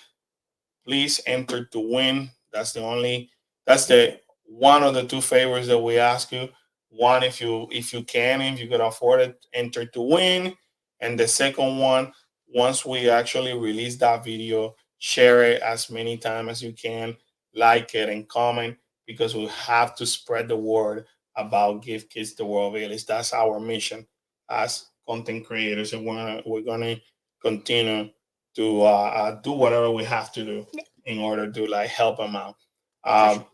Please enter to win. That's the one of the two favors that we ask you. One, if you can, if you could afford it, enter to win. And the second one, once we actually release that video, share it as many times as you can, like it and comment because we have to spread the word about Give Kids the World Village. That's our mission as content creators, and we're gonna continue to do whatever we have to do in order to like help them out. Um,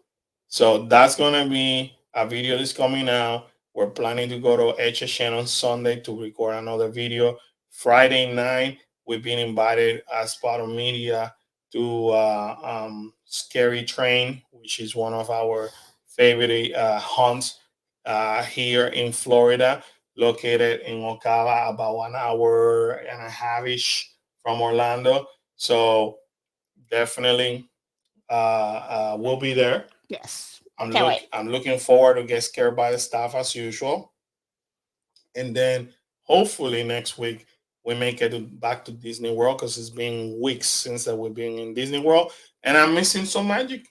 so that's gonna be a video that's coming out. We're planning to go to HSN on Sunday to record another video. Friday night, we've been invited as part of media to Scary Train, which is one of our favorite hunts here in Florida, located in Ocala, about 1 hour and a half ish from Orlando. So definitely we'll be there. Yes. Can't wait. I'm looking forward to get scared by the staff as usual, and then hopefully next week we make it back to Disney World because it's been weeks since that we've been in Disney World, and I'm missing some magic.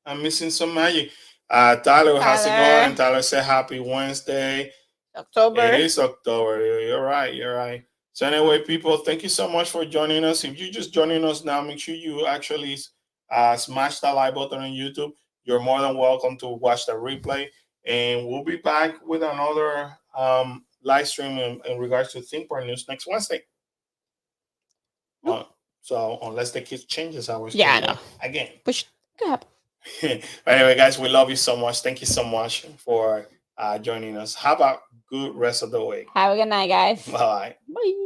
I'm missing some magic. Tyler, how's it Tyler. going? Tyler said happy Wednesday. October. It is October. You're right. You're right. So anyway, people, thank you so much for joining us. If you're just joining us now, make sure you actually smash that like button on YouTube. You're more than welcome to watch the replay. And we'll be back with another live stream in regards to Think Park News next Wednesday. So unless the kids changes our schedule Yeah, I know. again. Which could happen. But anyway, guys, we love you so much. Thank you so much for joining us. Have a good rest of the week. Have a good night, guys. Bye. Bye.